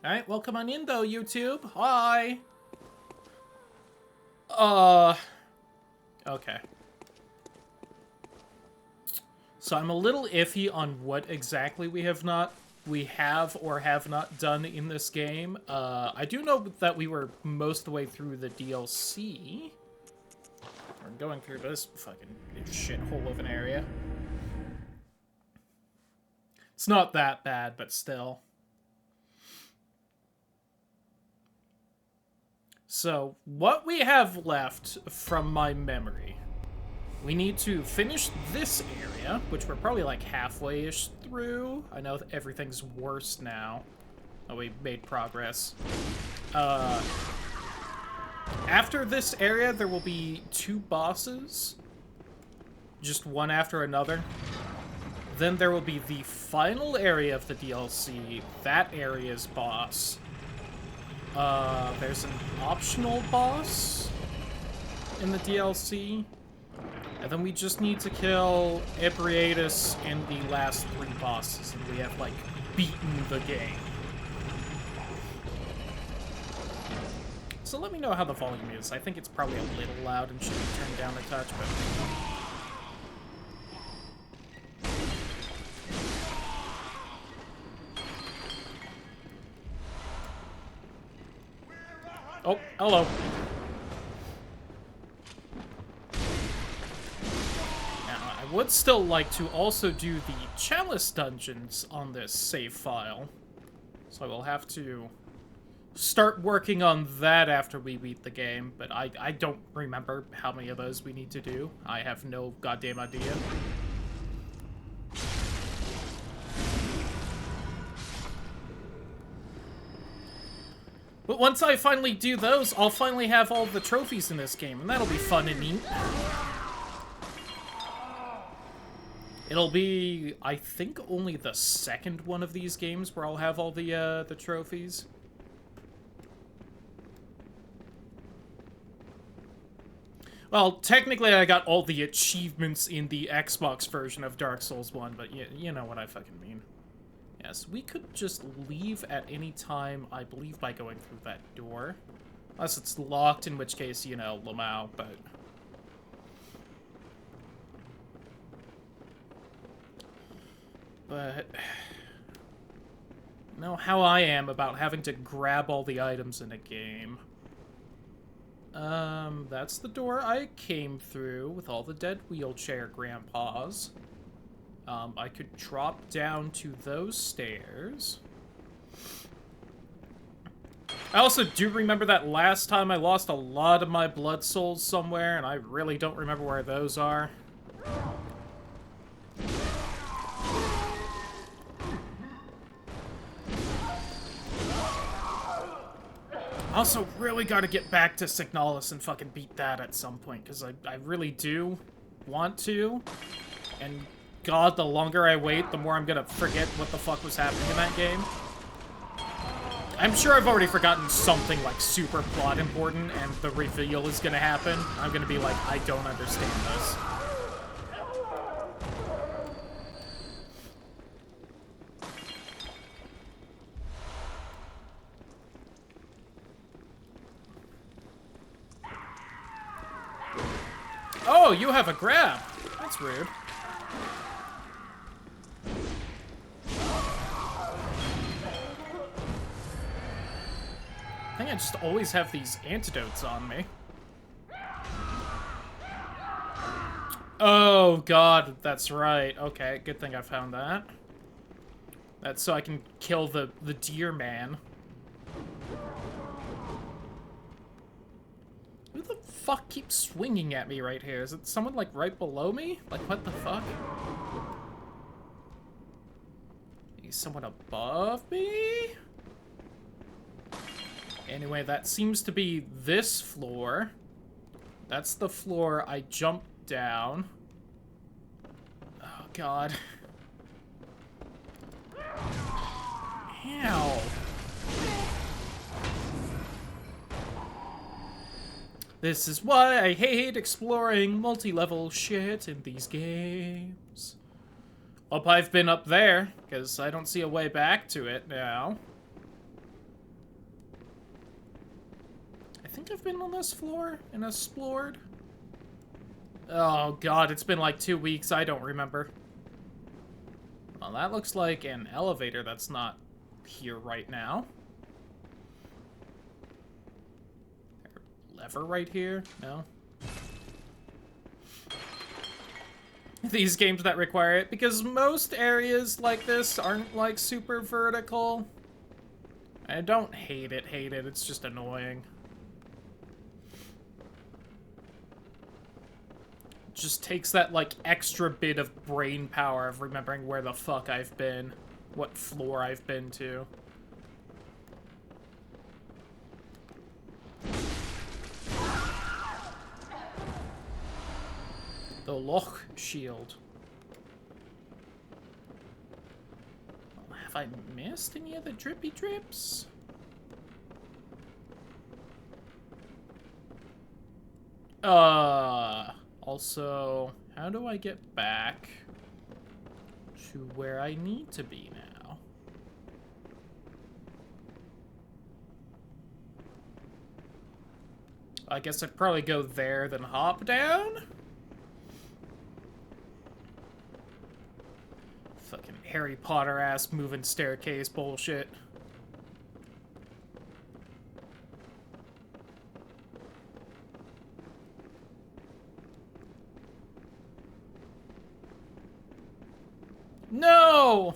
Alright, welcome on in though, YouTube. Hi! Okay. So I'm a little iffy on what exactly we have or have not done in this game. I do know that we were most of the way through the DLC. We're going through this fucking shithole of an area. It's not that bad, but still. So, what we have left from my memory, we need to finish this area, which we're probably like halfway-ish through. I know everything's worse now. Oh, we made progress. After this area, there will be 2 bosses. Just one after another. Then there will be the final area of the DLC, that area's boss. There's an optional boss in the DLC. And then we just need to kill Ebriatus and the last 3 bosses, and we have, like, beaten the game. So let me know how the volume is. I think it's probably a little loud and should be turned down a touch, but... Oh, hello. Now, I would still like to also do the Chalice dungeons on this save file. So I will have to start working on that after we beat the game, but I don't remember how many of those we need to do. I have no goddamn idea. But once I finally do those, I'll finally have all the trophies in this game, and that'll be fun and neat. It'll be, I think, only the second one of these games where I'll have all the trophies. Well, technically I got all the achievements in the Xbox version of Dark Souls 1, but you know what I fucking mean. Yes, we could just leave at any time, I believe, by going through that door. Unless it's locked, in which case, you know, Lamau, but... But... You know how I am about having to grab all the items in a game. That's the door I came through with all the dead wheelchair grandpas. I could drop down to those stairs. I also do remember that last time I lost a lot of my blood souls somewhere, and I really don't remember where those are. I also really gotta get back to Signalis and fucking beat that at some point, because I really do want to, and God, the longer I wait, the more I'm gonna forget what the fuck was happening in that game. I'm sure I've already forgotten something, like, super plot important, and the reveal is gonna happen. I'm gonna be like, I don't understand this. Oh, you have a grab! That's rude. I think I just always have these antidotes on me. Oh, God, that's right. Okay, good thing I found that. That's so I can kill the deer man. Who the fuck keeps swinging at me right here? Is it someone, like, right below me? Like, what the fuck? Is someone above me? Anyway, that seems to be this floor. That's the floor I jumped down. Oh, God. Ow. This is why I hate exploring multi-level shit in these games. Hope I've been up there, because I don't see a way back to it now. think I've been on this floor and explored. Oh god, it's been like 2 weeks, I don't remember. Well, that looks like an elevator that's not here right now. Lever right here? No? These games that require it, because most areas like this aren't like super vertical. I don't hate it, it's just annoying. Just takes that like extra bit of brain power of remembering where the fuck I've been, what floor I've been to. The Loch Shield. Well, have I missed any of the drippy drips? Also, how do I get back to where I need to be now? I guess I'd probably go there, then hop down? Fucking Harry Potter-ass moving staircase bullshit. No!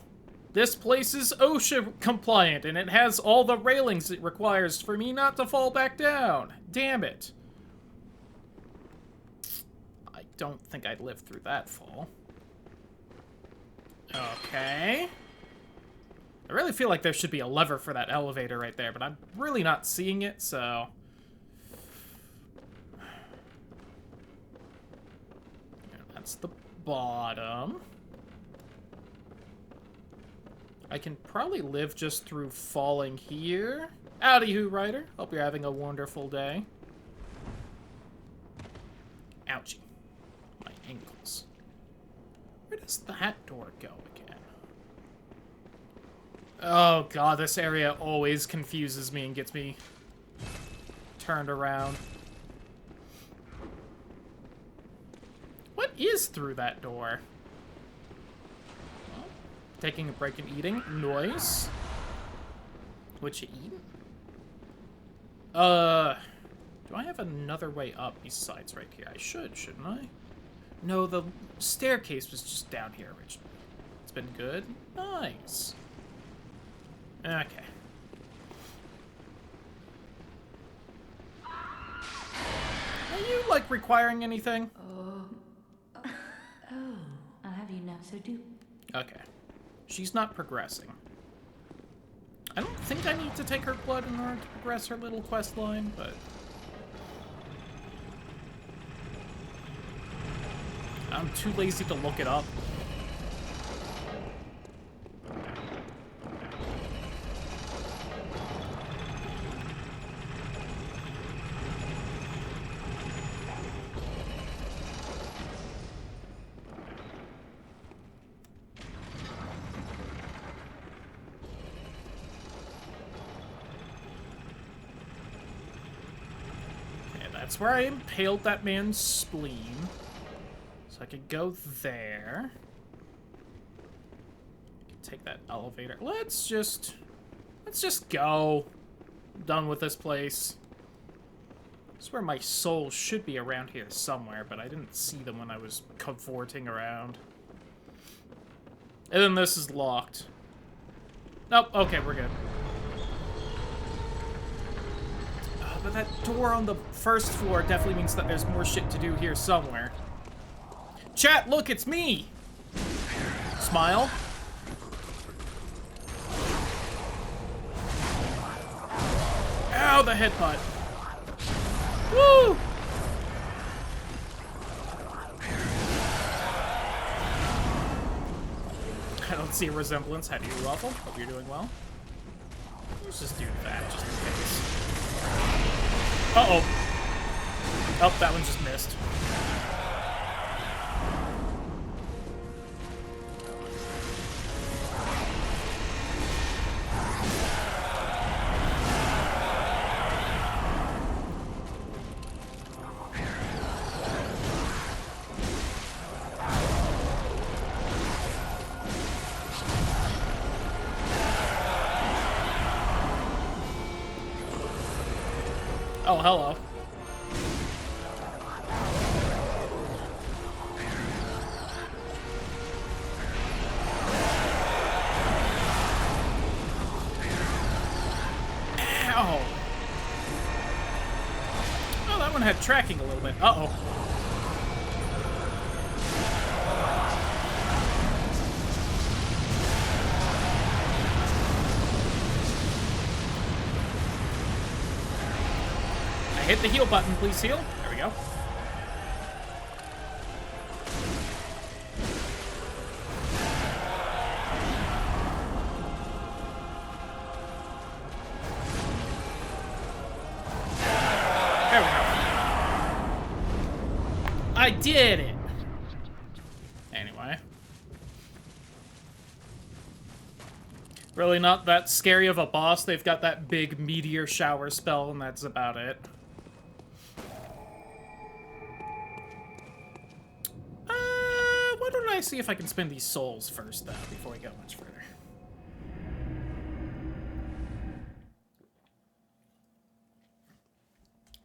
This place is OSHA compliant, and it has all the railings it requires for me not to fall back down. Damn it. I don't think I'd live through that fall. Okay. I really feel like there should be a lever for that elevator right there, but I'm really not seeing it, so... That's the bottom. I can probably live just through falling here. Howdy, Who Rider. Hope you're having a wonderful day. Ouchie. My ankles. Where does that door go again? Oh god, this area always confuses me and gets me turned around. What is through that door? Taking a break and eating. Noise. What you eat? Do I have another way up besides right here? I should, shouldn't I? No, the staircase was just down here originally. It's been good. Nice. Okay. Are you, like, requiring anything? Oh, I'll have you know, so do. Okay. She's not progressing. I don't think I need to take her blood in order to progress her little quest line, but... I'm too lazy to look it up. That's where I impaled that man's spleen. So I could go there. Take that elevator. Let's just go. I'm done with this place. I swear my souls should be around here somewhere, but I didn't see them when I was cavorting around. And then this is locked. Nope, okay, we're good. But that door on the first floor definitely means that there's more shit to do here somewhere. Chat, look, it's me! Smile. Ow, the headbutt. Woo! I don't see a resemblance. How do you, Ruffle? Hope you're doing well. Let's just do that, just in case. Uh-oh. Oh, that one just missed. Oh, hello. Ow. Oh, that one had tracking a little bit. Uh-oh. Hit the heal button, please heal. There we go. There we go. I did it! Anyway. Really not that scary of a boss. They've got that big meteor shower spell, and that's about it. Why don't I see if I can spend these souls first, though, before we go much further.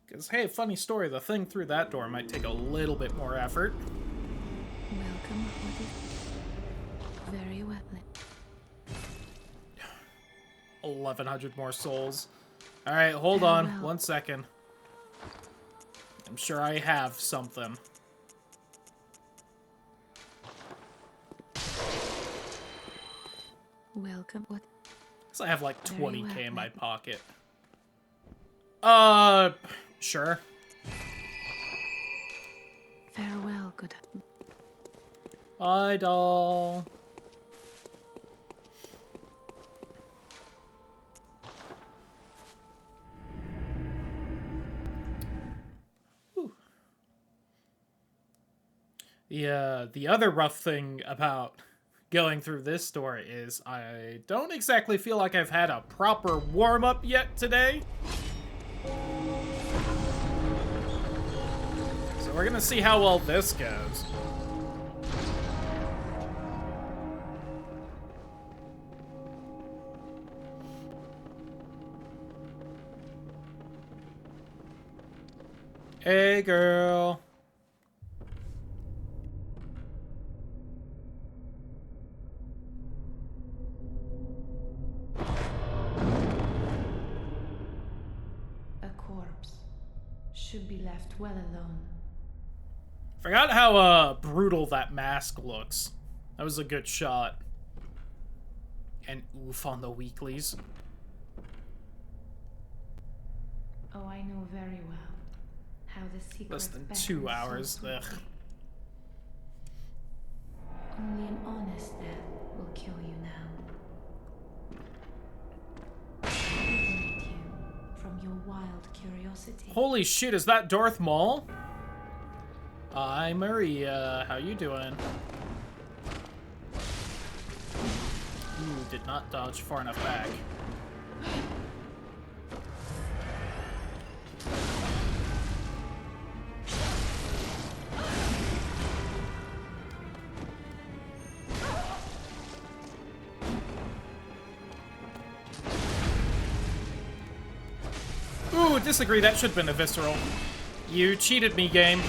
Because, hey, funny story, the thing through that door might take a little bit more effort. Welcome, very well. 1,100 more souls. Alright, hold on. 1 second. I'm sure I have something. Welcome. What? So I have like 20k in my pocket. Sure. Farewell, good. Bye, doll. Whew. The other rough thing about going through this door is I don't exactly feel like I've had a proper warm-up yet today. So we're gonna see how well this goes. Hey, girl. Should be left well alone. Forgot how brutal that mask looks. That was a good shot. And oof on the weeklies. Oh, I know very well how the secret. Less than 2 hours. Ugh. Only an honest death will kill you now. Liberate you from your wild curiosity. Holy shit, is that Darth Maul? Hi, Maria. How you doing? Ooh, did not dodge far enough back. Ooh, disagree. That should have been a visceral. You cheated me, game.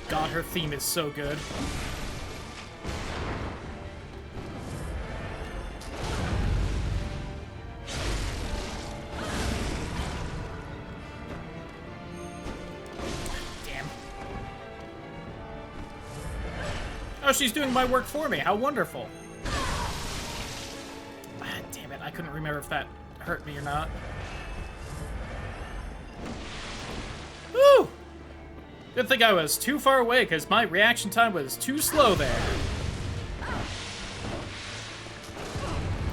God, her theme is so good. Damn. Oh, she's doing my work for me. How wonderful. Ah, damn it. I couldn't remember if that hurt me or not. Woo! Good thing I was too far away, because my reaction time was too slow there.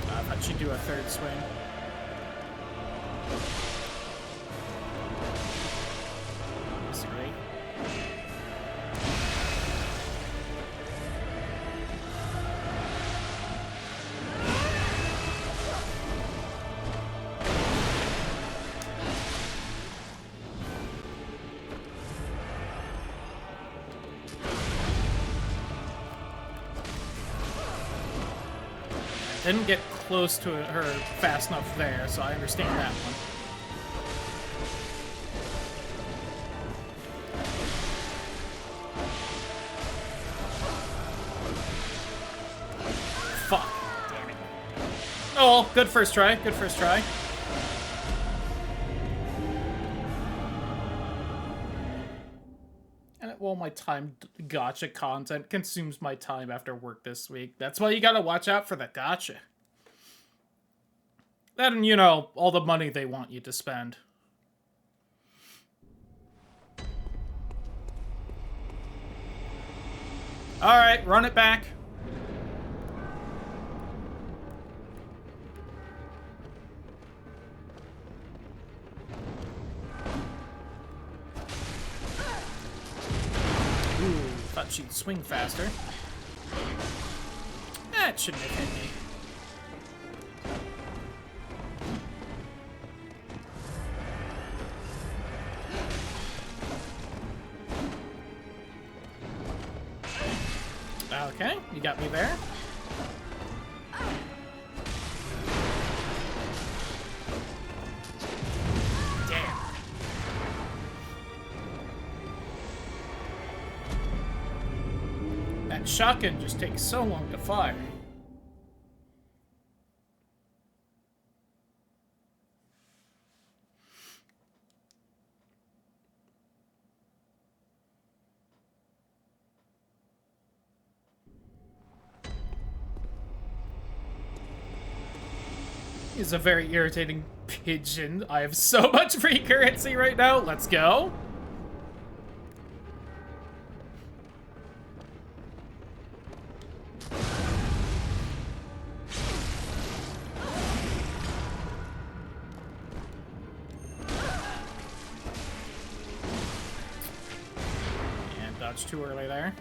I thought she'd do a third swing. Disagree. Didn't get close to her fast enough there, so I understand that one. Fuck. Damn it. Oh, good first try. Good first try. And well, my time gotcha content consumes my time after work this week. That's why you gotta watch out for the gotcha. Then, you know, all the money they want you to spend. Alright, run it back. Ooh, thought she'd swing faster. That shouldn't have hit me. Okay, you got me there. Damn. That shotgun just takes so long to fire. Is a very irritating pigeon. I have so much free currency right now. Let's go. And dodge too early there.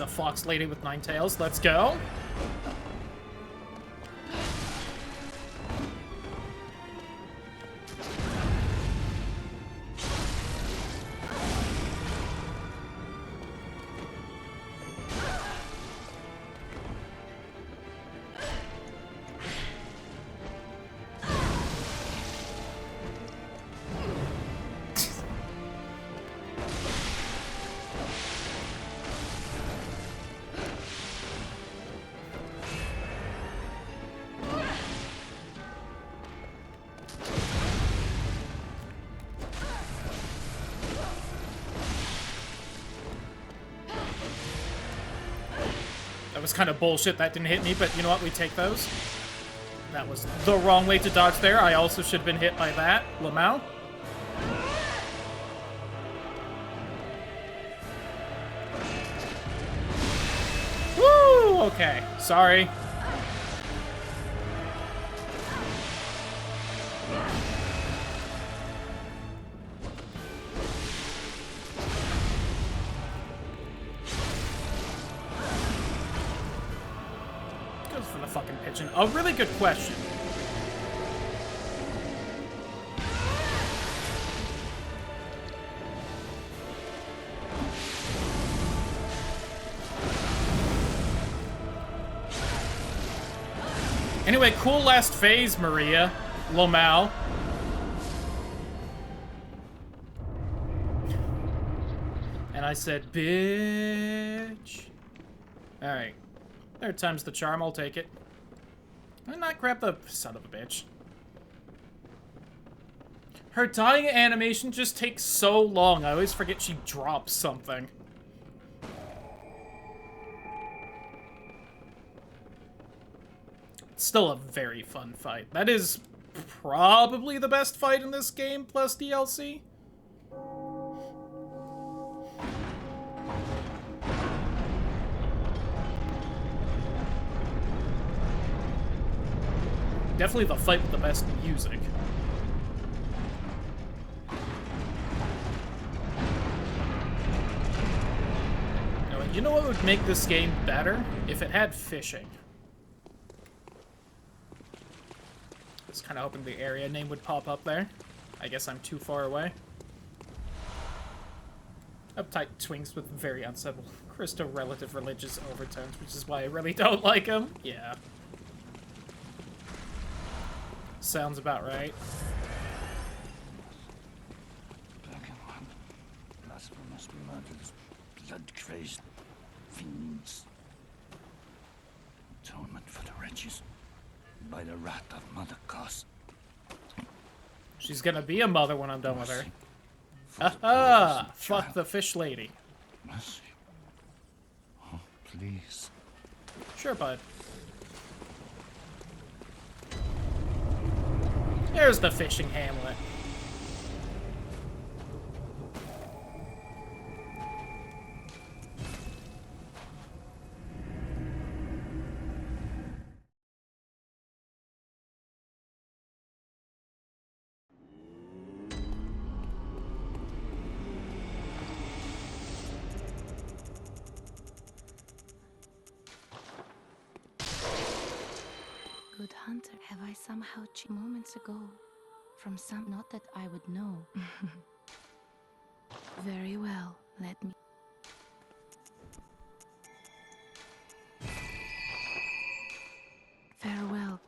A fox lady with 9 tails. Let's go. That was kind of bullshit. That didn't hit me, but you know what? We take those. That was the wrong way to dodge there. I also should have been hit by that. Lamau. Woo! Okay. Sorry. A really good question. Anyway, cool last phase, Maria. Lomao. And I said, bitch. Alright. Third time's the charm, I'll take it. Why not grab the son of a bitch? Her dying animation just takes so long. I always forget she drops something. It's still a very fun fight. That is probably the best fight in this game, plus DLC. Definitely the fight with the best music. You know what would make this game better? If it had fishing. I was kind of hoping the area name would pop up there. I guess I'm too far away. Uptight twinks with very unsettled Christo-relative religious overtones, which is why I really don't like him. Yeah. Sounds about right. Black and white, blasphemous murders, blood-crazed fiends. Atonement for the wretches by the wrath of Mother Goss. She's gonna be a mother when I'm done with her. Mercy for the Aha! glorious Fuck child. the fish lady. Mercy. Oh, please. Sure, bud. There's the fishing hamlet. Good hunter, have I somehow moments ago from some not that I would know. Very well, let me. Farewell,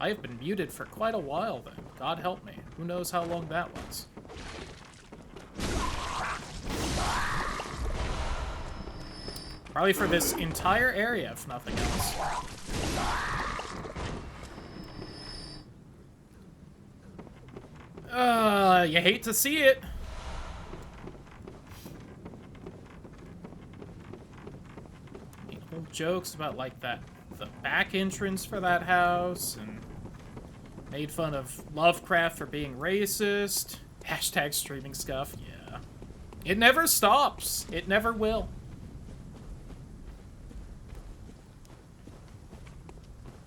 I have been muted for quite a while then. God help me. Who knows how long that was. Probably for this entire area, if nothing else. You hate to see it. Whole jokes about, like, the back entrance for that house, and made fun of Lovecraft for being racist. Hashtag streaming scuff, yeah. It never stops. It never will.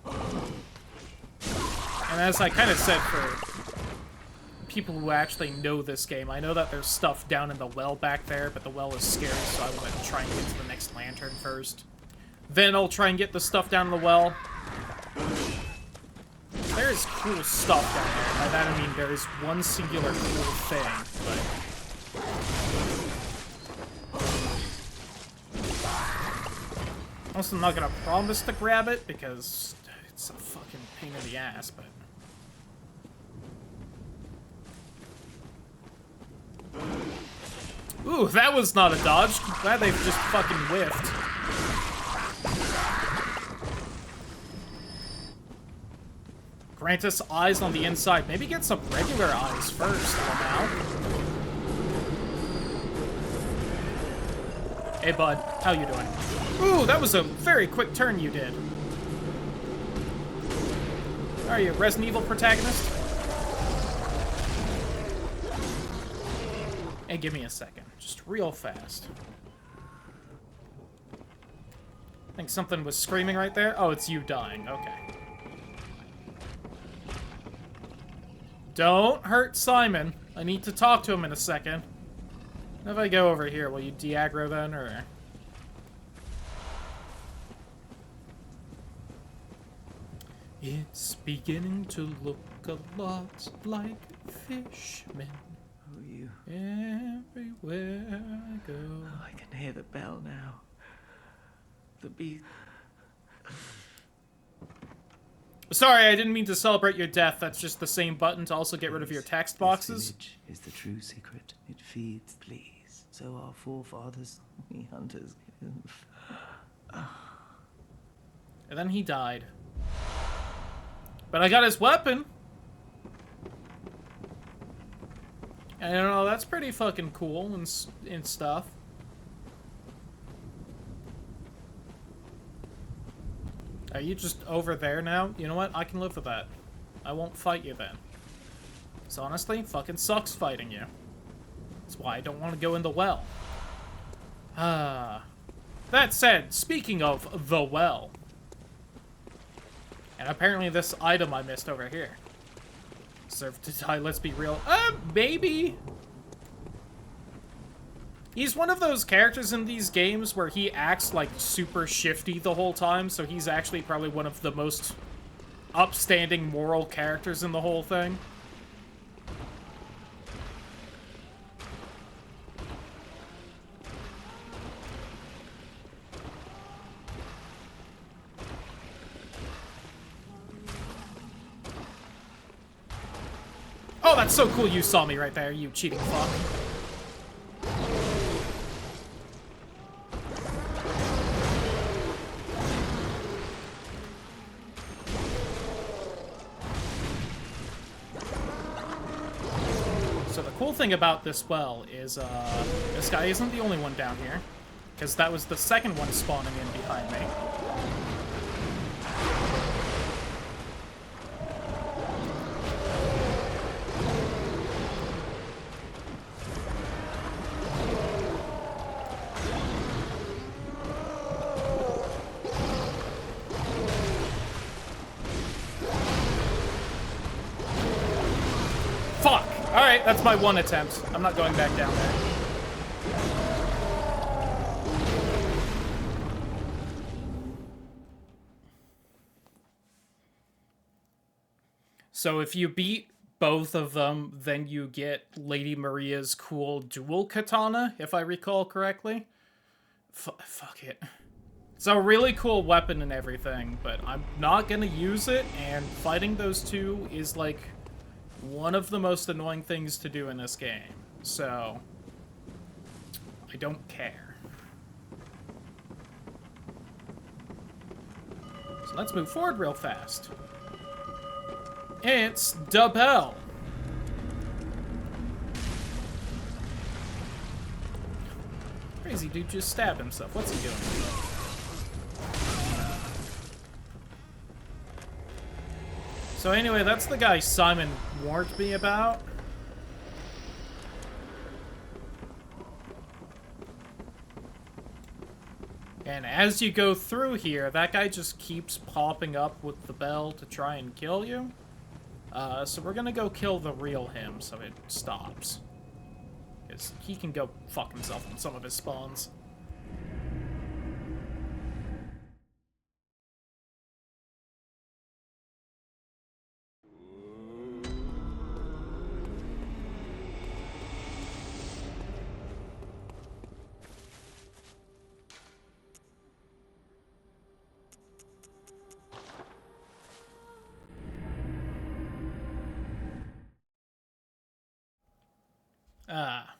And as I kind of said, for people who actually know this game, I know that there's stuff down in the well back there, but the well is scary, so I want to try and get to the next lantern first. Then I'll try and get the stuff down in the well. There is cool stuff down there. By that I mean there is one singular cool thing, but... Also, I'm not gonna promise to grab it, because it's a fucking pain in the ass, but... Ooh, that was not a dodge. Glad they've just fucking whiffed. Grant us eyes on the inside. Maybe get some regular eyes first, now. Hey, bud. How you doing? Ooh, that was a very quick turn you did. Are you a Resident Evil protagonist? Hey, give me a second. Just real fast. I think something was screaming right there. Oh, it's you dying. Okay. Don't hurt Simon. I need to talk to him in a second. If I go over here, will you de-aggro then, or...? It's beginning to look a lot like fishmen. Oh, you. Everywhere I go. Oh, I can hear the bell now. The beat. Sorry, I didn't mean to celebrate your death. That's just the same button to also get rid of your text boxes. This image is the true secret. It feeds, please. So our forefathers, we hunters. And then he died. But I got his weapon. And, you know, that's pretty fucking cool and stuff. Are you just over there now? You know what? I can live with that. I won't fight you then. So honestly, fucking sucks fighting you. That's why I don't want to go in the well. That said, speaking of the well. And apparently this item I missed over here. Serve to die, let's be real. Maybe. He's one of those characters in these games where he acts like super shifty the whole time, so he's actually probably one of the most upstanding moral characters in the whole thing. Oh, that's so cool you saw me right there, you cheating fuck. So the cool thing about this well is, this guy isn't the only one down here, because that was the second one spawning in behind me. Fuck! Alright, that's my one attempt. I'm not going back down there. So if you beat both of them, then you get Lady Maria's cool dual katana, if I recall correctly. Fuck it. It's a really cool weapon and everything, but I'm not gonna use it, and fighting those two is, like, one of the most annoying things to do in this game. So, I don't care. So let's move forward real fast. It's da bell. Crazy dude just stabbed himself. What's he doing? So anyway, that's the guy Simon warned me about. And as you go through here, that guy just keeps popping up with the bell to try and kill you. So we're gonna go kill the real him so it stops. Because he can go fuck himself on some of his spawns. Ah.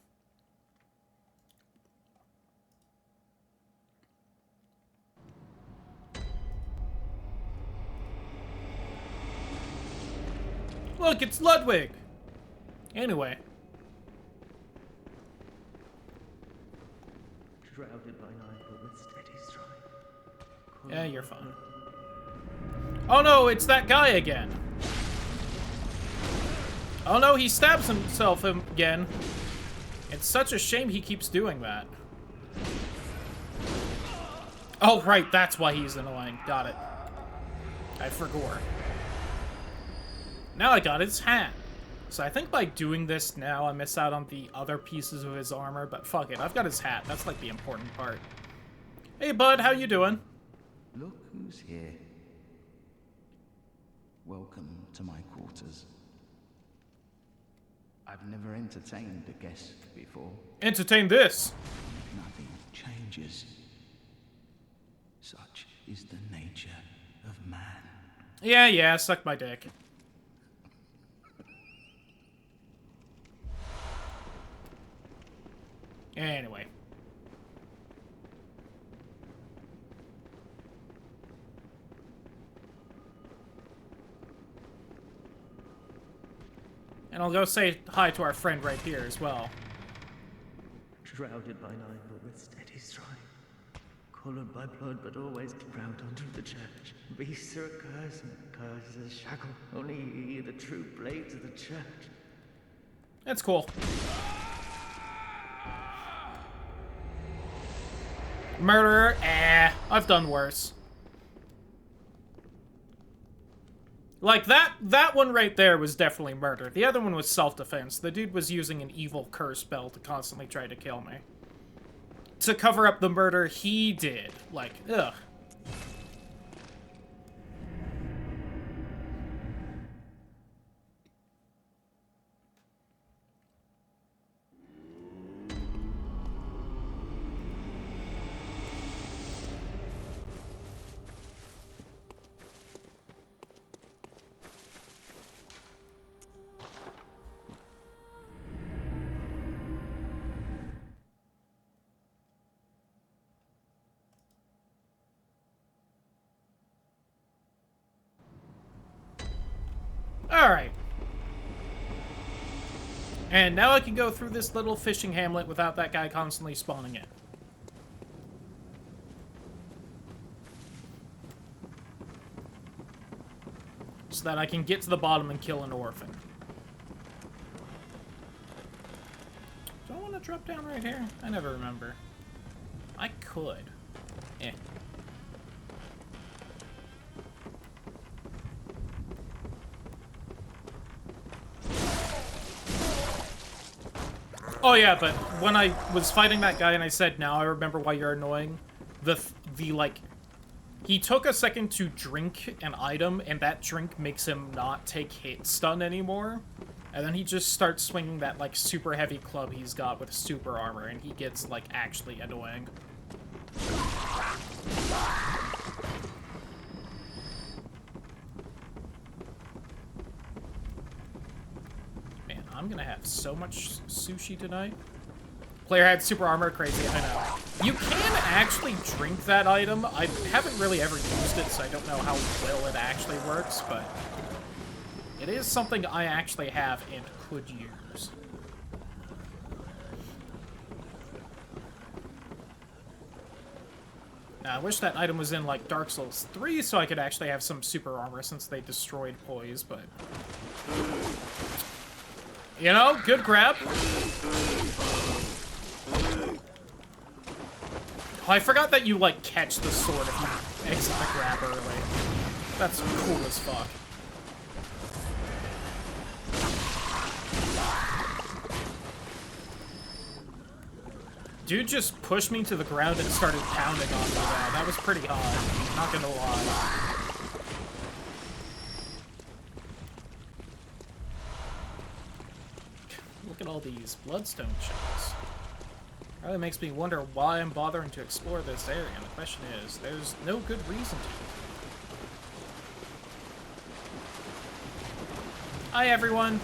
Look, it's Ludwig! Anyway. Shrouded by night, but with steady stride. Yeah, you're fine. Oh no, it's that guy again! Oh no, he stabs himself again. It's such a shame he keeps doing that. Oh, right, that's why he's annoying. Got it. I forgot. Now I got his hat. So I think by doing this now, I miss out on the other pieces of his armor, but fuck it, I've got his hat. That's like the important part. Hey, bud, how you doing? Look who's here. Welcome to my quarters. I've never entertained a guest before. Entertain this. Nothing changes. Such is the nature of man. Yeah, suck my dick. Anyway. And I'll go say hi to our friend right here as well. Shrouded by night, but with steady stride. Coloured by blood, but always proud unto the church. Beasts are a curse, and curse is a shackle. Only ye, the true blades of the church. That's cool. Murderer? I've done worse. Like, that one right there was definitely murder. The other one was self-defense. The dude was using an evil curse spell to constantly try to kill me. To cover up the murder he did. Like, ugh. Alright. And now I can go through this little fishing hamlet without that guy constantly spawning in. So that I can get to the bottom and kill an orphan. Do I want to drop down right here? I never remember. I could. Eh. Oh yeah, but when I was fighting that guy and I said, now I remember why you're annoying, like, he took a second to drink an item, and that drink makes him not take hit stun anymore. And then he just starts swinging that, like, super heavy club he's got with super armor, and he gets, like, actually annoying. Man, I'm gonna have so much sushi tonight. Player had super armor, crazy, I know. You can actually drink that item. I haven't really ever used it, so I don't know how well it actually works, but it is something I actually have and could use. Now, I wish that item was in, like, Dark Souls 3 so I could actually have some super armor since they destroyed poise, but... You know, good grab. Oh, I forgot that you, like, catch the sword if you exit the grab early. That's cool as fuck. Dude just pushed me to the ground and started pounding on me now. That was pretty hot, not gonna lie. Look at all these bloodstone shells. Really makes me wonder why I'm bothering to explore this area. And the question is, there's no good reason to. Hi, everyone.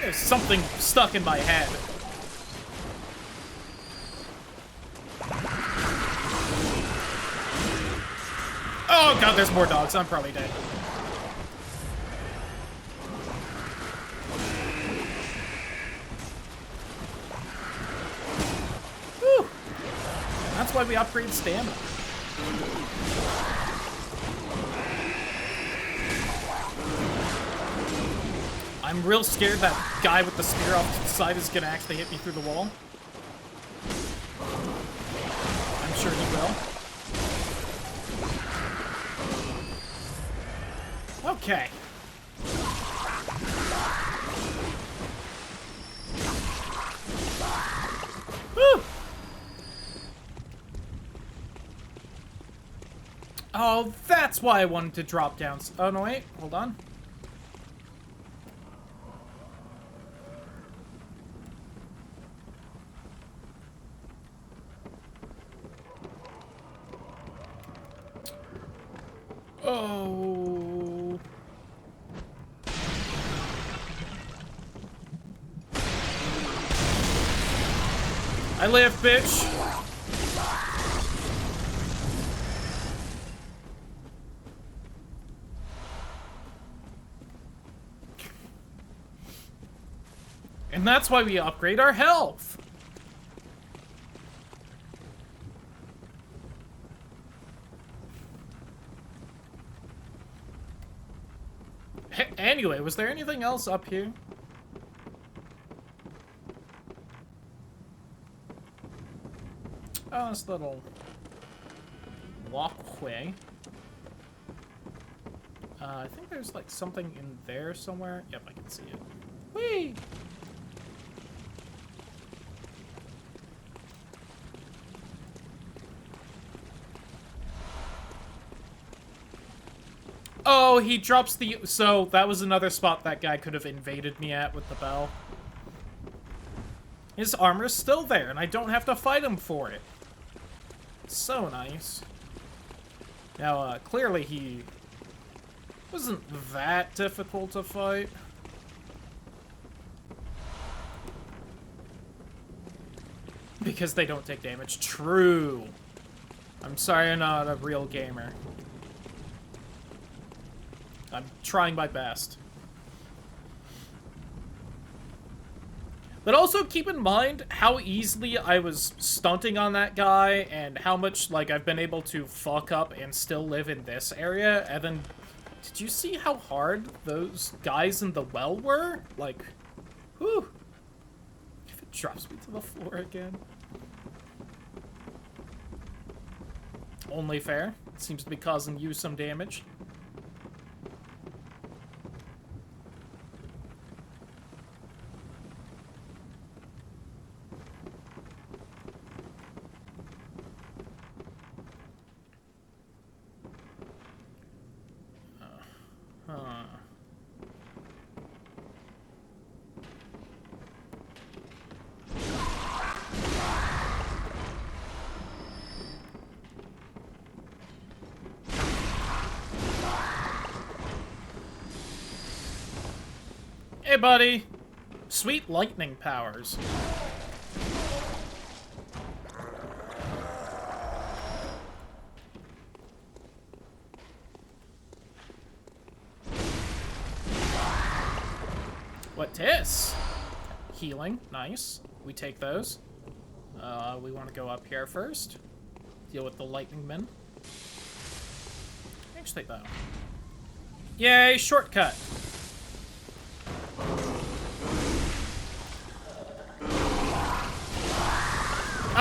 There's something stuck in my head. Oh god, there's more dogs. I'm probably dead. Whew. That's why we upgrade stamina. I'm real scared that guy with the spear off to the side is gonna actually hit me through the wall. I'm sure he will. Okay. Woo! Oh, that's why I wanted to drop down. Oh, no, wait. Hold on. Oh. I live, bitch. And that's why we upgrade our health. Anyway, was there anything else up here? Oh, this little walkway. I think there's like something in there somewhere. Yep, I can see it. Whee! Oh, he drops the... So, that was another spot that guy could have invaded me at with the bell. His armor's still there, and I don't have to fight him for it. So nice. Now, clearly he wasn't that difficult to fight. Because they don't take damage. True. I'm sorry I'm not a real gamer. I'm trying my best. But also keep in mind how easily I was stunting on that guy and how much, like, I've been able to fuck up and still live in this area. And then, did you see how hard those guys in the well were? Like, whew. If it drops me to the floor again. Only fair. It seems to be causing you some damage. Hey, buddy. Sweet lightning powers. What tis? Healing, nice. We take those. We want to go up here first. Deal with the lightning men. Actually, though. Yay, shortcut.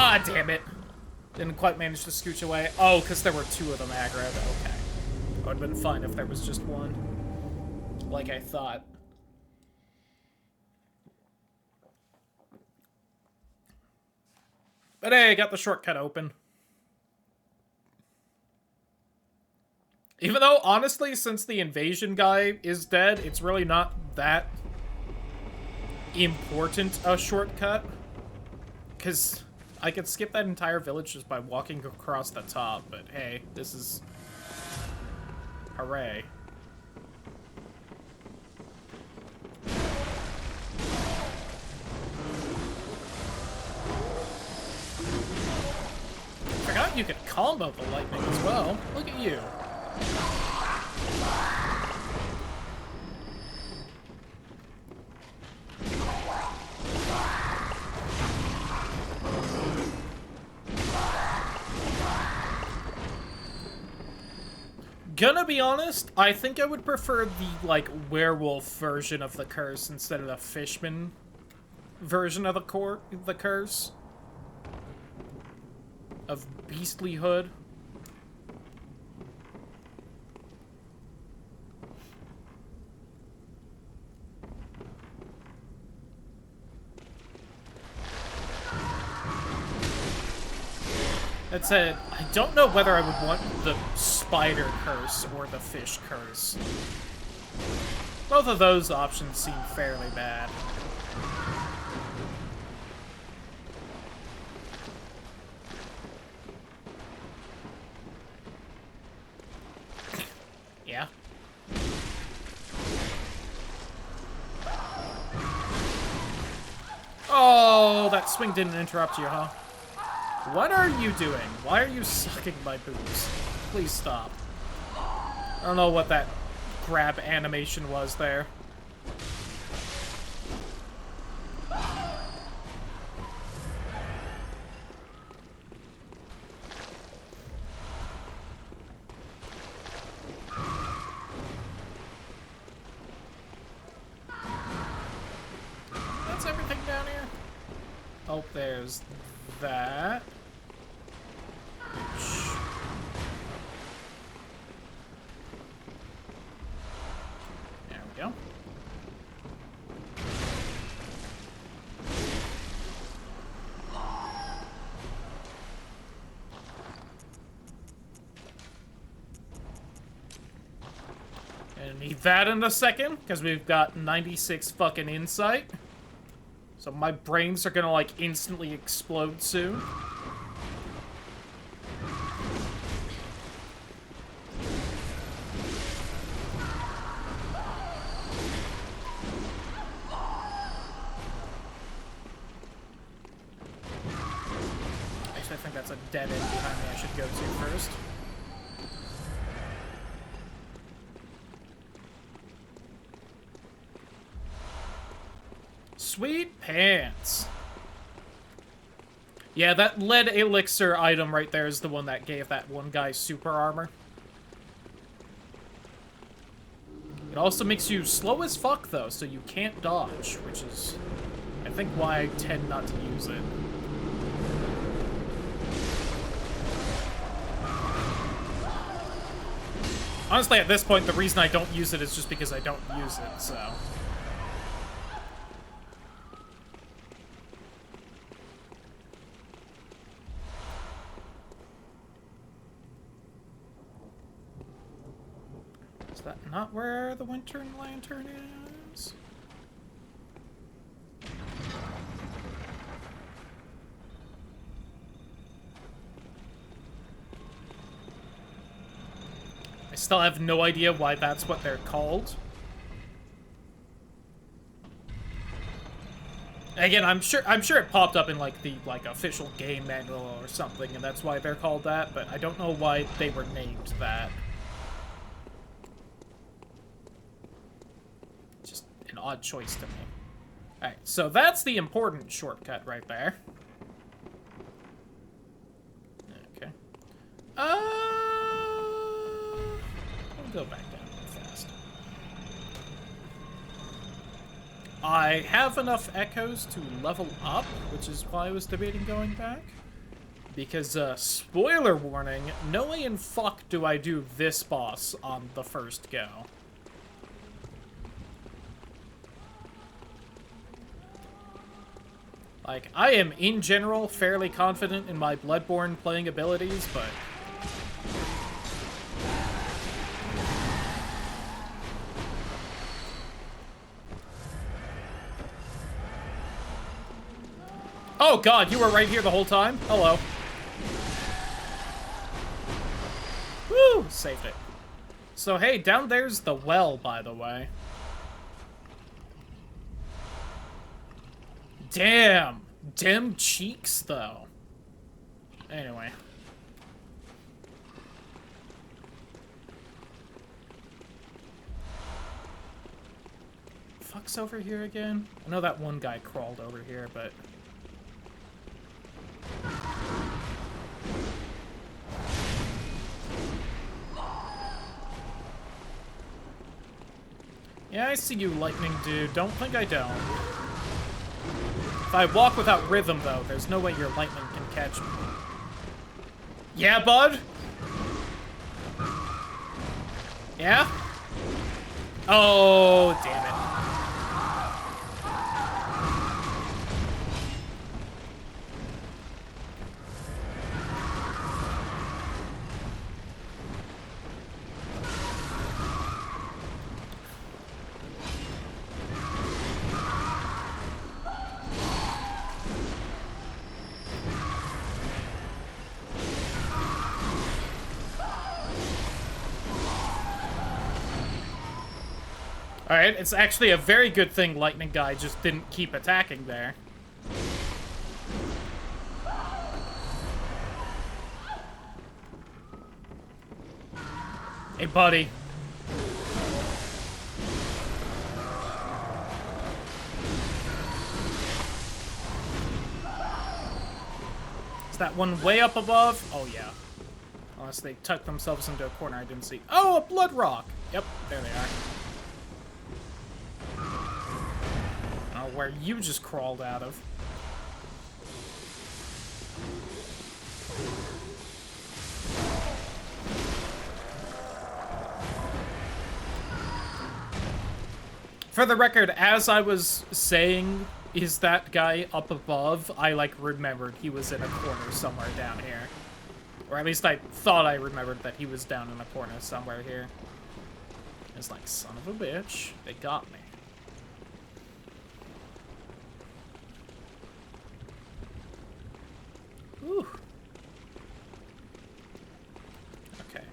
Ah, damn it. Didn't quite manage to scooch away. Oh, because there were two of them aggroed. Okay. Would have been fine if there was just one. Like I thought. But hey, I got the shortcut open. Even though, honestly, since the invasion guy is dead, it's really not that important a shortcut. Because I could skip that entire village just by walking across the top, but hey, this is... hooray. Forgot you could combo the lightning as well. Look at you. Gonna be honest, I think I would prefer the, like, werewolf version of the curse instead of the fishman version of the curse. Of beastlyhood. That said, I don't know whether I would want the spider curse or the fish curse. Both of those options seem fairly bad. Yeah. Oh, that swing didn't interrupt you, huh? What are you doing? Why are you sucking my boobs? Please stop. I don't know what that grab animation was there. That's everything down here? Oh, there's that. There we go. Gonna need that in a second, because we've got 96 fucking insight. So my brains are gonna, like, instantly explode soon. Actually, I think that's a dead end behind me I should go to first. Sweet pants. Yeah, that lead elixir item right there is the one that gave that one guy super armor. It also makes you slow as fuck, though, so you can't dodge, which is, I think, why I tend not to use it. Honestly, at this point, the reason I don't use it is just because I don't use it, so... Is that not where the winter lantern is? I still have no idea why that's what they're called. Again, I'm sure it popped up in like the official game manual or something, and that's why they're called that, but I don't know why they were named that. Just an odd choice to me. Alright, so that's the important shortcut right there. Okay. I'll go back down real fast. I have enough echoes to level up, which is why I was debating going back. Because, spoiler warning, no way in fuck do I do this boss on the first go. Like, I am, in general, fairly confident in my Bloodborne playing abilities, but... Oh god, you were right here the whole time? Hello. Woo! Saved it. So, hey, down there's the well, by the way. Damn! Dem cheeks, though. Anyway. Fuck's over here again? I know that one guy crawled over here, but... Yeah, I see you, lightning dude. Don't think I don't. If I walk without rhythm, though, there's no way your lightning can catch me. Yeah, bud? Yeah? Oh, damn it. Alright, it's actually a very good thing Lightning Guy just didn't keep attacking there. Hey, buddy. Is that one way up above? Oh, yeah. Unless they tucked themselves into a corner I didn't see. Oh, a blood rock! Yep, there they are. Oh, where you just crawled out of. For the record, as I was saying, is that guy up above, I, like, remembered he was in a corner somewhere down here. Or at least I thought I remembered that he was down in a corner somewhere here. It's like, son of a bitch, they got me. Whew. Okay.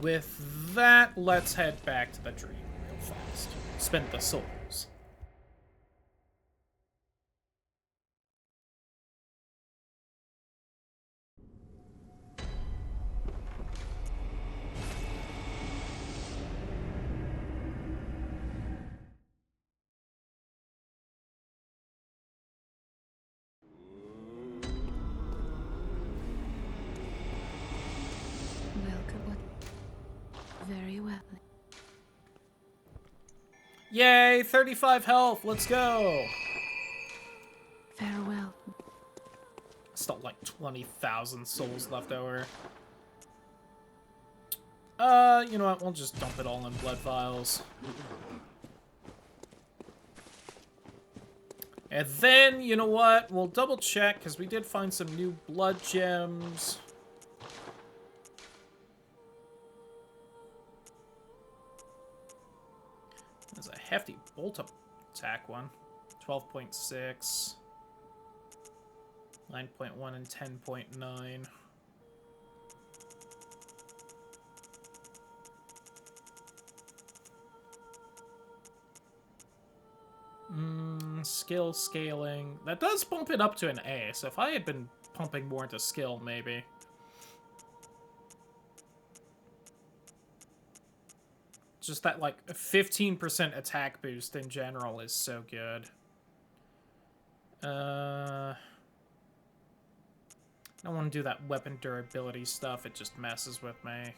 With that, let's head back to the dream real fast. Spend the souls. Welcome. Very well. Yay, 35 health, let's go! Farewell. Still like 20,000 souls left over. You know what, we'll just dump it all in blood vials. And then, you know what, we'll double check, because we did find some new blood gems. There's a hefty bolt attack one. 12.6. 9.1 and 10.9. skill scaling. That does bump it up to an A, so if I had been pumping more into skill, maybe. Just that, like, 15% attack boost in general is so good. I don't want to do that weapon durability stuff. It just messes with me.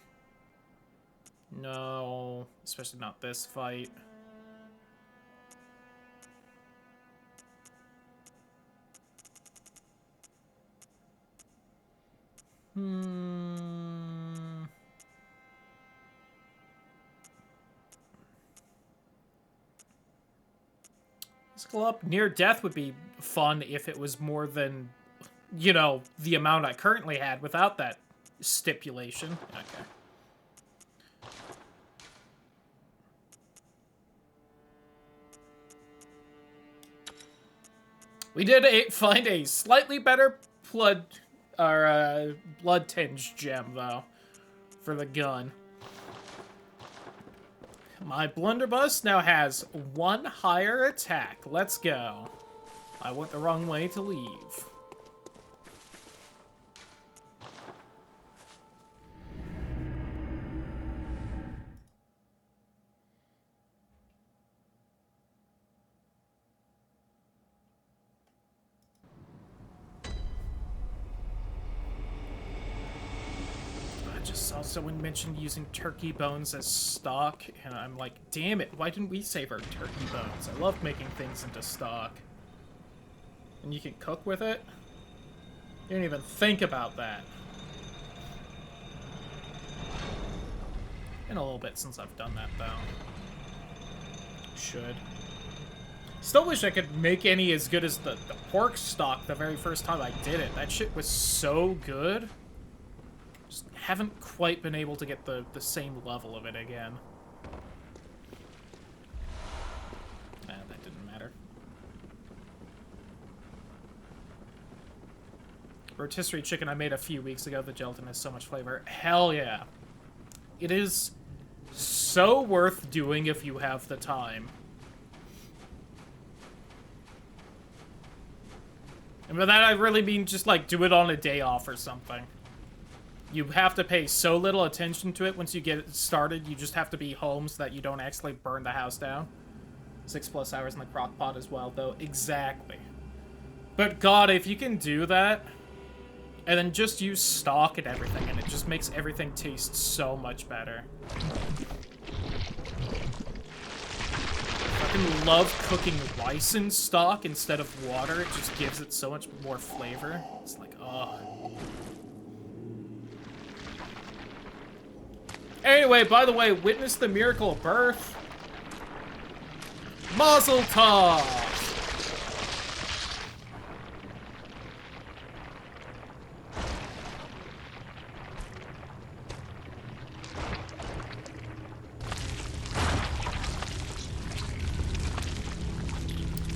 No, especially not this fight. Skill up near death would be fun if it was more than, you know, the amount I currently had without that stipulation. Okay. We did find a slightly better blood tinged gem though for the gun. My blunderbuss now has 1 higher attack. Let's go. I went the wrong way to leave. Saw someone mention using turkey bones as stock, and I'm like, damn it, why didn't we save our turkey bones? I love making things into stock. And you can cook with it? You didn't even think about that. Been a little bit since I've done that, though. Should. Still wish I could make any as good as the pork stock the very first time I did it. That shit was so good. Just haven't quite been able to get the same level of it again. That didn't matter. Rotisserie chicken I made a few weeks ago. The gelatin has so much flavor. Hell yeah. It is so worth doing if you have the time. And by that I really mean just like do it on a day off or something. You have to pay so little attention to it once you get it started. You just have to be home so that you don't actually burn the house down. 6+ hours in the crock pot as well, though. Exactly. But God, if you can do that, and then just use stock and everything, and it just makes everything taste so much better. I fucking love cooking rice in stock instead of water. It just gives it so much more flavor. It's like, oh. Anyway, by the way, witness the miracle of birth. Mazel tov!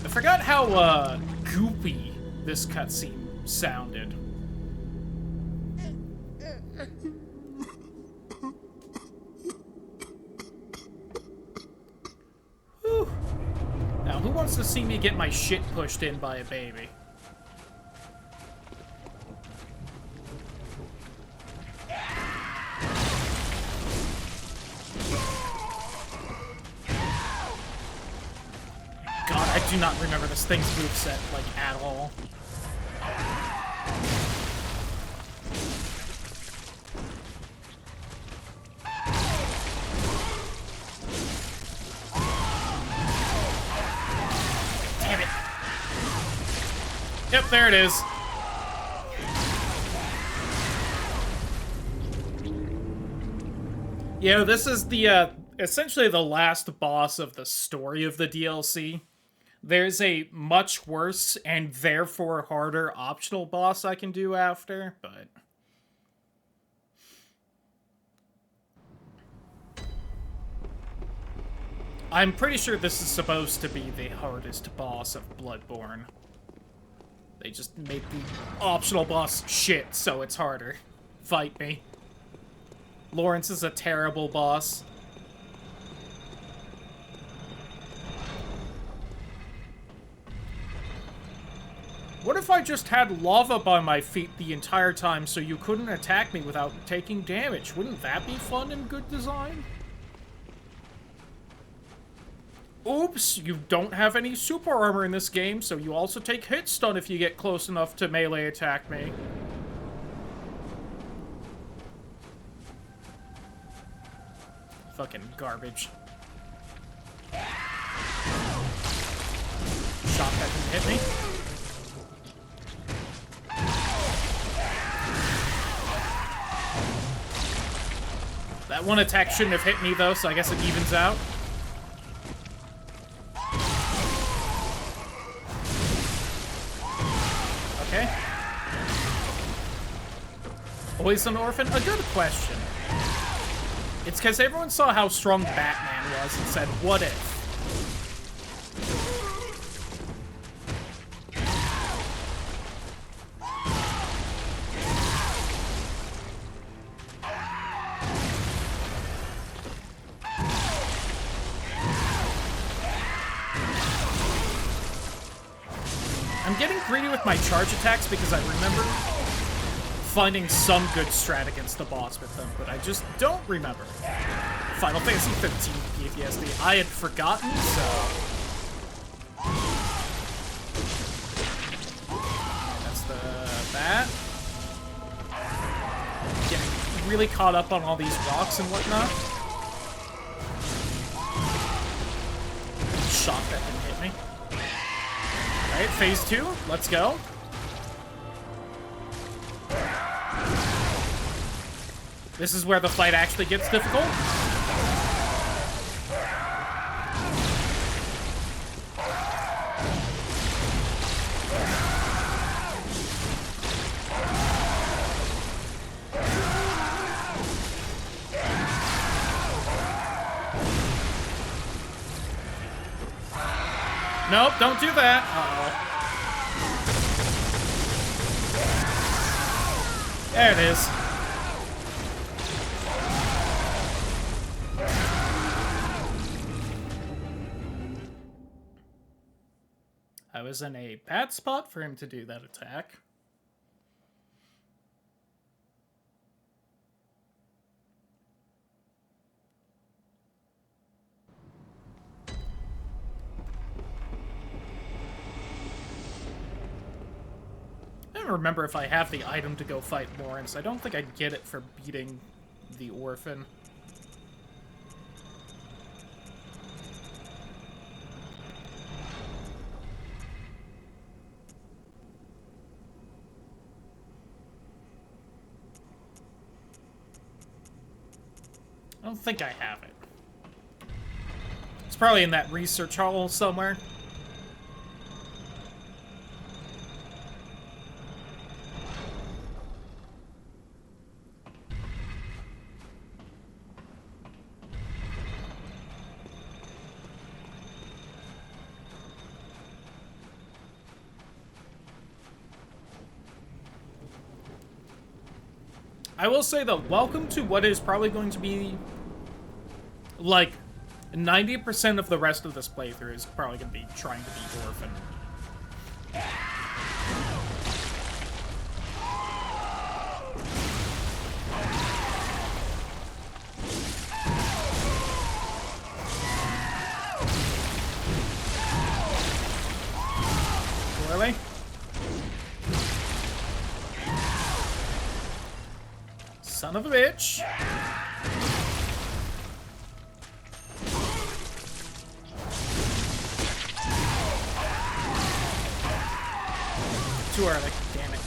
I forgot how, goopy this cutscene sounded. Now, who wants to see me get my shit pushed in by a baby? God, I do not remember this thing's moveset, like, at all. Yep, there it is. Yeah, this is the, essentially the last boss of the story of the DLC. There's a much worse and therefore harder optional boss I can do after, but... I'm pretty sure this is supposed to be the hardest boss of Bloodborne. They just made the optional boss shit, so it's harder. Fight me. Lawrence is a terrible boss. What if I just had lava by my feet the entire time so you couldn't attack me without taking damage? Wouldn't that be fun and good design? Oops, you don't have any super armor in this game, so you also take hit stun if you get close enough to melee attack me. Fucking garbage. Shot that didn't hit me. That one attack shouldn't have hit me, though, so I guess it evens out. Okay. Always an orphan? A good question. It's because everyone saw how strong Batman was and said, what if? I'm getting greedy with my charge attacks because I remember finding some good strat against the boss with them, but I just don't remember. Final Fantasy 15 PTSD. I had forgotten, so... That's that. Getting really caught up on all these rocks and whatnot. Shot that didn't hit me. Alright, phase 2. Let's go. This is where the fight actually gets difficult. Nope, don't do that. Uh-oh. There it is. I was in a bad spot for him to do that attack. I don't remember if I have the item to go fight Lawrence. I don't think I get it for beating the orphan. I don't think I have it. It's probably in that research hall somewhere. I will say, though, welcome to what is probably going to be, like, 90% of the rest of this playthrough is probably going to be trying to beat Orphan. Really? Son of a bitch. Too early. Damn it.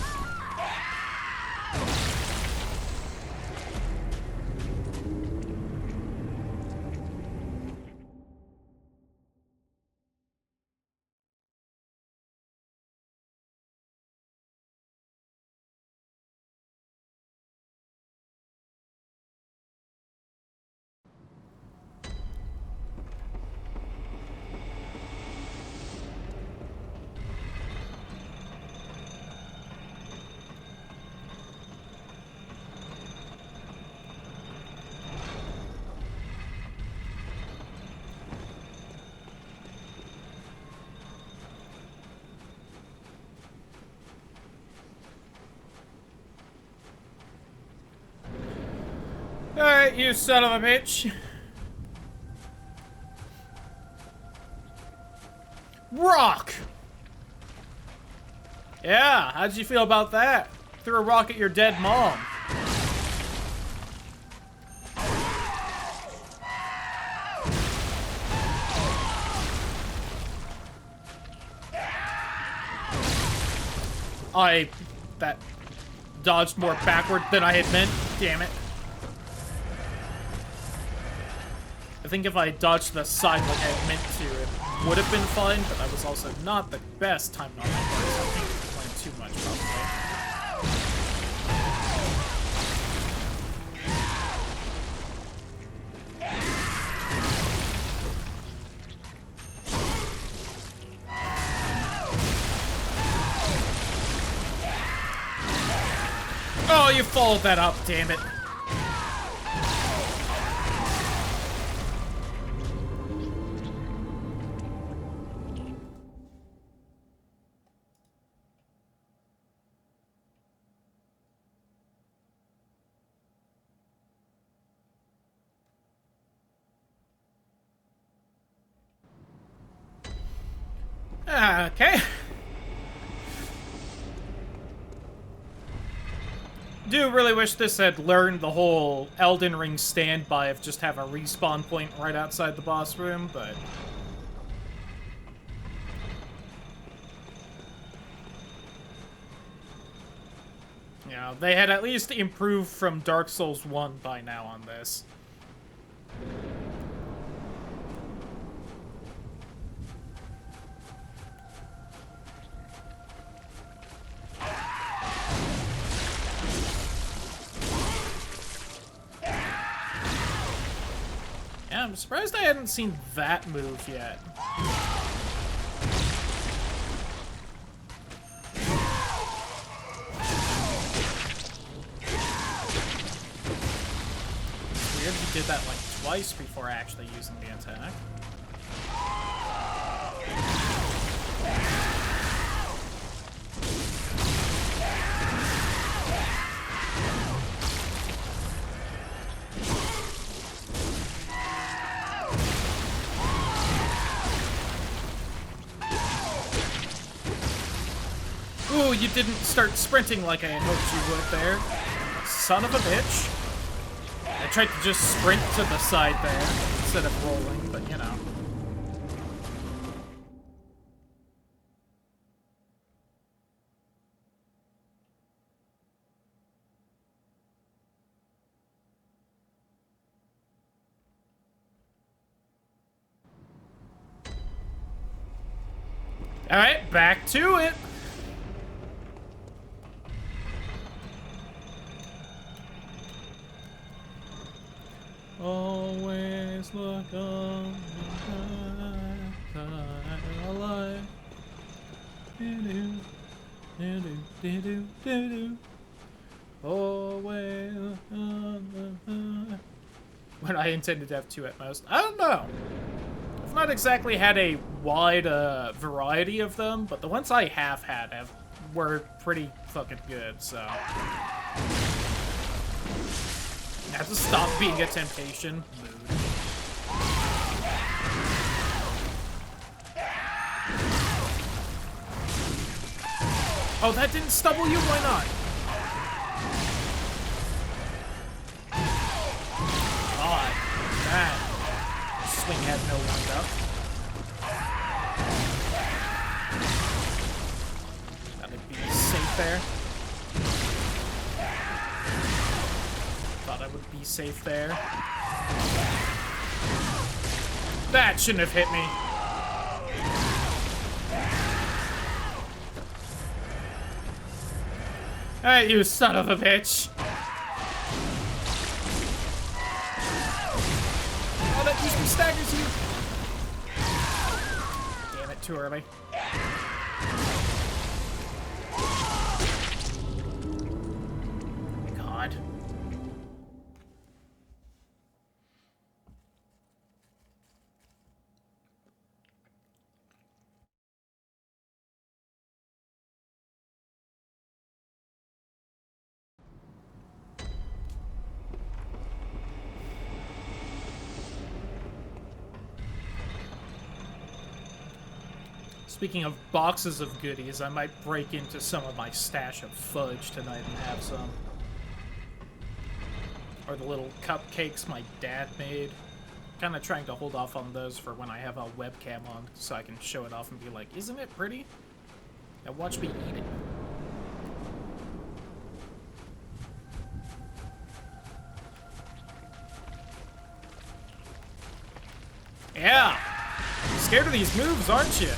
Alright, you son of a bitch. Rock! Yeah, how'd you feel about that? Threw a rock at your dead mom. That dodged more backward than I had meant. Damn it. I think if I dodged the side like I had meant to, it would have been fine, but that was also not the best time on my part, so I think I playing too much, probably. Oh, you followed that up, damn it. Okay. Do really wish this had learned the whole Elden Ring standby of just have a respawn point right outside the boss room, but... you know, they had at least improved from Dark Souls 1 by now on this. Yeah, I'm surprised I hadn't seen that move yet. It's weird he did that like twice before actually using the attack. Ooh, you didn't start sprinting like I had hoped you would there. Son of a bitch. I tried to just sprint to the side there instead of rolling, but you know. Alright, back to it. Always look on the bright side of life. Always look on the... When I intended to have two at most. I don't know. I've not exactly had a wide variety of them, but the ones I have had were pretty fucking good, so... I have to stop being a temptation mood. Oh, that didn't stubble you? Why not? God, that swing had no wind up. That would be safe there. Thought I would be safe there. That shouldn't have hit me. Alright, you son of a bitch. Oh, that usually staggers you. Damn it, too early. God. Speaking of boxes of goodies, I might break into some of my stash of fudge tonight and have some. Or the little cupcakes my dad made. Kind of trying to hold off on those for when I have a webcam on, so I can show it off and be like, isn't it pretty? Now watch me eat it. Yeah! Scared of these moves, aren't you?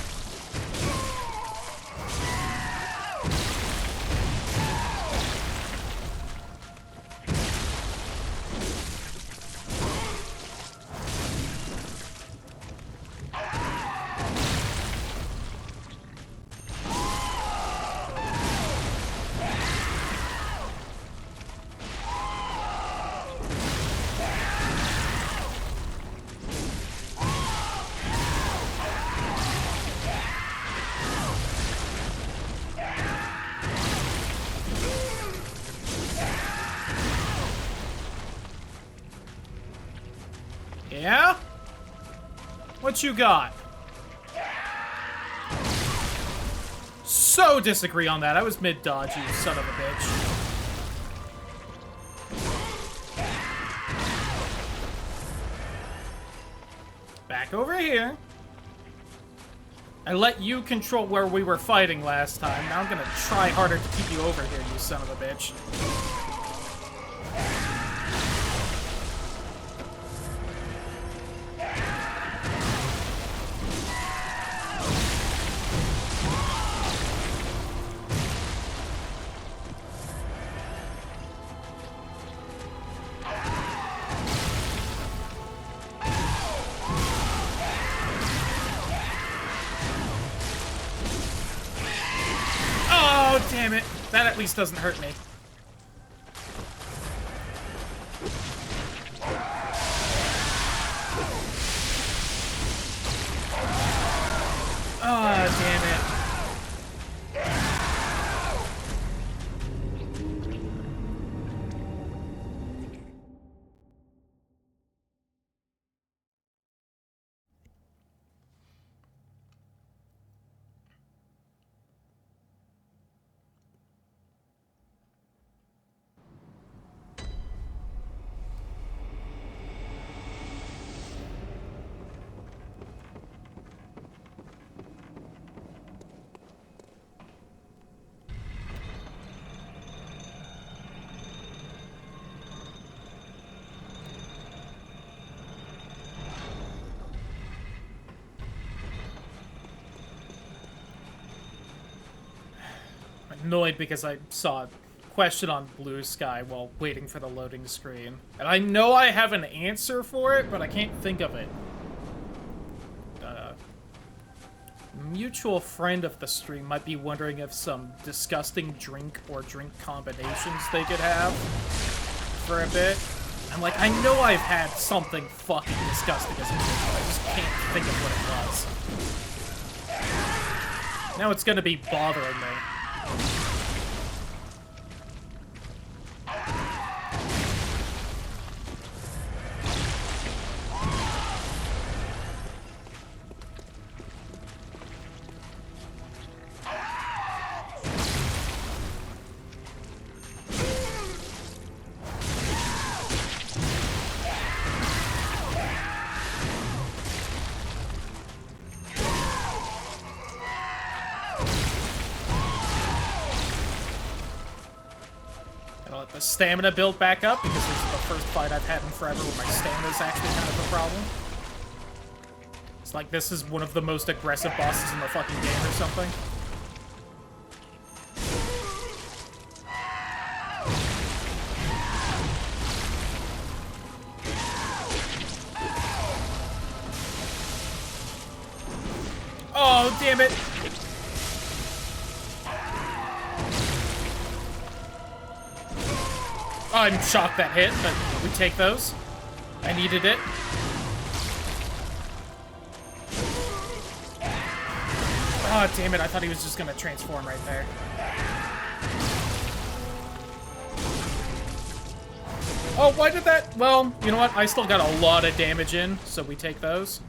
Yeah? What you got? So disagree on that. I was mid-dodge, you son of a bitch. Back over here. I let you control where we were fighting last time. Now I'm gonna try harder to keep you over here, you son of a bitch. Damn it. That at least doesn't hurt me. Oh, damn it. Annoyed because I saw a question on Blue Sky while waiting for the loading screen. And I know I have an answer for it, but I can't think of it. Mutual friend of the stream might be wondering if some disgusting drink or drink combinations they could have for a bit. I'm like, I know I've had something fucking disgusting as a kid, but I just can't think of what it was. Now it's gonna be bothering me. Stamina build back up, because this is the first fight I've had in forever where my stamina is actually kind of a problem. It's like this is one of the most aggressive bosses in the fucking game or something. Oh, damn it! I'm shocked that hit, but we take those. I needed it. Oh, damn it. I thought he was just going to transform right there. Oh, why did that? Well, you know what? I still got a lot of damage in, so we take those.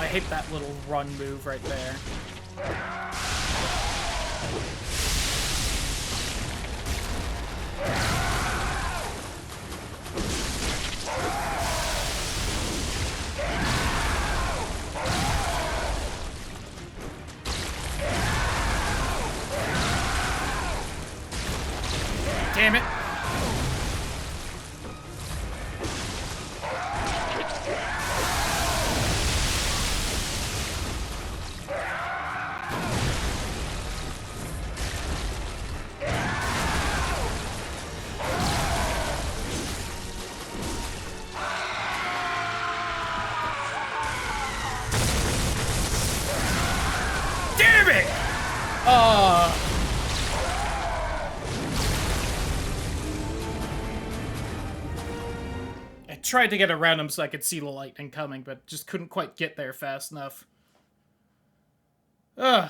I hate that little run move right there. Damn it. Damn it! I tried to get around him so I could see the lightning coming, but just couldn't quite get there fast enough. Ugh.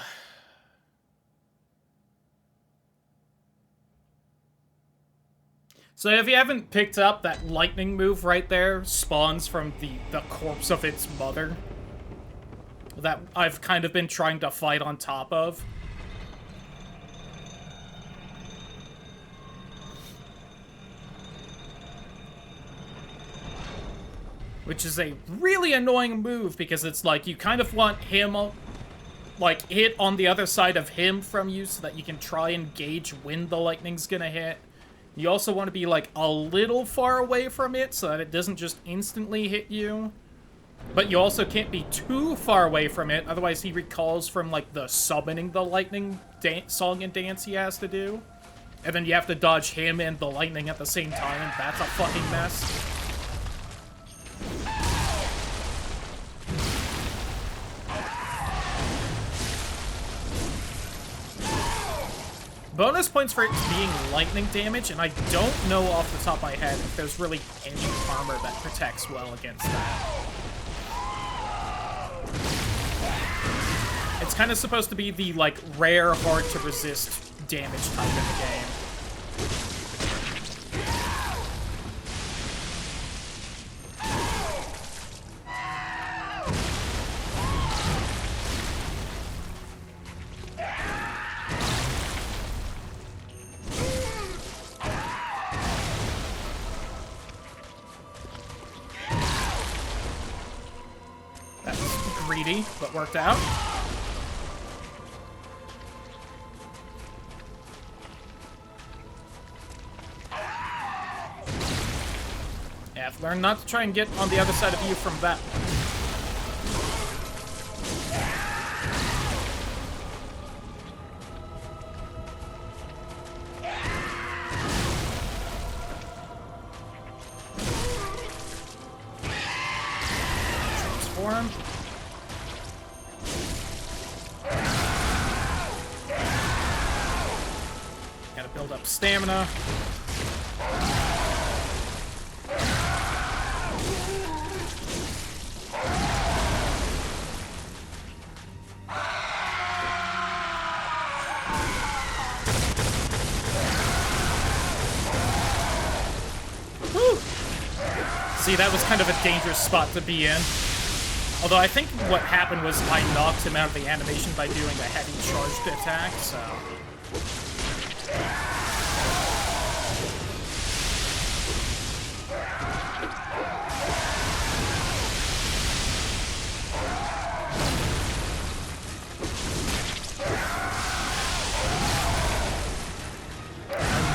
So if you haven't picked up, that lightning move right there spawns from the corpse of its mother that I've kind of been trying to fight on top of. Which is a really annoying move, because it's like, you kind of want him, like, hit on the other side of him from you so that you can try and gauge when the lightning's gonna hit. You also want to be, like, a little far away from it so that it doesn't just instantly hit you. But you also can't be too far away from it, otherwise he recalls from, like, the summoning the lightning song and dance he has to do. And then you have to dodge him and the lightning at the same time, and that's a fucking mess. Bonus points for it being lightning damage, and I don't know off the top of my head if there's really any armor that protects well against that. It's kind of supposed to be the, like, rare, hard-to-resist damage type in the game. But worked out. Yeah, I've learned not to try and get on the other side of you from that one. Transform. Build up stamina. Woo! See, that was kind of a dangerous spot to be in. Although I think what happened was I knocked him out of the animation by doing a heavy charged attack, so...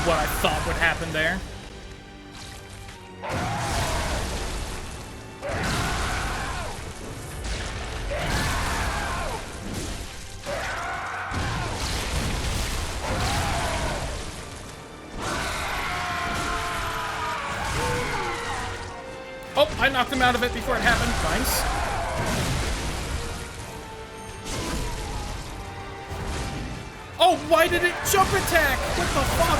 What I thought would happen there. Oh, I knocked him out of it before it happened. Nice. Oh, why did it jump attack? What the fuck?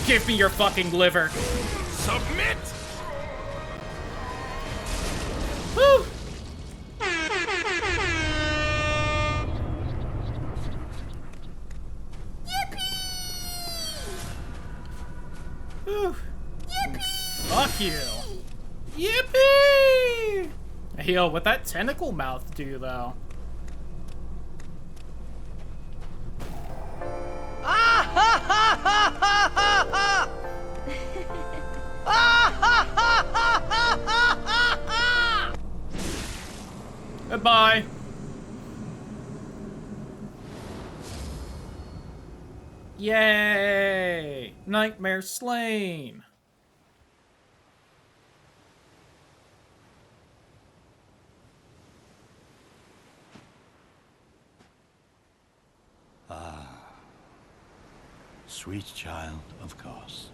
Give me your fucking liver. Submit! Woo! Whew. Fuck you. Yippee! Hey, yo, what that tentacle mouth do, though? Goodbye. Yay! Nightmare slain. Sweet child of Kos,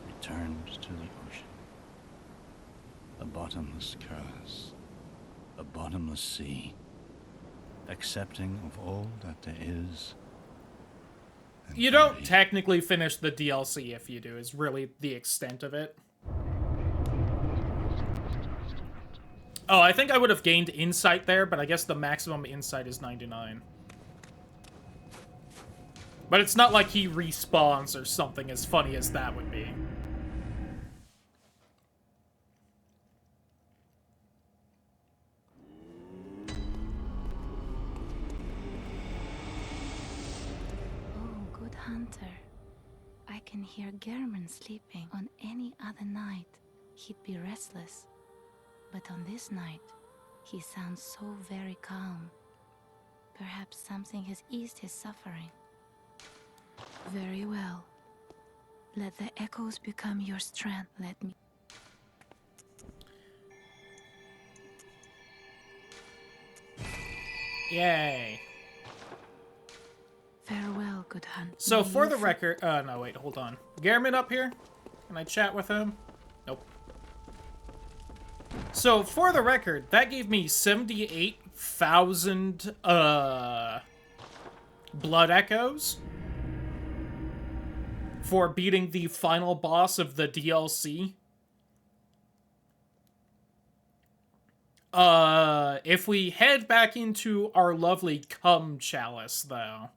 returned to the ocean. A bottomless curse, a bottomless sea, accepting of all that there is. You don't technically finish the DLC if you do, is really the extent of it. Oh, I think I would have gained insight there, but I guess the maximum insight is 99. But it's not like he respawns or something as funny as that would be. Oh, good hunter. I can hear German sleeping. On any other night, he'd be restless. But on this night, he sounds so very calm. Perhaps something has eased his suffering. Very well. Let the echoes become your strength. Let me... Yay. Farewell, good hunter. So, for the record... no, wait, hold on. Gehrman up here? Can I chat with him? Nope. So, for the record, that gave me 78,000, blood echoes for beating the final boss of the DLC. If we head back into our lovely cum chalice, though,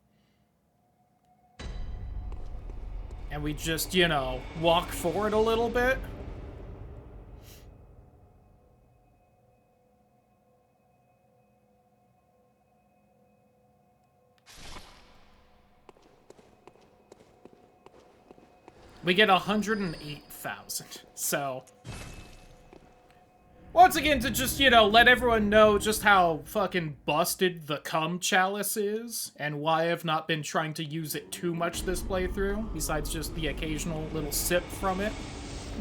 and we just, you know, walk forward a little bit. We get 108,000. So, once again, to just, you know, let everyone know just how fucking busted the cum chalice is, and why I've not been trying to use it too much this playthrough, besides just the occasional little sip from it.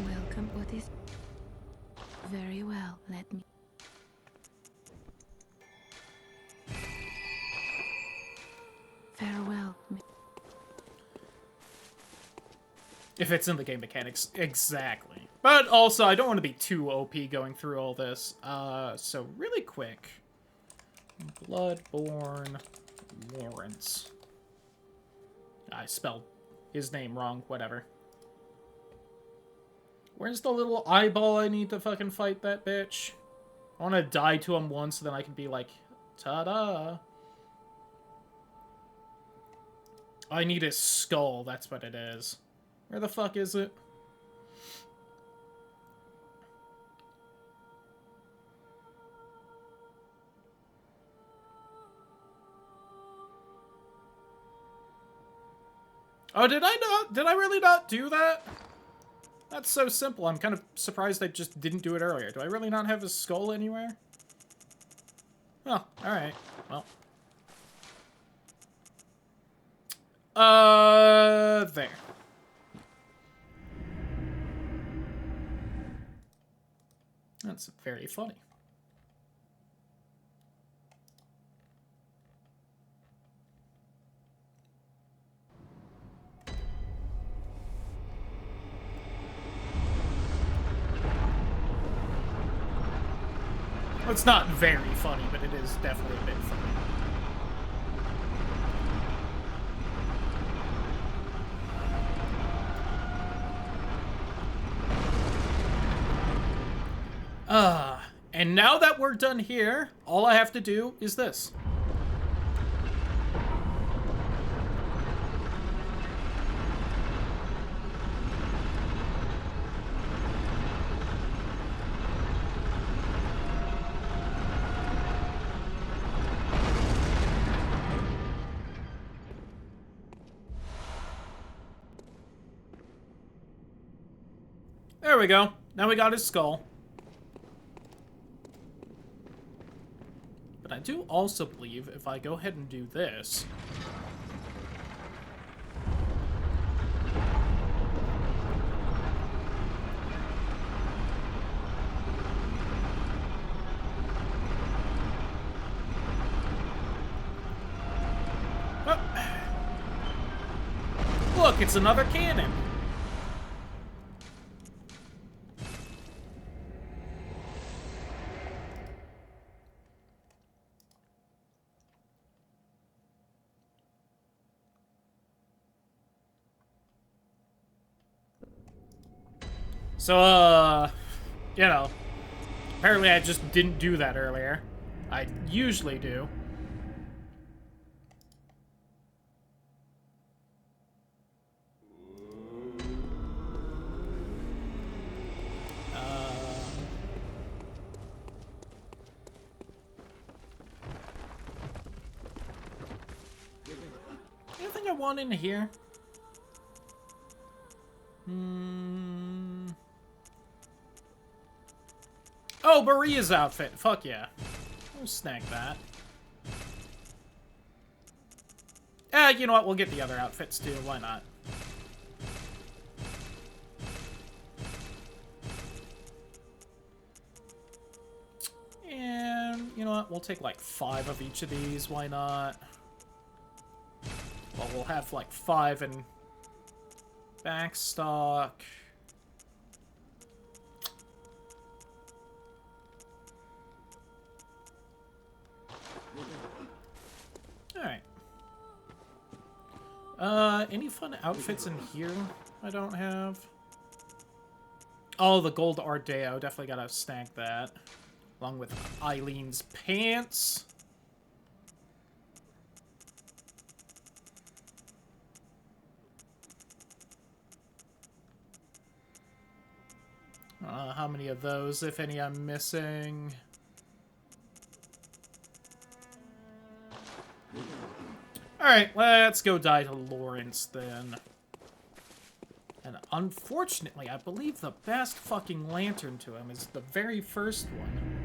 Welcome, what is... Very well, let me... Farewell. If it's in the game mechanics, exactly. But also, I don't want to be too OP going through all this. So really quick. Bloodborne Lawrence. I spelled his name wrong, whatever. Where's the little eyeball I need to fucking fight that bitch? I want to die to him once, so then I can be like, ta-da! I need his skull, that's what it is. Where the fuck is it? Oh, did I not? Did I really not do that? That's so simple. I'm kind of surprised I just didn't do it earlier. Do I really not have his skull anywhere? Oh, alright. Well. There. That's very funny. Well, it's not very funny, but it is definitely a bit funny. And now that we're done here, all I have to do is this. There we go. Now we got his skull. But I do also believe if I go ahead and do this... Look, it's another cannon. So, you know, apparently I just didn't do that earlier. I usually do. Anything I want in here? Oh, Maria's outfit. Fuck yeah. We'll snag that. You know what? We'll get the other outfits too. Why not? And, you know what? We'll take like 5 of each of these. Why not? Well, we'll have like 5 in backstock. Alright. Any fun outfits in here I don't have? Oh, the gold Ardeo. Definitely gotta snag that. Along with Eileen's pants. How many of those, if any, I'm missing? Alright, let's go die to Lawrence, then. And unfortunately, I believe the best fucking lantern to him is the very first one.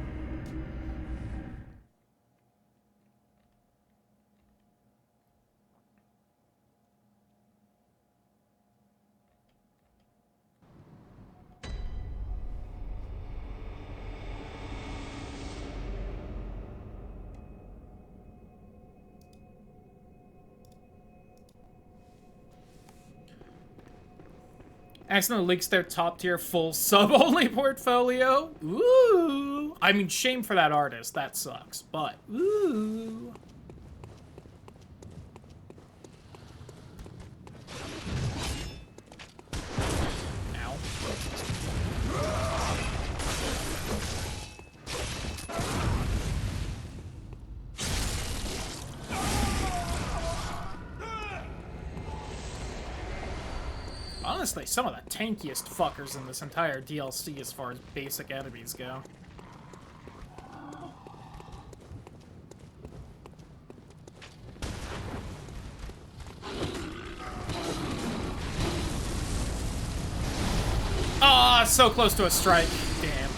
Accidentally leaks their top-tier full sub-only portfolio. Ooh. I mean, shame for that artist. That sucks. But, ooh. Ow. Honestly, some of the tankiest fuckers in this entire DLC as far as basic enemies go. Ah, so close to a strike. Damn.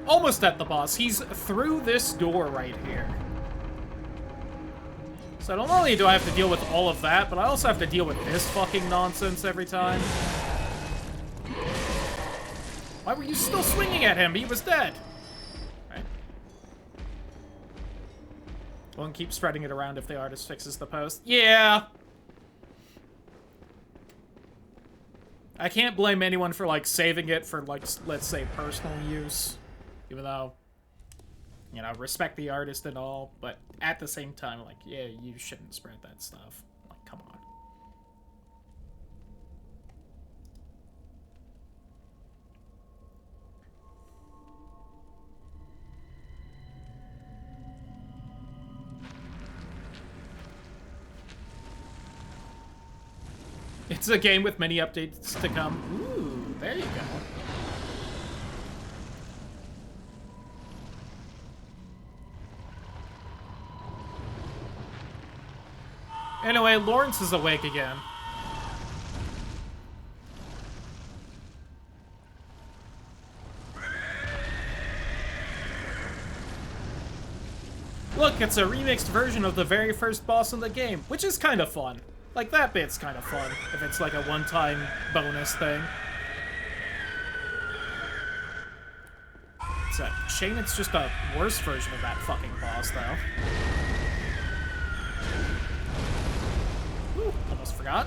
Almost at the boss. He's through this door right here. So not only do I have to deal with all of that, but I also have to deal with this fucking nonsense every time. Why were you still swinging at him? He was dead. Right. Won't keep spreading it around if the artist fixes the post. Yeah. I can't blame anyone for, like, saving it for, like, let's say, personal use. Even though, you know, respect the artist and all, but at the same time, like, yeah, you shouldn't spread that stuff. Like, come on. It's a game with many updates to come. Ooh, there you go. Anyway, Lawrence is awake again. Look, it's a remixed version of the very first boss in the game, which is kind of fun. Like, that bit's kind of fun, if it's like a one-time bonus thing. It's a shame it's just a worse version of that fucking boss, though. Ooh, almost forgot.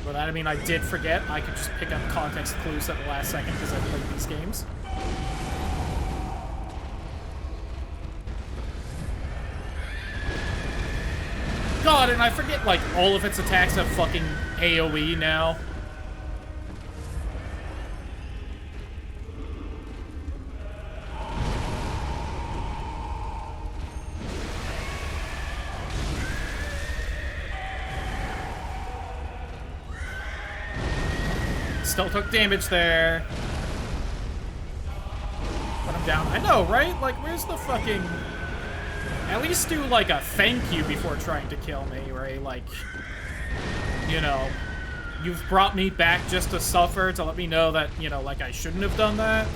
But that, I mean, I did forget. I could just pick up context clues at the last second because I played these games. God, and I forget, like, all of its attacks have fucking AoE now. Still took damage there. But I'm down. I know, right? Like, where's the fucking... At least do, like, a thank you before trying to kill me, right? Like, you know, you've brought me back just to suffer, to let me know that, you know, like, I shouldn't have done that.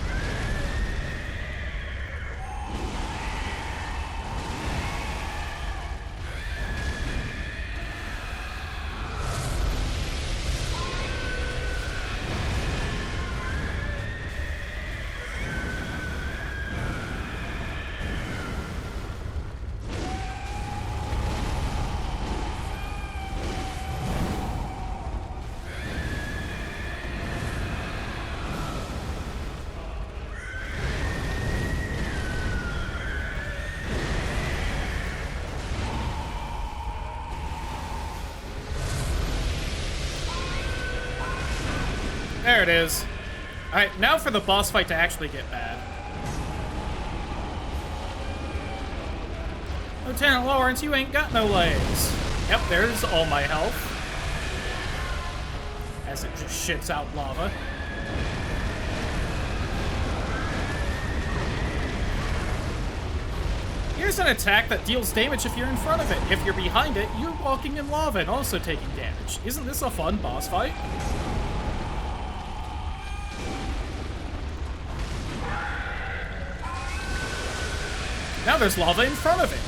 There it is. Alright, now for the boss fight to actually get bad. Lieutenant Lawrence, you ain't got no legs. Yep, there's all my health. As it just shits out lava. Here's an attack that deals damage if you're in front of it. If you're behind it, you're walking in lava and also taking damage. Isn't this a fun boss fight? Now there's lava in front of it.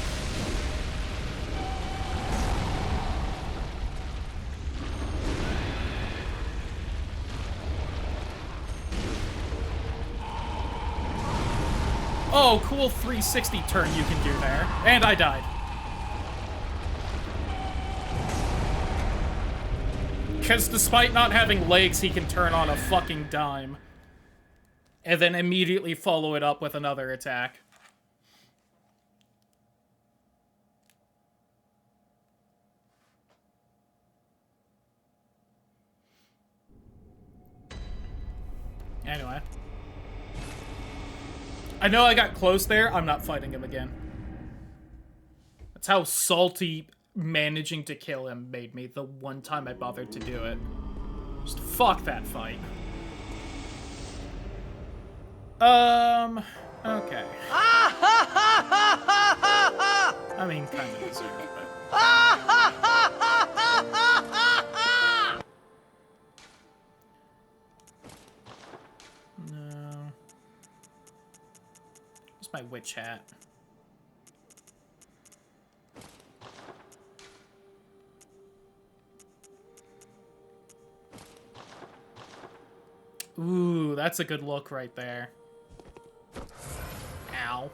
Oh, cool 360 turn you can do there. And I died. Because despite not having legs, he can turn on a fucking dime. And then immediately follow it up with another attack. Anyway. I know I got close there. I'm not fighting him again. That's how salty managing to kill him made me the one time I bothered to do it. Just fuck that fight. Okay. I mean, kind of deserved, but... No. Where's my witch hat? Ooh, that's a good look right there. Ow.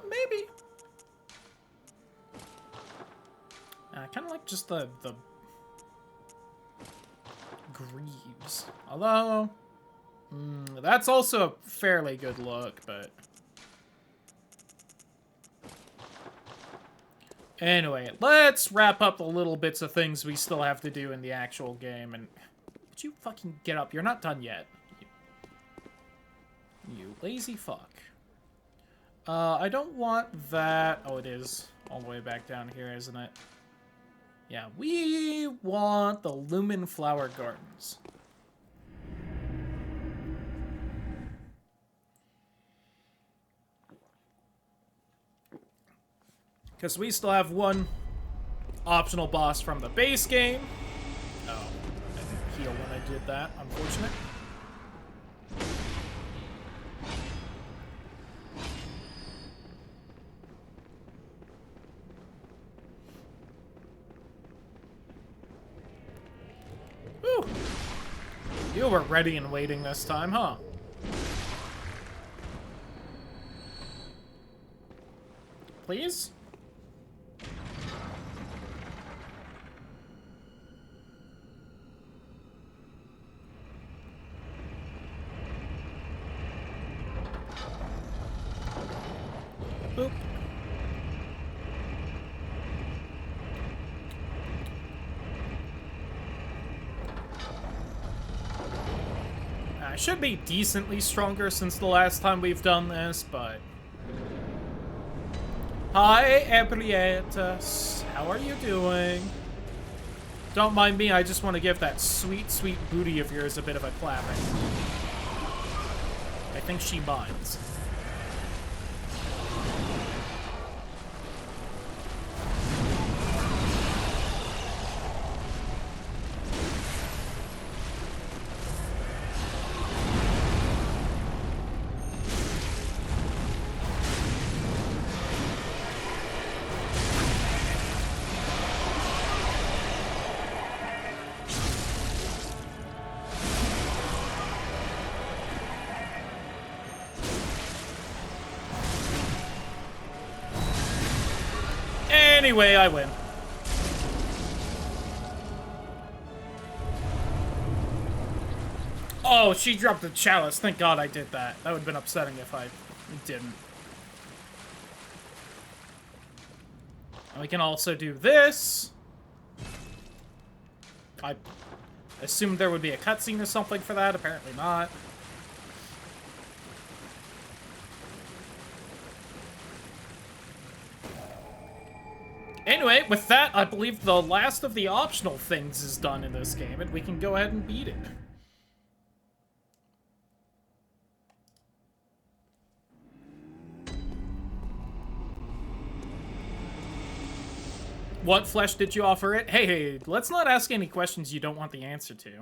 Maybe. I kind of like just the greaves. Although, that's also a fairly good look, but... Anyway, let's wrap up the little bits of things we still have to do in the actual game, and... Would you fucking get up? You're not done yet. You lazy fuck. I don't want that... Oh, it is all the way back down here, isn't it? Yeah, we want the Lumen Flower Gardens. Because we still have one optional boss from the base game. Oh, I didn't heal when I did that. Unfortunate. Whew. You were ready and waiting this time, huh? Please? Boop. I should be decently stronger since the last time we've done this, but... Hi, Ebrietas. How are you doing? Don't mind me, I just want to give that sweet, sweet booty of yours a bit of a clapping. I think she minds. Anyway, I win. Oh, she dropped the chalice. Thank God I did that. That would have been upsetting if I didn't. And we can also do this. I assumed there would be a cutscene or something for that. Apparently not. Anyway, with that, I believe the last of the optional things is done in this game, and we can go ahead and beat it. What flesh did you offer it? Hey, let's not ask any questions you don't want the answer to.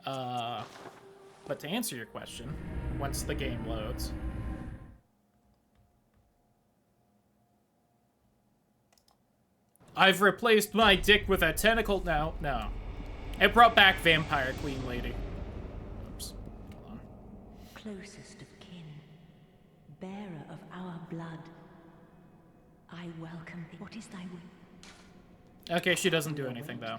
But to answer your question, once the game loads... I've replaced my dick with a tentacle. No. It brought back Vampire Queen Lady. Oops. Hold on. Closest of kin, bearer of our blood, I welcome thee. What is thy will? Okay, she doesn't do anything, though.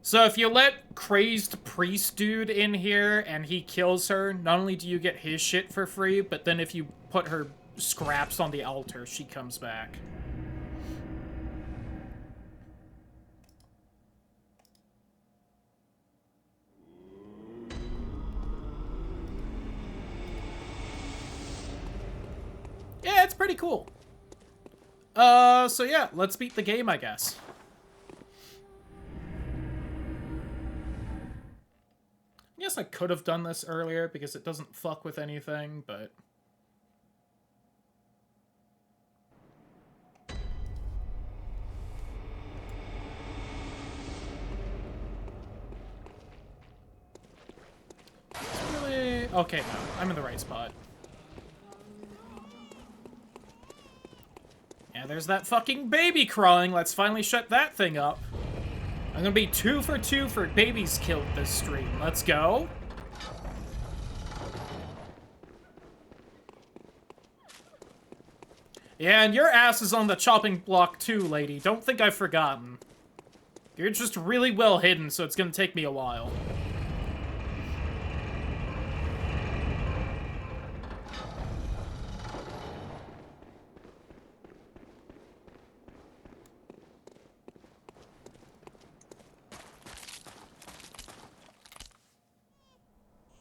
So if you let crazed priest dude in here and he kills her, not only do you get his shit for free, but then if you put her scraps on the altar, she comes back. Yeah, it's pretty cool. So yeah, let's beat the game, I guess. I guess I could have done this earlier because it doesn't fuck with anything, but... Really? Okay, no, I'm in the right spot. Yeah, there's that fucking baby crawling. Let's finally shut that thing up. I'm gonna be 2 for 2 for babies killed this stream. Let's go. Yeah, and your ass is on the chopping block too, lady. Don't think I've forgotten. You're just really well hidden, so it's gonna take me a while.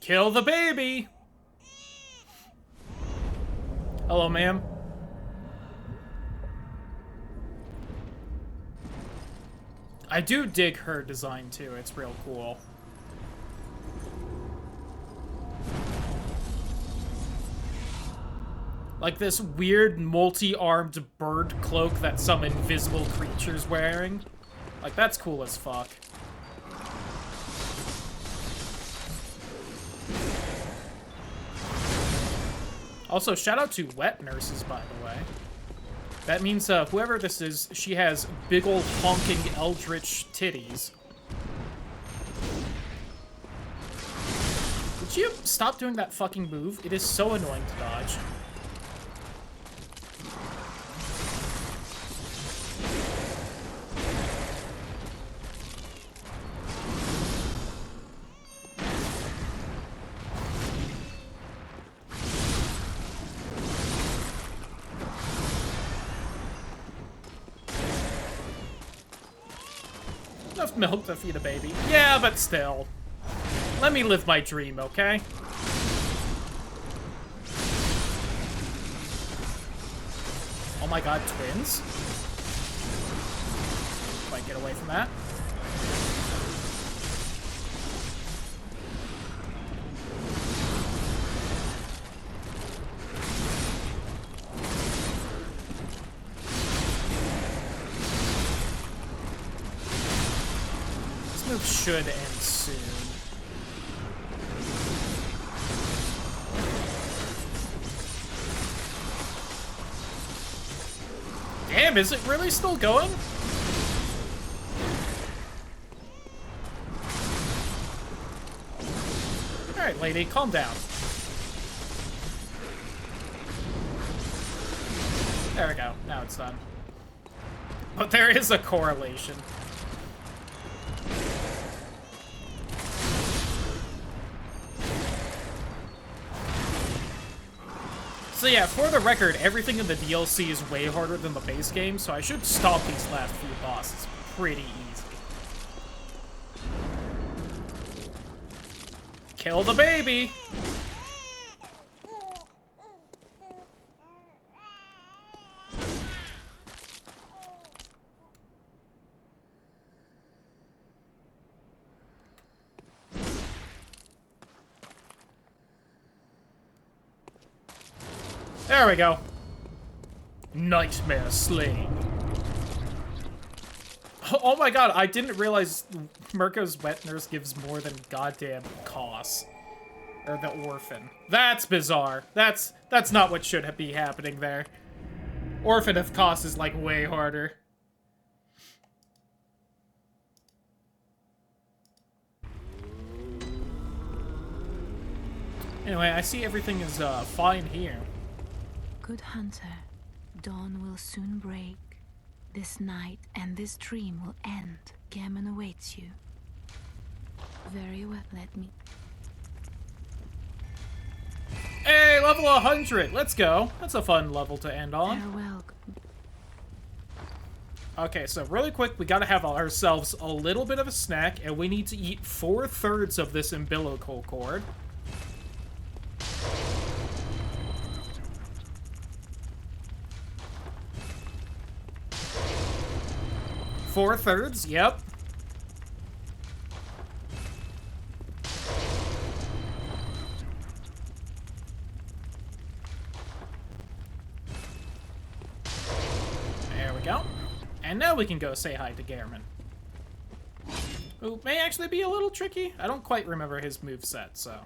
Kill the baby! Hello, ma'am. I do dig her design, too. It's real cool. Like this weird multi-armed bird cloak that some invisible creature's wearing. Like, that's cool as fuck. Also, shout out to wet nurses, by the way. That means whoever this is, she has big old honking eldritch titties. Would you stop doing that fucking move? It is so annoying to dodge. Enough milk to feed a baby. Yeah, but still. Let me live my dream, okay? Oh my god, twins? Might get away from that. This move should end soon. Damn, is it really still going? Alright, lady, calm down. There we go. Now it's done. But there is a correlation. So yeah, for the record, everything in the DLC is way harder than the base game, so I should stomp these last few bosses pretty easy. Kill the baby! There we go. Nightmare slaying. Oh my god, I didn't realize Mirko's wet nurse gives more than goddamn Koss. Or the orphan. That's bizarre. That's not what should be happening there. Orphan of Koss is like way harder. Anyway, I see everything is fine here. Good hunter, dawn will soon break. This night and this dream will end. Gammon awaits you. Very well, let me... Hey, level 100! Let's go. That's a fun level to end on. Farewell. Okay, so really quick, we gotta have ourselves a little bit of a snack, and we need to eat 4/3 of this umbilical cord. Four-thirds, yep. There we go. And now we can go say hi to Gehrman. Who may actually be a little tricky. I don't quite remember his moveset, so...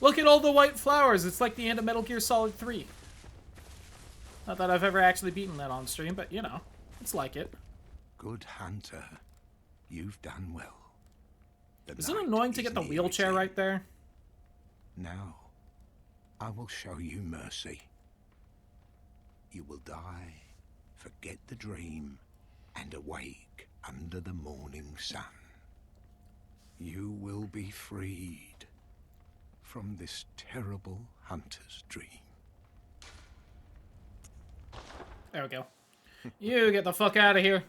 Look at all the white flowers! It's like the end of Metal Gear Solid 3. Not that I've ever actually beaten that on stream, but, you know, it's like it. Good hunter, you've done well. Is it annoying to get the wheelchair right there? Now, I will show you mercy. You will die, forget the dream, and awake under the morning sun. You will be freed from this terrible hunter's dream. There we go. You get the fuck out of here.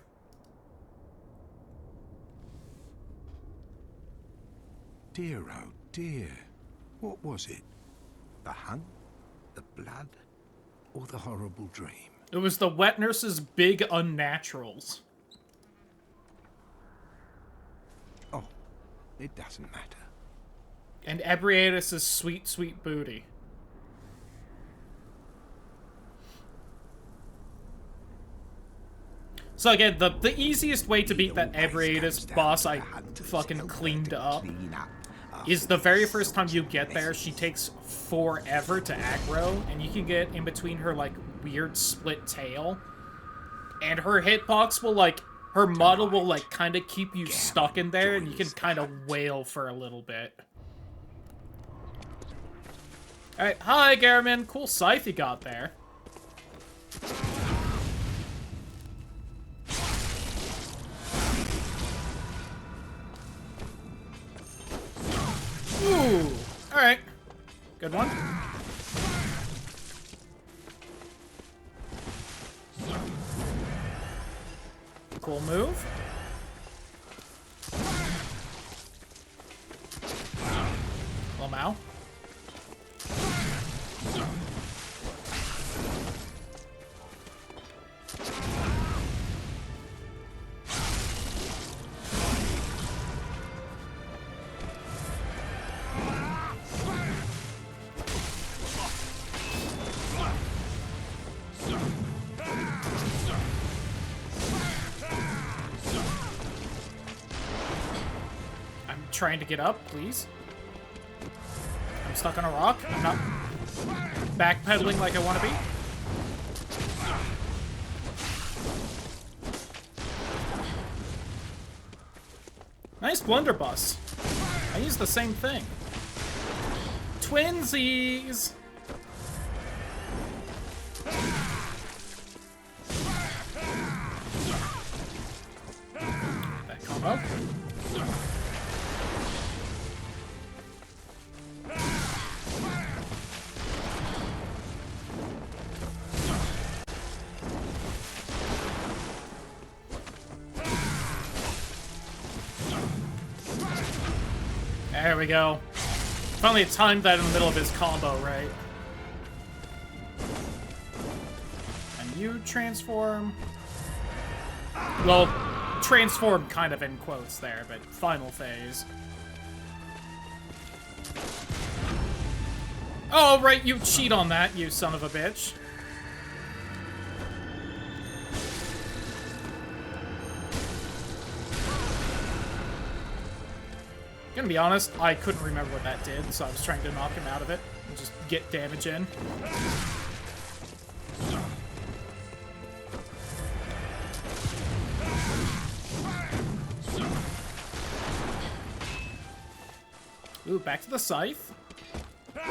Dear, oh dear. What was it? The hunt? The blood? Or the horrible dream? It was the wet nurse's big unnaturals. It doesn't matter. And Ebrietus' sweet, sweet booty. So again, the easiest way to beat that Ebrietus boss I fucking cleaned up is the very first time you get there, she takes forever to aggro, and you can get in between her, like, weird split tail. And her hitbox will, like, her model will, like, kind of keep you stuck in there, and you can kind of wail for a little bit. Alright, hi, Garamond. Cool scythe you got there. Ooh, alright. Good one. Cool move. Lamau. Trying to get up, please. I'm stuck on a rock. I'm not backpedaling like I want to be. Nice blunderbuss. I use the same thing. Twinsies! That combo. There we go. Finally timed that in the middle of his combo, right? And you transform. Well, transform kind of in quotes there, but final phase. Oh, right, you cheat on that, you son of a bitch. Gonna be honest, I couldn't remember what that did, so I was trying to knock him out of it and just get damage in. Ooh, back to the scythe. I'm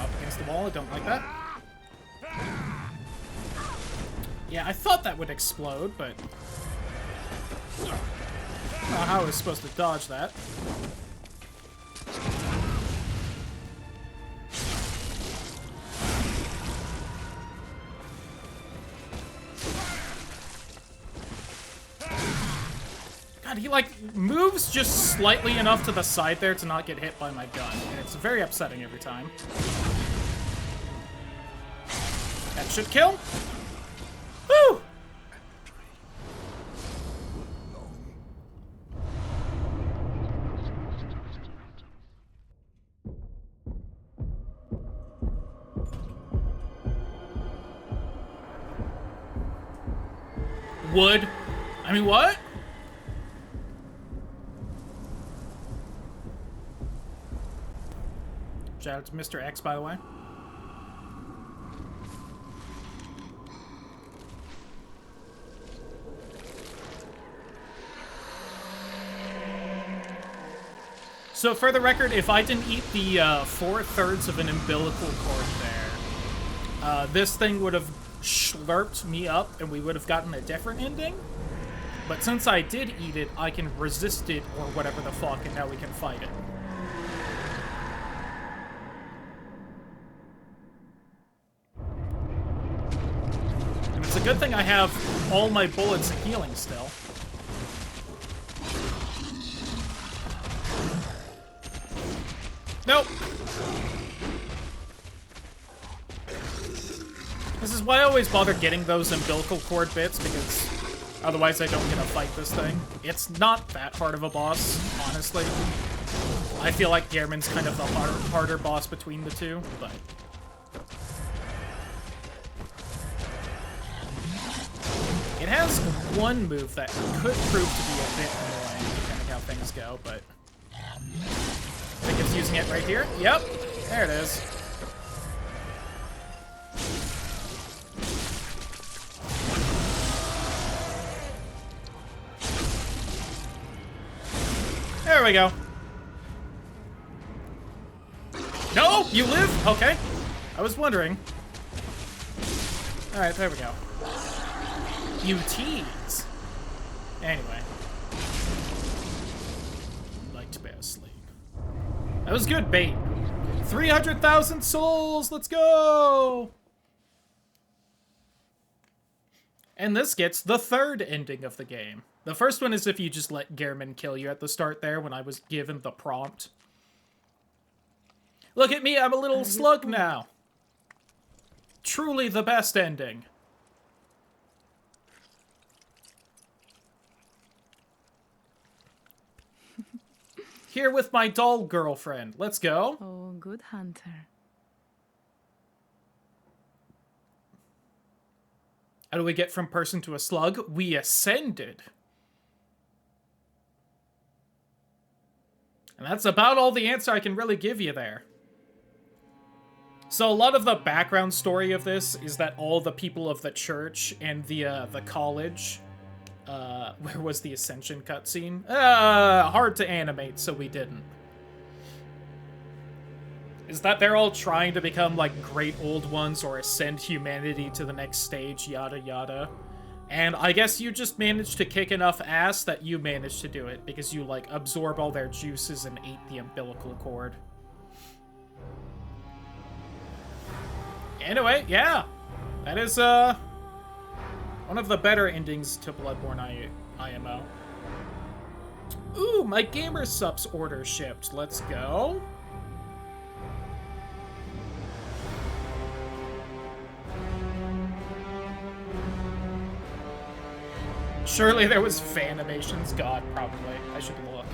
up against the wall, I don't like that. Yeah, I thought that would explode, but I don't know how I was supposed to dodge that. God, he, like, moves just slightly enough to the side there to not get hit by my gun, and it's very upsetting every time. That should kill. Woo! Wood? I mean, what? Shout out to Mr. X, by the way. So, for the record, if I didn't eat the 4/3 of an umbilical cord there, this thing would have slurped me up and we would have gotten a different ending. But since I did eat it, I can resist it or whatever the fuck, and now we can fight it. And it's a good thing I have all my bullets healing still. Nope. This is why I always bother getting those umbilical cord bits, because Otherwise, I don't get to fight this thing. It's not that hard of a boss, honestly. I feel like Gehrman's kind of the harder boss between the two, but... It has one move that could prove to be a bit annoying, depending how things go, but... I think it's using it right here. Yep, there it is. There we go. No, you live? Okay. I was wondering. Alright, there we go. You tease. Anyway. Like to be asleep. That was good bait. 300,000 souls! Let's go! And this gets the third ending of the game. The first one is if you just let Gehrman kill you at the start there when I was given the prompt. Look at me, I'm a little slug now. Truly the best ending. Here with my doll girlfriend. Let's go. Oh, good hunter. How do we get from person to a slug? We ascended. And that's about all the answer I can really give you there. So a lot of the background story of this is that all the people of the church and the college, where was the Ascension cutscene? Hard to animate, so we didn't. Is that they're all trying to become like great old ones or ascend humanity to the next stage, yada yada. And I guess you just managed to kick enough ass that you managed to do it because you like absorb all their juices and ate the umbilical cord. Anyway, yeah. That is one of the better endings to Bloodborne IMO. Ooh, my gamer subs order shipped. Let's go. Surely there was fan animations. God, probably. I should look.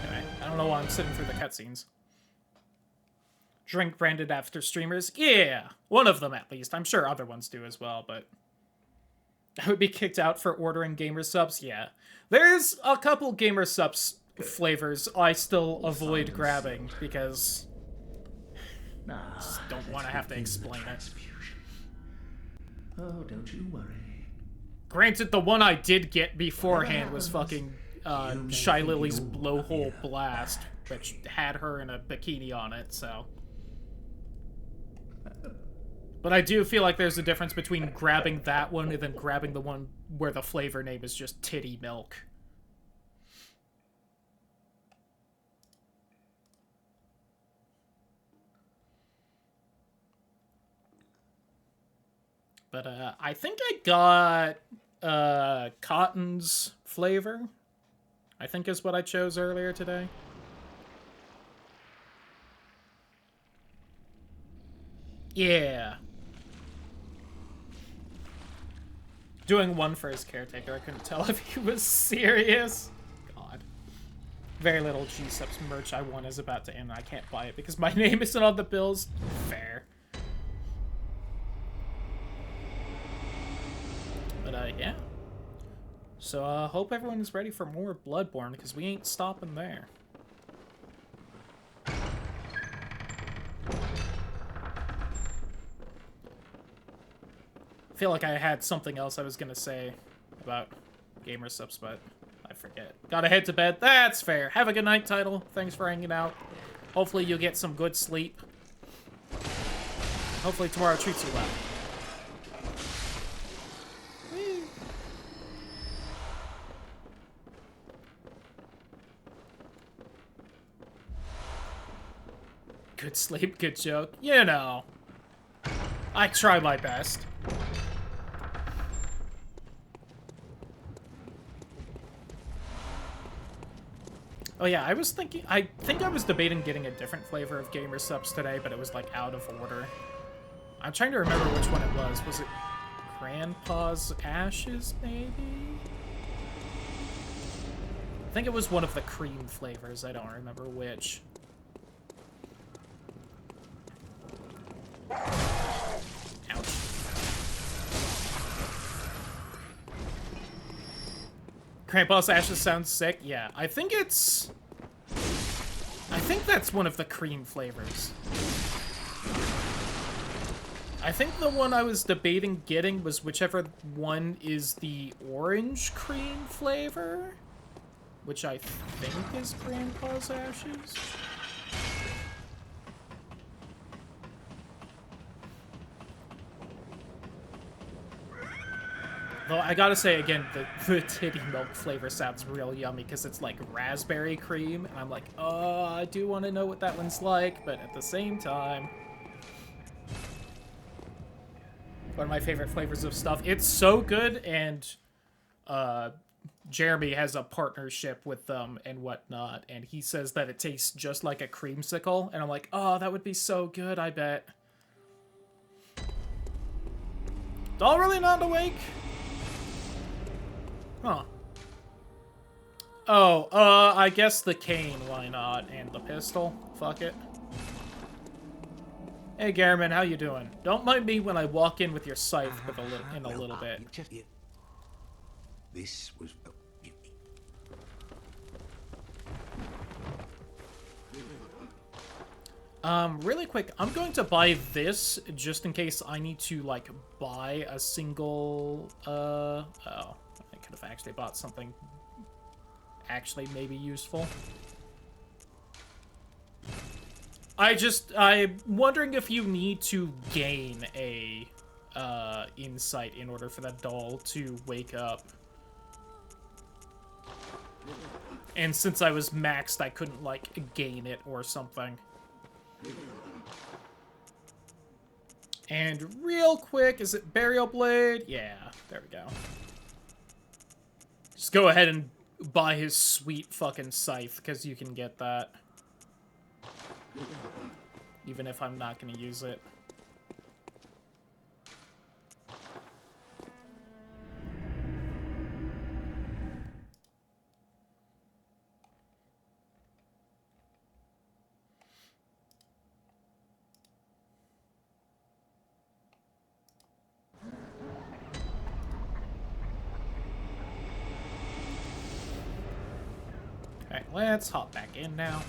Anyway, I don't know why I'm sitting through the cutscenes. Drink branded after streamers? Yeah! One of them, at least. I'm sure other ones do as well, but... I would be kicked out for ordering gamer subs? Yeah. There's a couple gamer subs flavors I still avoid grabbing, because... Just don't want to have to explain it. Oh, don't you worry. Granted, the one I did get beforehand was fucking Shy Lily's Blowhole Blast, which had her in a bikini on it, so... But I do feel like there's a difference between grabbing that one and then grabbing the one where the flavor name is just titty milk. But I think I got Cotton's flavor, I think is what I chose earlier today. Yeah. Doing one for his caretaker, I couldn't tell if he was serious. God. Very little G-Subs merch I want is about to end. I can't buy it because my name isn't on the bills. Fair. But, yeah. So, hope everyone is ready for more Bloodborne, because we ain't stopping there. I feel like I had something else I was gonna say about gamer subs, but I forget. Gotta head to bed. That's fair. Have a good night, Title. Thanks for hanging out. Hopefully you'll get some good sleep. Hopefully tomorrow treats you well. Good sleep, good joke. You know. I try my best. Oh yeah, I think I was debating getting a different flavor of gamer subs today, but it was like out of order. I'm trying to remember which one it was. Was it Grandpa's Ashes, maybe? I think it was one of the cream flavors. I don't remember which. Ouch. Grandpa's Ashes sounds sick. Yeah, I think that's one of the cream flavors. I think the one I was debating getting was whichever one is the orange cream flavor, which I think is Grandpa's Ashes. Though I gotta say again, the titty milk flavor sounds real yummy because it's like raspberry cream, and I'm like, oh, I do want to know what that one's like, but at the same time, one of my favorite flavors of stuff. It's so good, and Jeremy has a partnership with them and whatnot, and he says that it tastes just like a creamsicle, and I'm like, oh, that would be so good, I bet. Doll really not awake? Huh. Oh, I guess the cane, why not? And the pistol? Fuck it. Hey, Garmin, how you doing? Don't mind me when I walk in with your scythe in a little bit. This was... Really quick, I'm going to buy this just in case I need to, like, buy a single, oh, I could have actually bought something actually maybe useful. I'm wondering if you need to gain a, insight in order for that doll to wake up. And since I was maxed, I couldn't, like, gain it or something. And real quick, is it Burial Blade? Yeah, there we go. Just go ahead and buy his sweet fucking scythe, because you can get that. Even if I'm not going to use it. Alright, let's hop back in now.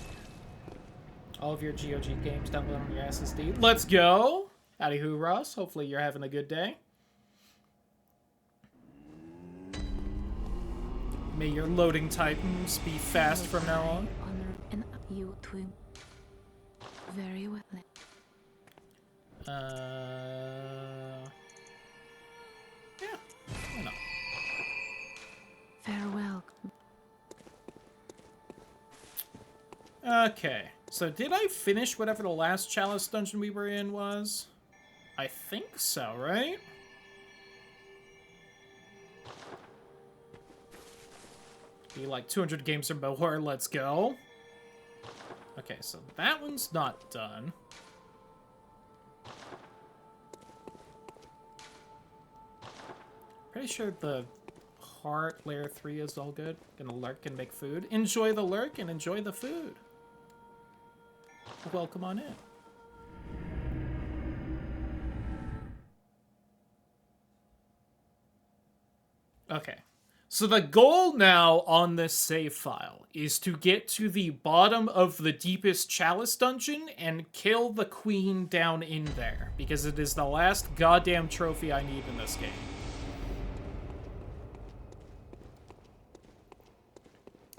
All of your GOG games downloaded on your SSD. Let's go! Howdy hoo, Ross. Hopefully you're having a good day. May your loading times be fast from now on. Honor and you too. Very well. Yeah, why not? Farewell. Okay, so did I finish whatever the last Chalice dungeon we were in was? I think so, right? Be like 200 games or more, let's go. Okay, so that one's not done. Pretty sure the heart layer 3 is all good. Gonna lurk and make food. Enjoy the lurk and enjoy the food. Welcome on in. Okay. So the goal now on this save file is to get to the bottom of the deepest Chalice dungeon and kill the queen down in there, because it is the last goddamn trophy I need in this game.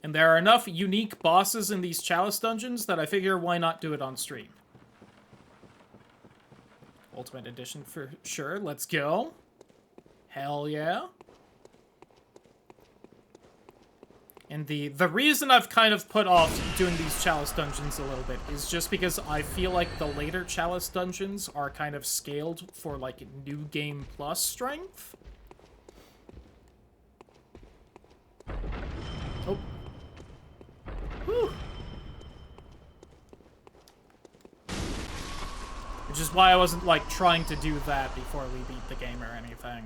And there are enough unique bosses in these Chalice dungeons that I figure why not do it on stream. Ultimate Edition for sure, let's go. Hell yeah. And the reason I've kind of put off doing these Chalice dungeons a little bit is just because I feel like the later Chalice dungeons are kind of scaled for, like, New Game Plus strength. Oh. Whew. Which is why I wasn't, like, trying to do that before we beat the game or anything.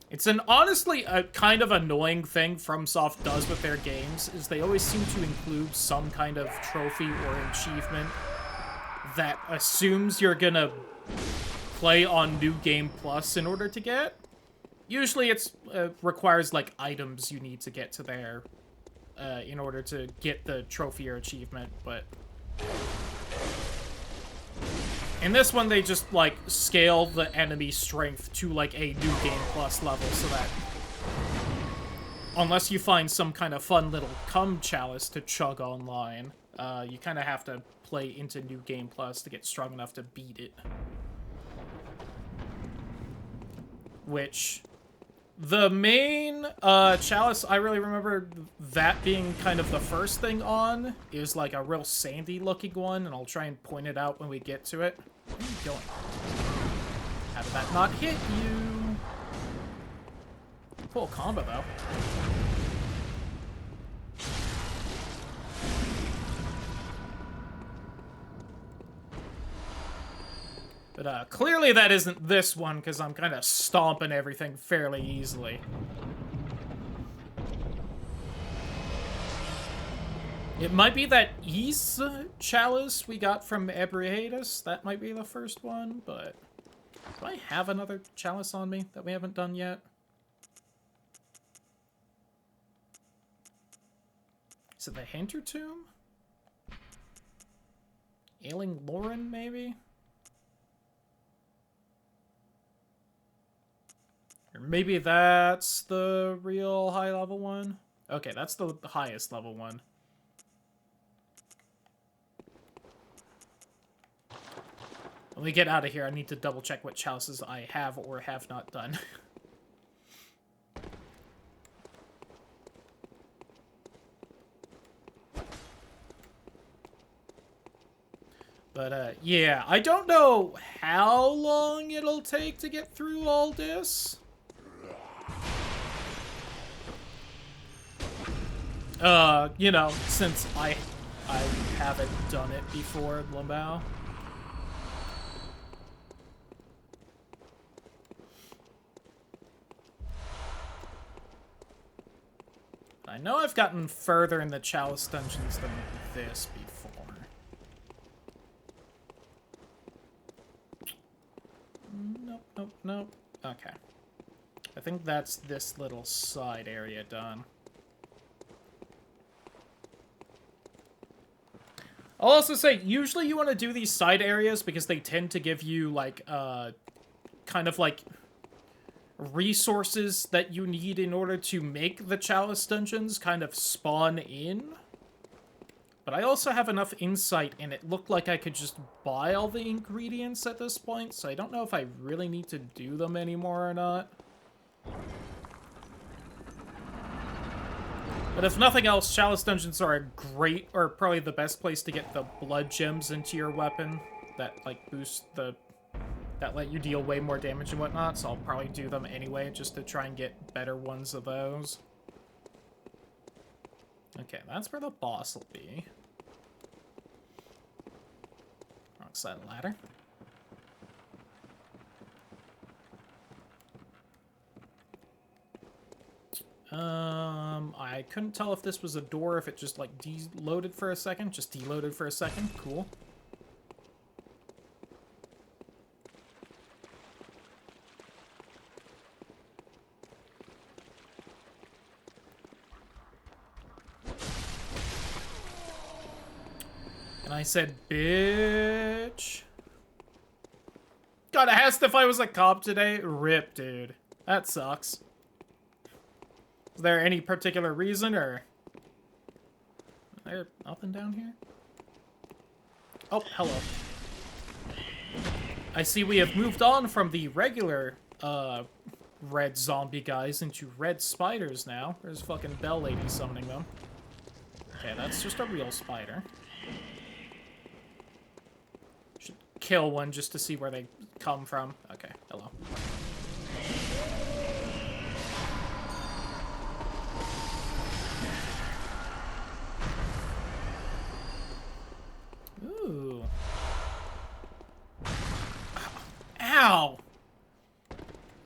It's an honestly a kind of annoying thing FromSoft does with their games, is they always seem to include some kind of trophy or achievement that assumes you're gonna play on New Game Plus in order to get. Usually it's requires, like, items you need to get to there in order to get the trophy or achievement, but... In this one, they just, like, scale the enemy strength to, like, a New Game Plus level, so that... Unless you find some kind of fun little cum chalice to chug online, you kind of have to play into New Game Plus to get strong enough to beat it. Which... The main chalice, I really remember that being kind of the first thing on, is like a real sandy-looking one, and I'll try and point it out when we get to it. Where are you going? How did that not hit you? Cool combo, though. But clearly that isn't this one, because I'm kind of stomping everything fairly easily. It might be that Ys chalice we got from Ebriatus. That might be the first one, but... Do I have another chalice on me that we haven't done yet? Is it the Hinter Tomb? Ailing Lauren, maybe? Or maybe that's the real high-level one? Okay, that's the highest level one. When we get out of here, I need to double-check what chalices I have or have not done. But, yeah, I don't know how long it'll take to get through all this. You know, since I haven't done it before, Limbo. I know I've gotten further in the Chalice dungeons than this before. Nope, nope, nope. Okay. I think that's this little side area done. I'll also say, usually you want to do these side areas because they tend to give you, like, kind of, like, resources that you need in order to make the Chalice dungeons kind of spawn in. But I also have enough insight, and it looked like I could just buy all the ingredients at this point, so I don't know if I really need to do them anymore or not. But if nothing else, Chalice dungeons are a great, or probably the best place to get the blood gems into your weapon that, like, boost the... that let you deal way more damage and whatnot, so I'll probably do them anyway, just to try and get better ones of those. Okay, that's where the boss will be. Wrong side of the ladder. I couldn't tell if this was a door, if it just, like, deloaded for a second. Just deloaded for a second. Cool. And I said, bitch. God, I asked if I was a cop today. Rip, dude. That sucks. Is there any particular reason, or... Is there nothing down here? Oh, hello. I see we have moved on from the regular, red zombie guys into red spiders now. There's fucking Bell Lady summoning them. Okay, that's just a real spider. Should kill one just to see where they come from. Okay, hello.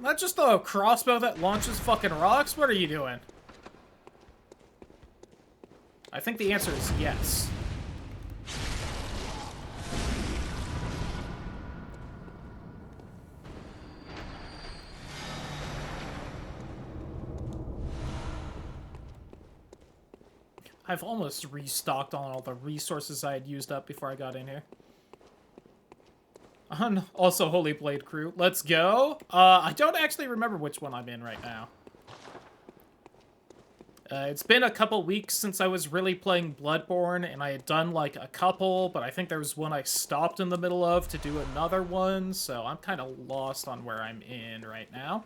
Not just a crossbow that launches fucking rocks? What are you doing? I think the answer is yes. I've almost restocked on all the resources I had used up before I got in here. Also, Holy Blade Crew. Let's go. I don't actually remember which one I'm in right now. It's been a couple weeks since I was really playing Bloodborne, and I had done, like, a couple, but I think there was one I stopped in the middle of to do another one, so I'm kind of lost on where I'm in right now.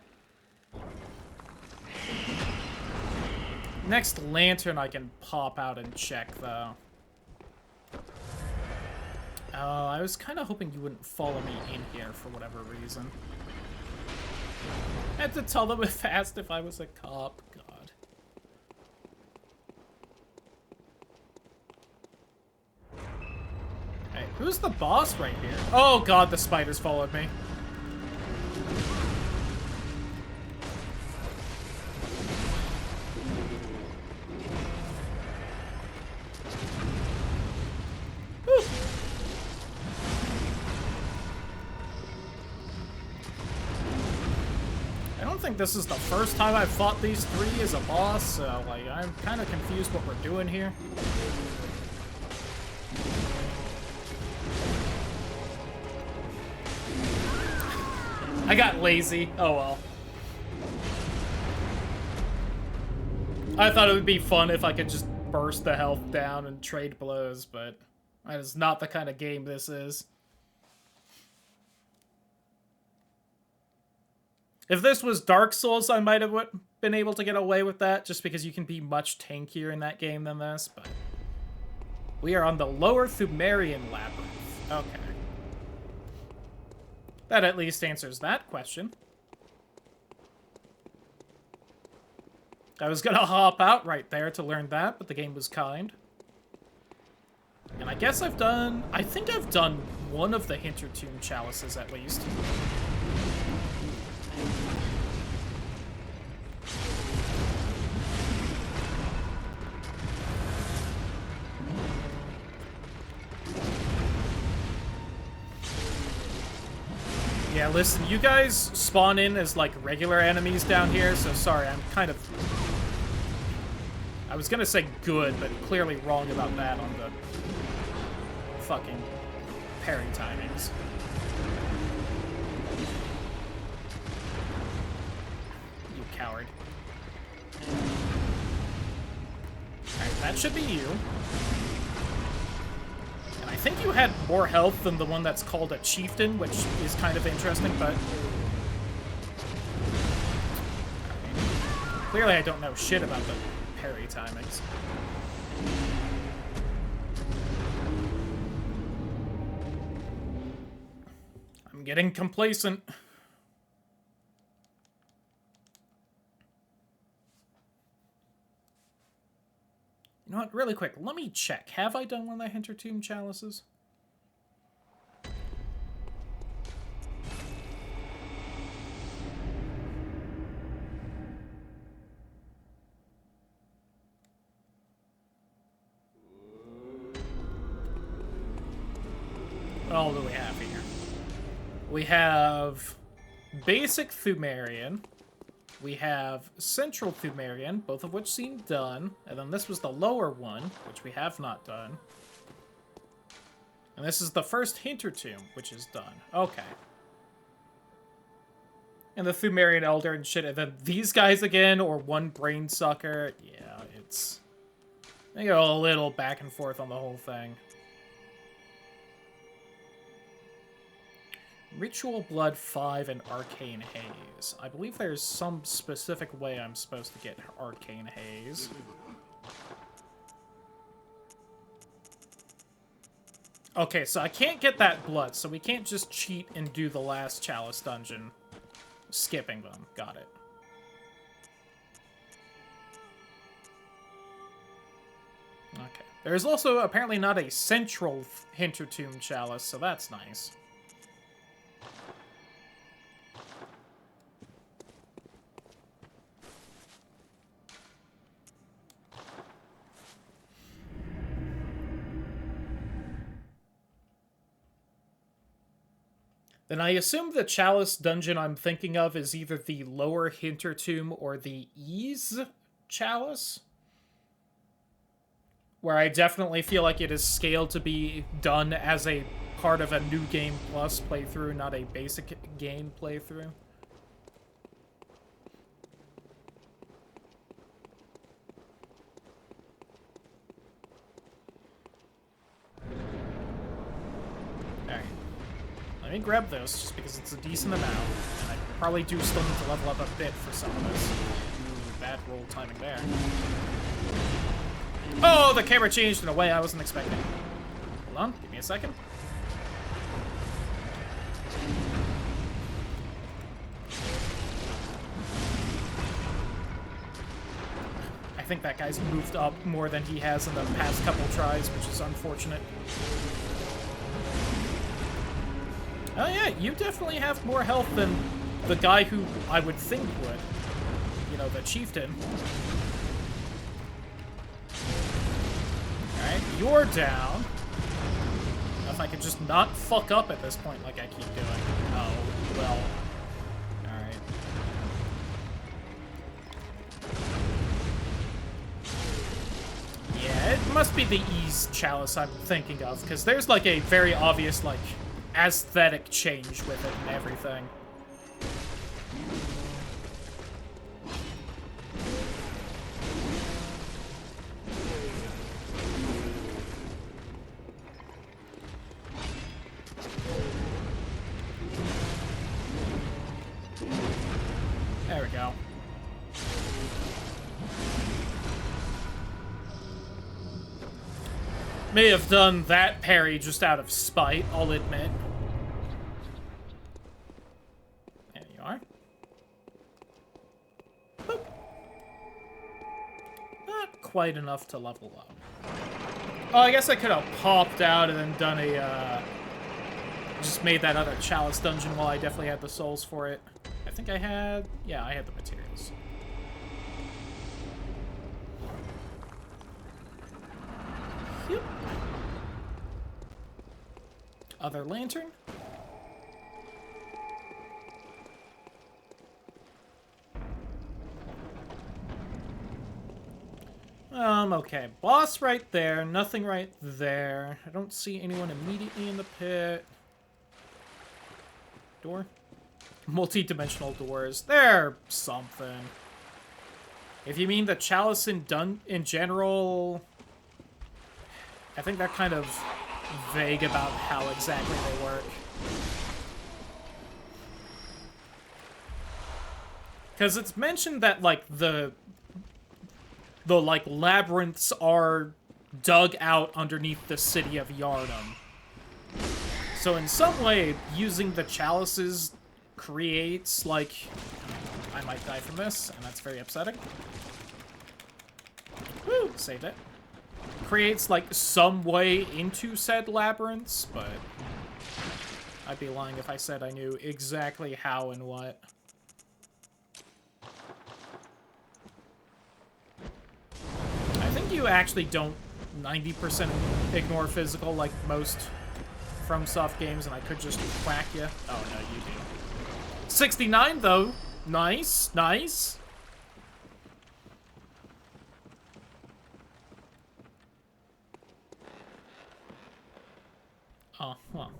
Next lantern I can pop out and check, though. I was kind of hoping you wouldn't follow me in here for whatever reason. I had to tell them fast if I was a cop. God. Hey, who's the boss right here? Oh god, the spiders followed me. I think this is the first time I've fought these three as a boss, so, like, I'm kind of confused what we're doing here. I got lazy. Oh well. I thought it would be fun if I could just burst the health down and trade blows, but that is not the kind of game this is. If this was Dark Souls, I might have been able to get away with that, just because you can be much tankier in that game than this, but... We are on the Lower Thumerian Labyrinth. Okay. That at least answers that question. I was gonna hop out right there to learn that, but the game was kind. And I guess I've done... I think I've done one of the Hintertomb chalices at least. Yeah, listen, you guys spawn in as, like, regular enemies down here, so sorry, I'm kind of... I was gonna say good, but clearly wrong about that on the fucking parry timings. You coward. Alright, that should be you. I think you had more health than the one that's called a chieftain, which is kind of interesting, but... Clearly I don't know shit about the parry timings. I'm getting complacent. You know what? Really quick, let me check. Have I done one of the Hintertomb chalices? What all do we have here? We have Basic Thumerian. We have Central Thumerian, both of which seem done. And then this was the lower one, which we have not done. And this is the first Hintertomb, which is done. Okay. And the Thumerian Elder and shit. And then these guys again, or one Brain Sucker. Yeah, it's... They go a little back and forth on the whole thing. Ritual Blood 5 and Arcane Haze. I believe there's some specific way I'm supposed to get Arcane Haze. Okay, so I can't get that blood, so we can't just cheat and do the last Chalice dungeon. Skipping them. Got it. Okay. There's also apparently not a central Hintertomb Chalice, so that's nice. Then I assume the Chalice dungeon I'm thinking of is either the Lower Hintertomb or the Ease Chalice. Where I definitely feel like it is scaled to be done as a part of a New Game Plus playthrough, not a basic game playthrough. Alright. Let me grab this, just because it's a decent amount. And I probably do still need to level up a bit for some of this. Ooh, bad roll timing there. Oh, the camera changed in a way I wasn't expecting. Hold on, give me a second. I think that guy's moved up more than he has in the past couple tries, which is unfortunate. Oh yeah, you definitely have more health than the guy who I would think would. You know, the chieftain. Alright, you're down. If I could just not fuck up at this point like I keep doing. Oh, well. Alright. Yeah, it must be the Ease Chalice I'm thinking of, because there's like a very obvious, like, aesthetic change with it and everything. There we go. May have done that parry just out of spite, I'll admit. There you are. Boop. Not quite enough to level up. Oh, I guess I could have popped out and then done a, just made that other Chalice dungeon while I definitely had the souls for it. I think I had... yeah, I had the materials. Yep. Other lantern. Okay. Boss right there. Nothing right there. I don't see anyone immediately in the pit. Door? Multi-dimensional doors. They're something. If you mean the Chalice in general... I think they're kind of vague about how exactly they work. Because it's mentioned that, like, the like, labyrinths are dug out underneath the city of Yharnam. So in some way, using the chalices creates, like... I might die from this, and that's very upsetting. Woo! Saved it. Creates, like, some way into said labyrinths, but... I'd be lying if I said I knew exactly how and what. I think you actually don't 90% ignore physical like most FromSoft games, and I could just whack you. Oh, no, you do. 69, though. Nice, nice. Oh, well.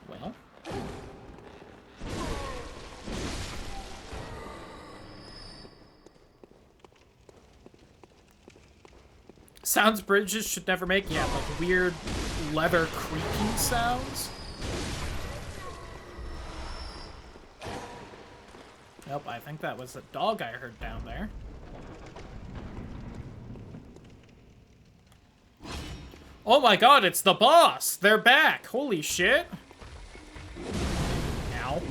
Well. Sounds bridges should never make, yeah, like weird leather creaking sounds. Nope, I think that was a dog I heard down there. Oh my god, it's the boss! They're back! Holy shit! Ow.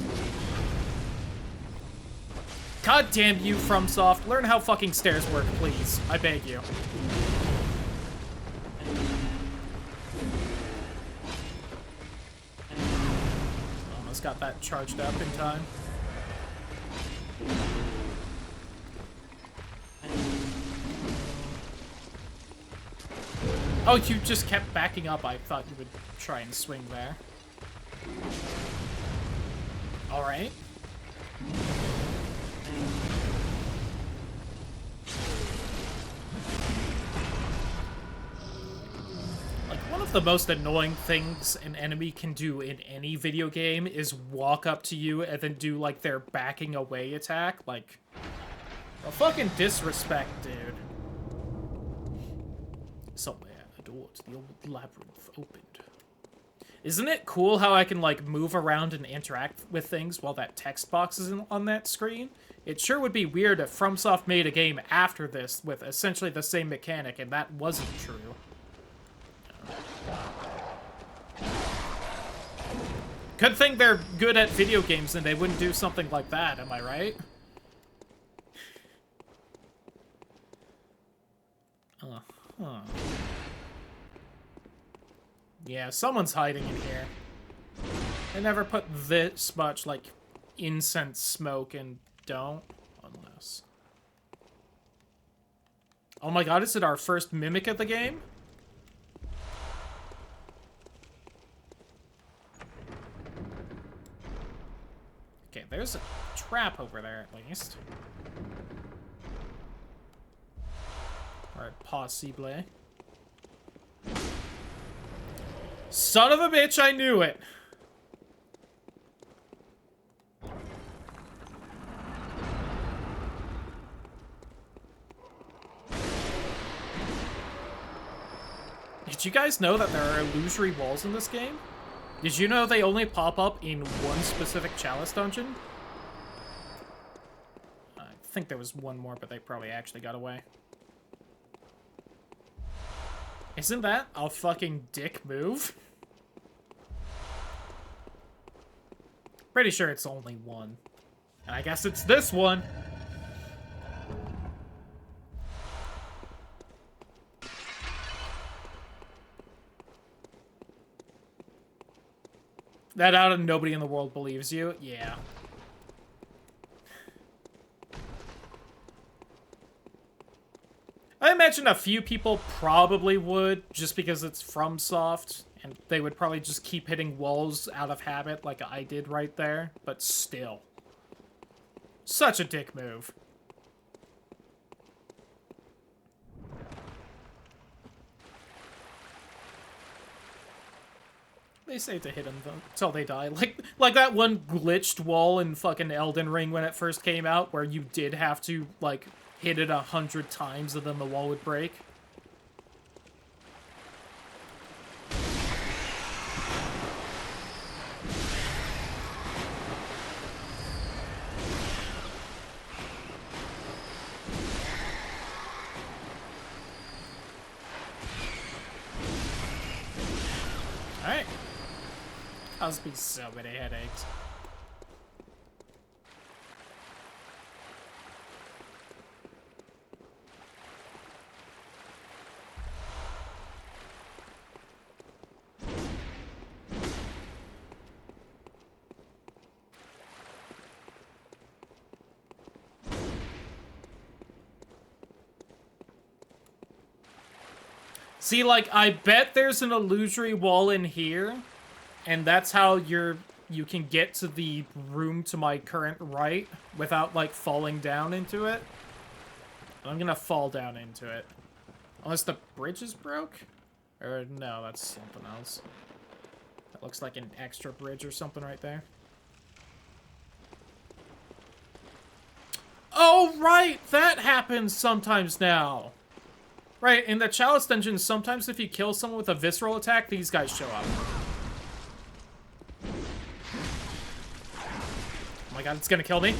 God damn you, FromSoft. Learn how fucking stairs work, please. I beg you. Almost got that charged up in time. Oh, you just kept backing up. I thought you would try and swing there. Alright. Like, one of the most annoying things an enemy can do in any video game is walk up to you and then do, like, their backing away attack. Like, a fucking disrespect, dude. Somewhere, a door to the old labyrinth opened. Isn't it cool how I can, like, move around and interact with things while that text box is on that screen? It sure would be weird if FromSoft made a game after this with essentially the same mechanic, and that wasn't true. Good thing they're good at video games and they wouldn't do something like that, am I right? Huh. Yeah, someone's hiding in here. They never put this much, like, incense smoke and don't. Unless... Oh my god, is it our first mimic of the game? Okay, there's a trap over there, at least. Alright, possibly. Son of a bitch, I knew it! Did you guys know that there are illusory walls in this game? Did you know they only pop up in one specific chalice dungeon? I think there was one more, but they probably actually got away. Isn't that a fucking dick move? Pretty sure it's only one. And I guess it's this one. That out of nobody in the world believes you? Yeah. I imagine a few people probably would, just because it's FromSoft, and they would probably just keep hitting walls out of habit like I did right there, but still. Such a dick move. They say to hit them until they die. Like that one glitched wall in fucking Elden Ring when it first came out, where you did have to, like, hit it 100 times and then the wall would break. Alright. Caused me so many headaches. See, like, I bet there's an illusory wall in here, and that's how you can get to the room to my current right without, like, falling down into it. I'm gonna fall down into it. Unless the bridge is broke? Or, no, that's something else. That looks like an extra bridge or something right there. Oh, right! That happens sometimes now! Right, in the Chalice Dungeon, sometimes if you kill someone with a visceral attack, these guys show up. Oh my god, it's gonna kill me.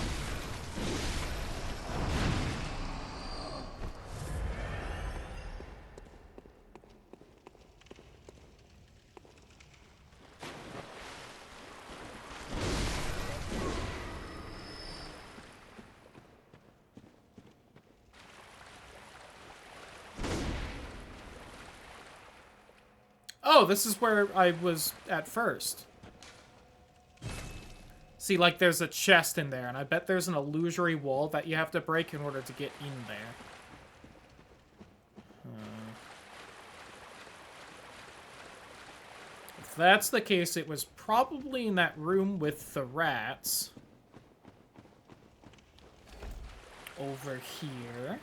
Oh, this is where I was at first. See, like, there's a chest in there, and I bet there's an illusory wall that you have to break in order to get in there. If that's the case, it was probably in that room with the rats. Over here.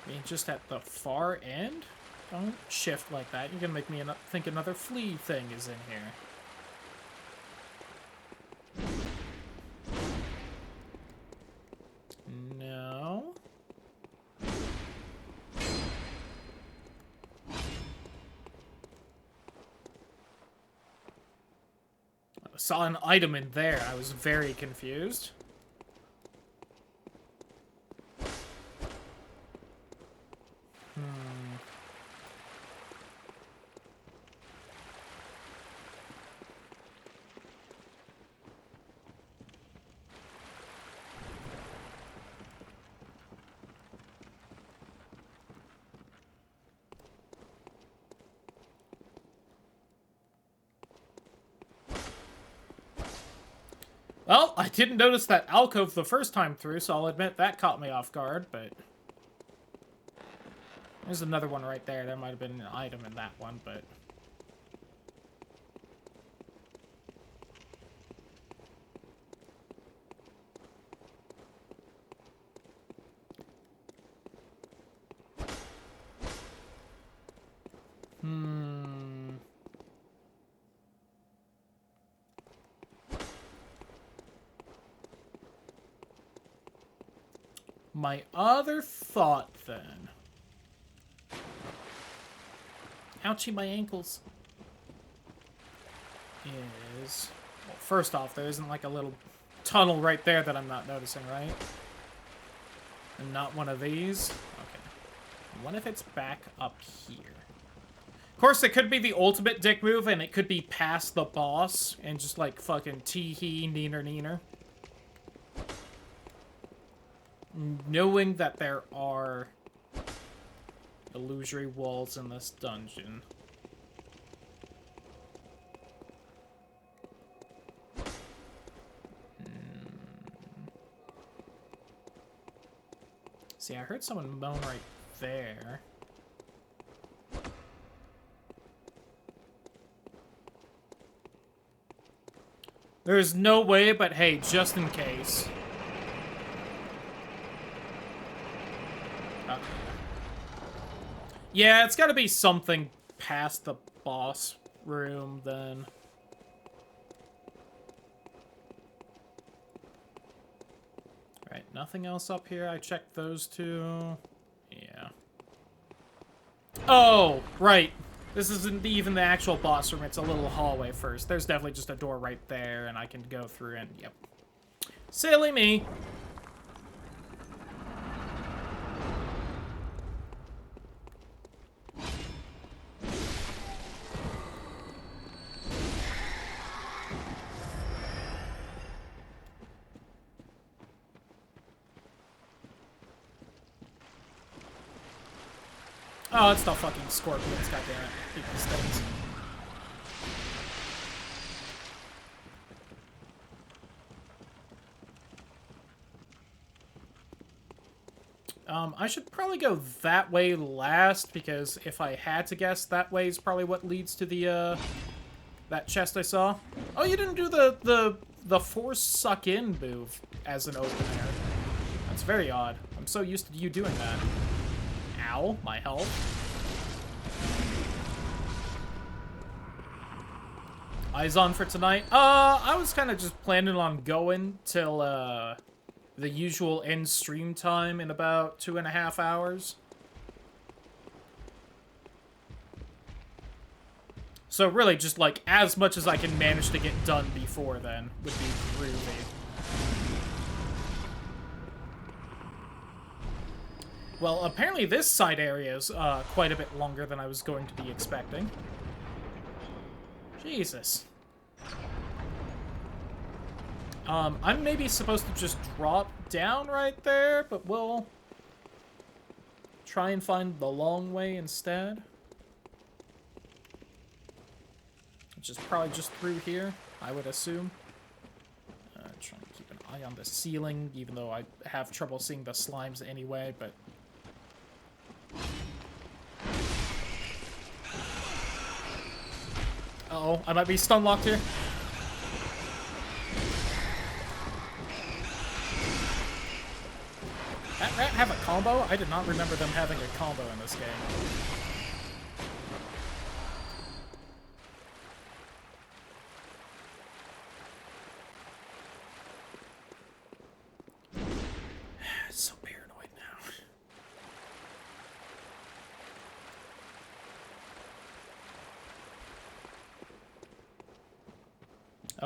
Being just at the far end? Don't shift like that. You're gonna make me think another flea thing is in here. No. I saw an item in there. I was very confused. Well, I didn't notice that alcove the first time through, so I'll admit that caught me off guard, but... There's another one right there. There might have been an item in that one, but... My other thought, then... Ouchie, my ankles. Is... Well, first off, there isn't like a little tunnel right there that I'm not noticing, right? And not one of these? Okay. What if it's back up here? Of course, it could be the ultimate dick move, and it could be past the boss, and just like fucking tee-hee, neener. Knowing that there are illusory walls in this dungeon. See, I heard someone moan right there. There's no way, but hey, just in case. Yeah, it's gotta be something past the boss room, then. Right, nothing else up here. I checked those two. Yeah. Oh, right. This isn't even the actual boss room. It's a little hallway first. There's definitely just a door right there, and I can go through and, yep. Silly me. Oh, it's the fucking scorpions, goddammit. Keep these things. I should probably go that way last, because if I had to guess, that way is probably what leads to the, that chest I saw. Oh, you didn't do the force suck in move as an opener. That's very odd. I'm so used to you doing that. Ow, my health. Eyes on for tonight? I was kind of just planning on going till, the usual end stream time in about 2.5 hours. So really just, like, as much as I can manage to get done before then would be groovy. Well, apparently this side area is quite a bit longer than I was going to be expecting. Jesus. I'm maybe supposed to just drop down right there, but we'll try and find the long way instead. Which is probably just through here, I would assume. Trying to keep an eye on the ceiling, even though I have trouble seeing the slimes anyway, but... Uh-oh, I might be stun locked here. That rat have a combo? I did not remember them having a combo in this game. So paranoid now.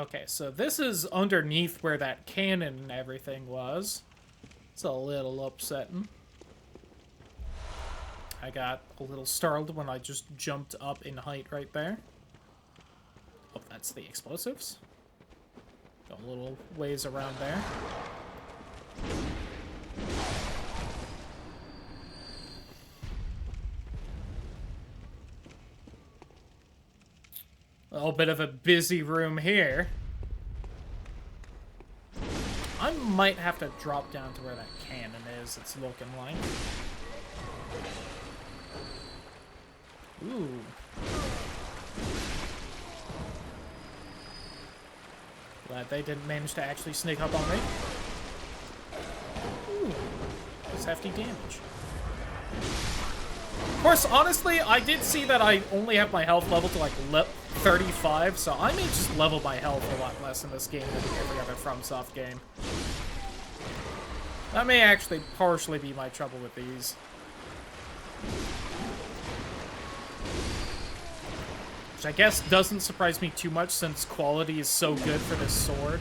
Okay, so this is underneath where that cannon and everything was. It's a little upsetting. I got a little startled when I just jumped up in height right there. Oh, that's the explosives. Got a little ways around there. A little bit of a busy room here. I might have to drop down to where that cannon is, it's looking like. Ooh. Glad they didn't manage to actually sneak up on me. Ooh. That's hefty damage. Of course, honestly, I did see that I only have my health level to like 35, so I may just level my health a lot less in this game than every other FromSoft game. That may actually partially be my trouble with these. Which I guess doesn't surprise me too much since quality is so good for this sword.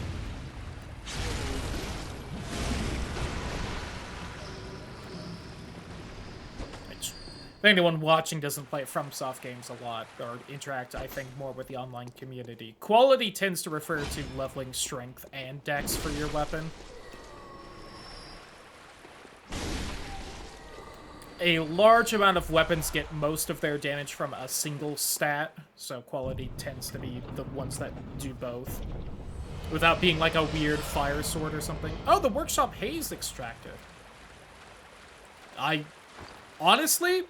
If anyone watching doesn't play FromSoft games a lot, or interact, I think, more with the online community, quality tends to refer to leveling strength and dex for your weapon. A large amount of weapons get most of their damage from a single stat, so quality tends to be the ones that do both. Without being like a weird fire sword or something. Oh, the workshop haze extractor. I honestly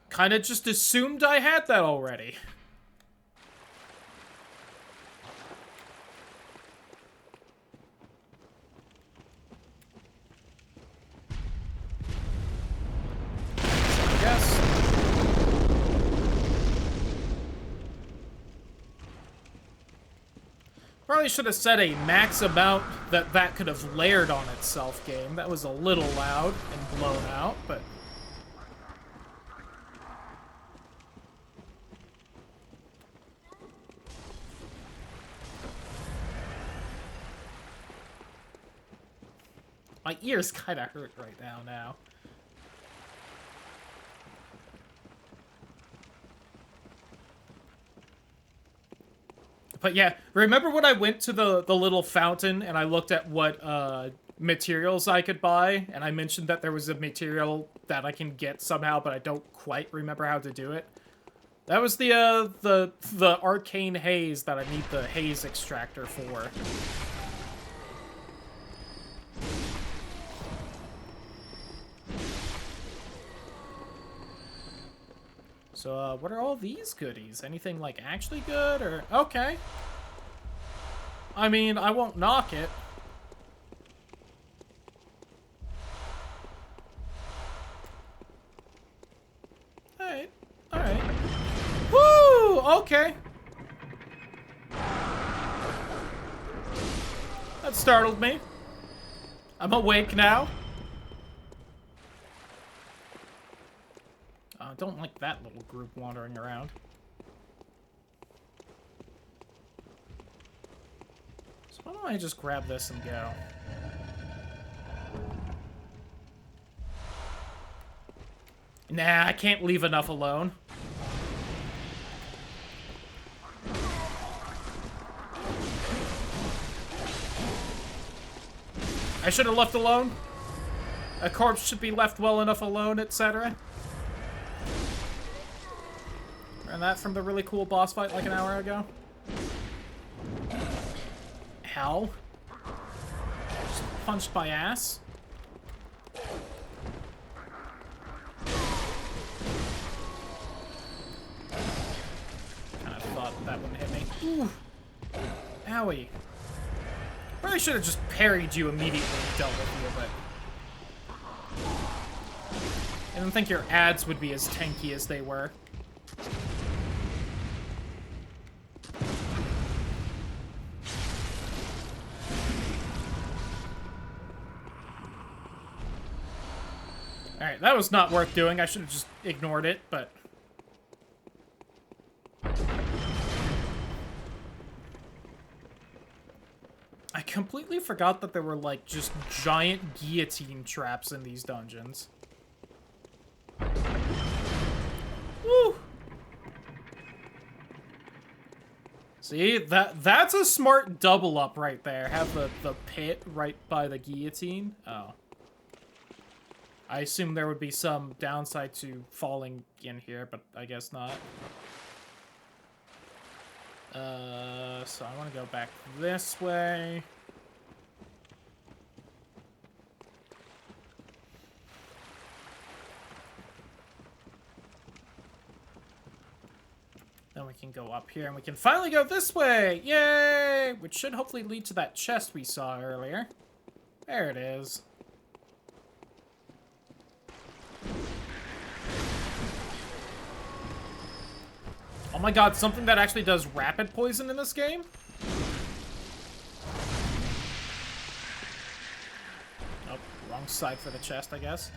kind of just assumed I had that already. Yes. Probably should have set a max amount that could have layered on itself game. That was a little loud and blown out, but... My ears kind of hurt right now. But yeah, remember when I went to the little fountain and I looked at what materials I could buy, and I mentioned that there was a material that I can get somehow, but I don't quite remember how to do it? That was the arcane haze that I need the haze extractor for. So, what are all these goodies? Anything, like, actually good, or... Okay. I mean, I won't knock it. Alright. Alright. Woo! Okay. That startled me. I'm awake now. I don't like that little group wandering around. So why don't I just grab this and go? Nah, I can't leave enough alone. I should have left alone. A corpse should be left well enough alone, etc. And that from the really cool boss fight like an hour ago. Ow. Just punched my ass. Kinda thought that wouldn't hit me. Ooh. Owie. Probably should have just parried you immediately and dealt with you, but... I didn't think your ads would be as tanky as they were. Alright, that was not worth doing. I should have just ignored it, but... I completely forgot that there were, like, just giant guillotine traps in these dungeons. Woo! See, that's a smart double up right there. Have the pit right by the guillotine. Oh. I assume there would be some downside to falling in here, but I guess not. So I want to go back this way. Then we can go up here, and we can finally go this way! Yay! Which should hopefully lead to that chest we saw earlier. There it is. Oh my god, something that actually does rapid poison in this game? Oh, wrong side for the chest, I guess.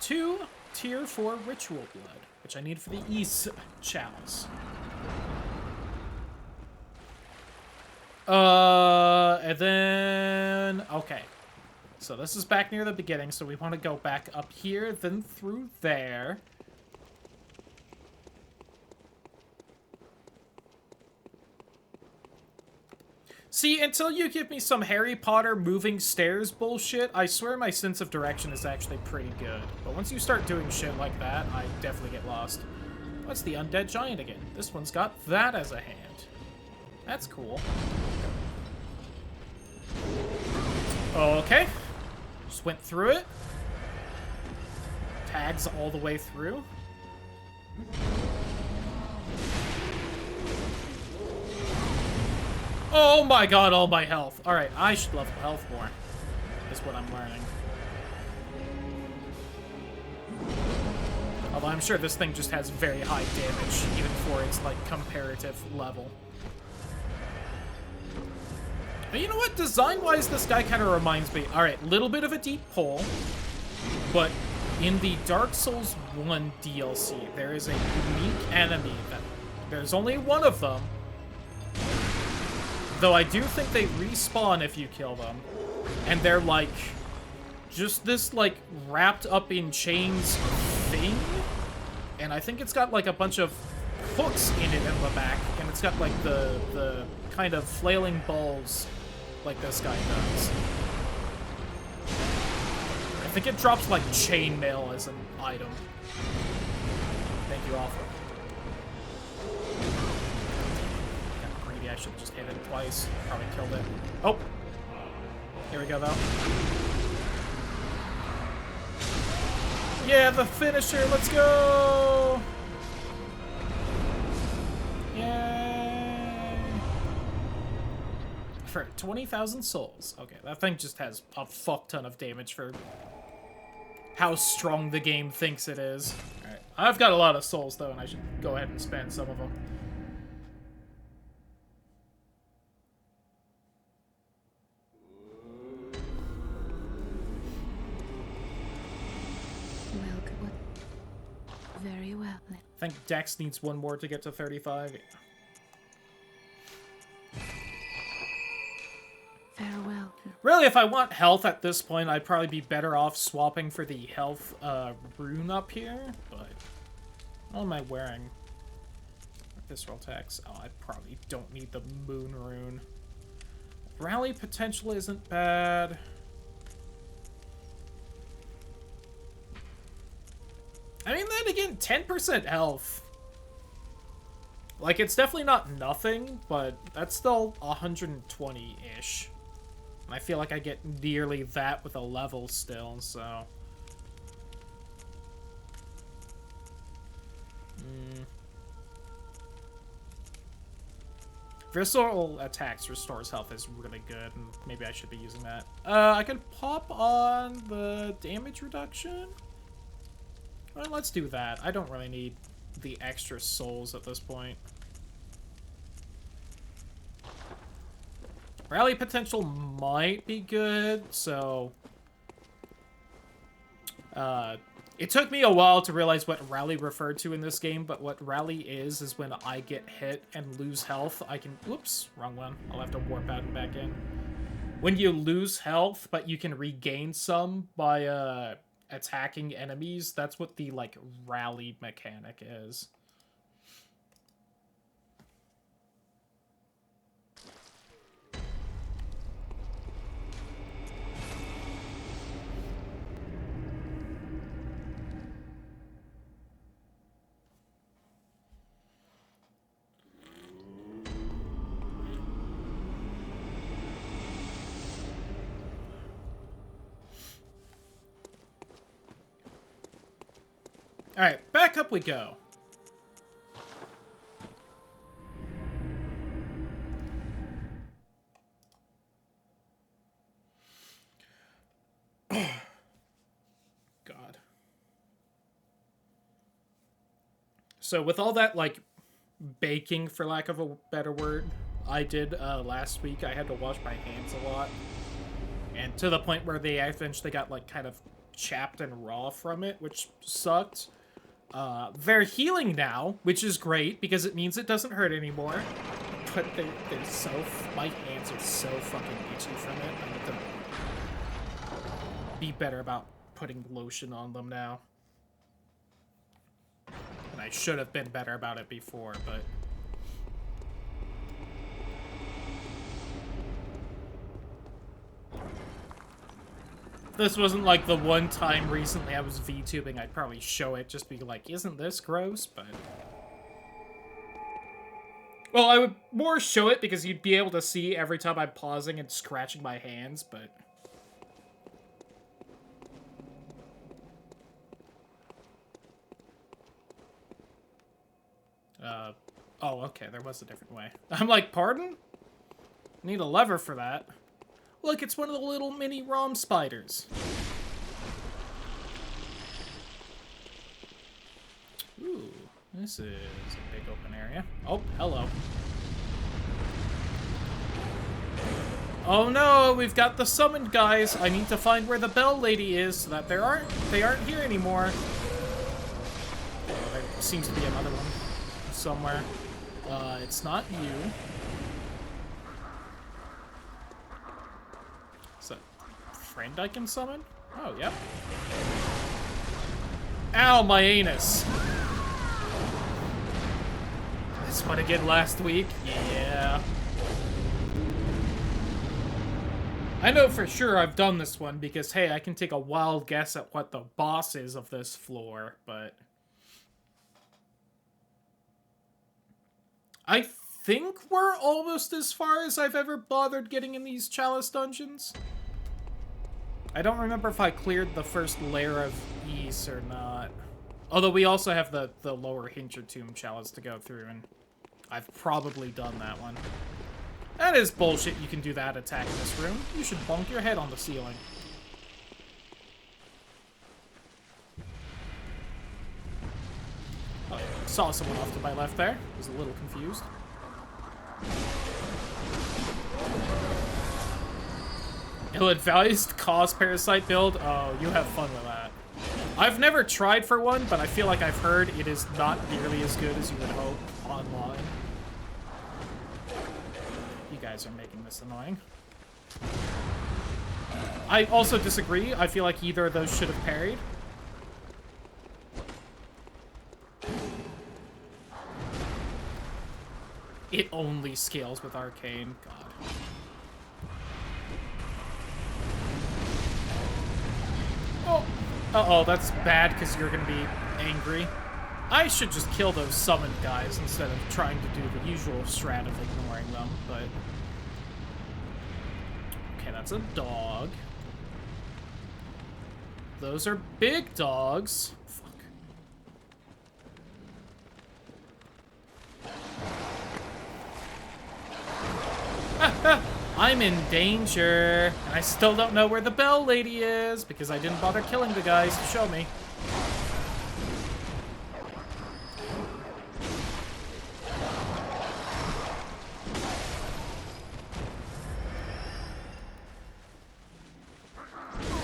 2 tier 4 ritual blood, which I need for the East chalice. And then... okay. So this is back near the beginning, so we want to go back up here, then through there. See, until you give me some Harry Potter moving stairs bullshit, I swear my sense of direction is actually pretty good. But once you start doing shit like that, I definitely get lost. What's the undead giant again? This one's got that as a hand. That's cool. Okay. Just went through it. Tags all the way through. Oh my god, all my health. Alright, I should level health more, is what I'm learning. Although I'm sure this thing just has very high damage, even for its, like, comparative level. But you know what? Design-wise, this guy kind of reminds me... Alright, little bit of a deep pull, but in the Dark Souls 1 DLC, there is a unique enemy that... there's only one of them, though I do think they respawn if you kill them. And they're like, just this like wrapped up in chains thing. And I think it's got like a bunch of hooks in it in the back. And it's got like the kind of flailing balls like this guy does. I think it drops like chainmail as an item. Thank you, Alpha. I should have just hit it twice. Probably killed it. Oh! Here we go, though. Yeah, the finisher! Let's go! Yay! For 20,000 souls. Okay, that thing just has a fuck ton of damage for how strong the game thinks it is. Alright, I've got a lot of souls, though, and I should go ahead and spend some of them. Very well. I think Dex needs one more to get to 35. Farewell. Really, if I want health at this point, I'd probably be better off swapping for the health rune up here, but what am I wearing? Visceral Tax. Oh, I probably don't need the moon rune. Rally potential isn't bad. I mean, then again, 10% health. Like, it's definitely not nothing, but that's still 120-ish. And I feel like I get nearly that with a level still, so... Visceral attacks restores health is really good, and maybe I should be using that. I could pop on the damage reduction. Well, let's do that. I don't really need the extra souls at this point. Rally potential might be good, so... it took me a while to realize what rally referred to in this game, but what rally is when I get hit and lose health, I can... Whoops, wrong one. I'll have to warp out and back in. When you lose health, but you can regain some by, attacking enemies, that's what the, like, rally mechanic is. Alright, back up we go. God. So with all that, like, baking, for lack of a better word, I did last week, I had to wash my hands a lot. And to the point where they eventually got, like, kind of chapped and raw from it, which sucked. They're healing now, which is great, because it means it doesn't hurt anymore. But they're so... My hands are so fucking itchy from it. I need to be better about putting lotion on them now. And I should have been better about it before, but... This wasn't like the one time recently I was VTubing, I'd probably show it, just be like, isn't this gross? But... Well, I would more show it because you'd be able to see every time I'm pausing and scratching my hands, but... Oh, okay, there was a different way. I'm like, pardon? Need a lever for that. Look, it's one of the little mini ROM spiders. Ooh, this is a big open area. Oh, hello. Oh no, we've got the summoned guys. I need to find where the bell lady is so that they aren't here anymore. Oh, there seems to be another one somewhere. It's not you. Is that a friend I can summon? Oh, yep. Ow, my anus. This one again last week? Yeah. I know for sure I've done this one because, hey, I can take a wild guess at what the boss is of this floor, but... I think we're almost as far as I've ever bothered getting in these Chalice dungeons. I don't remember if I cleared the first layer of Ys or not. Although we also have the lower Hintertomb Chalice to go through, and I've probably done that one. That is bullshit you can do that attack in this room. You should bonk your head on the ceiling. Oh, yeah. Saw someone off to my left there. Was a little confused. Ill-advised cause parasite build? Oh, you have fun with that. I've never tried for one, but I feel like I've heard it is not nearly as good as you would hope online. You guys are making this annoying. I also disagree. I feel like either of those should have parried. It only scales with Arcane. God. Oh. Uh-oh, that's bad because you're going to be angry. I should just kill those summoned guys instead of trying to do the usual strat of ignoring them, but... Okay, that's a dog. Those are big dogs. Fuck. I'm in danger, and I still don't know where the Bell Lady is, because I didn't bother killing the guys to show me.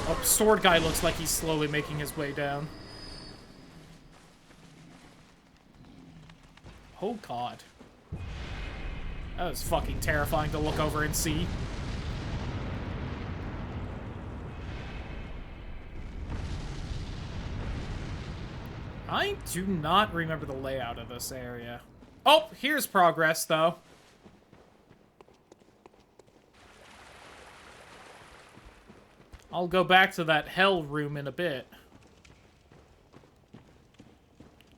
Oh, sword guy looks like he's slowly making his way down. Oh god. That was fucking terrifying to look over and see. I do not remember the layout of this area. Oh, here's progress, though. I'll go back to that hell room in a bit.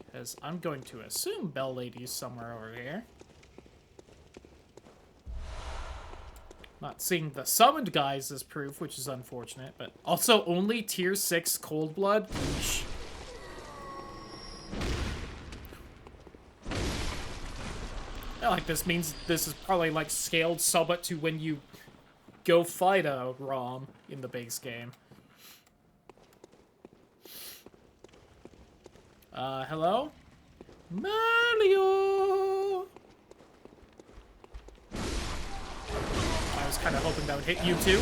Because I'm going to assume Bell Lady's somewhere over here. Not seeing the summoned guys as proof, which is unfortunate, but also only tier 6 cold blood. Yeesh. I feel like this means this is probably like scaled somewhat to when you go fight a ROM in the base game. Hello? Mario! I was kind of hoping that would hit you too.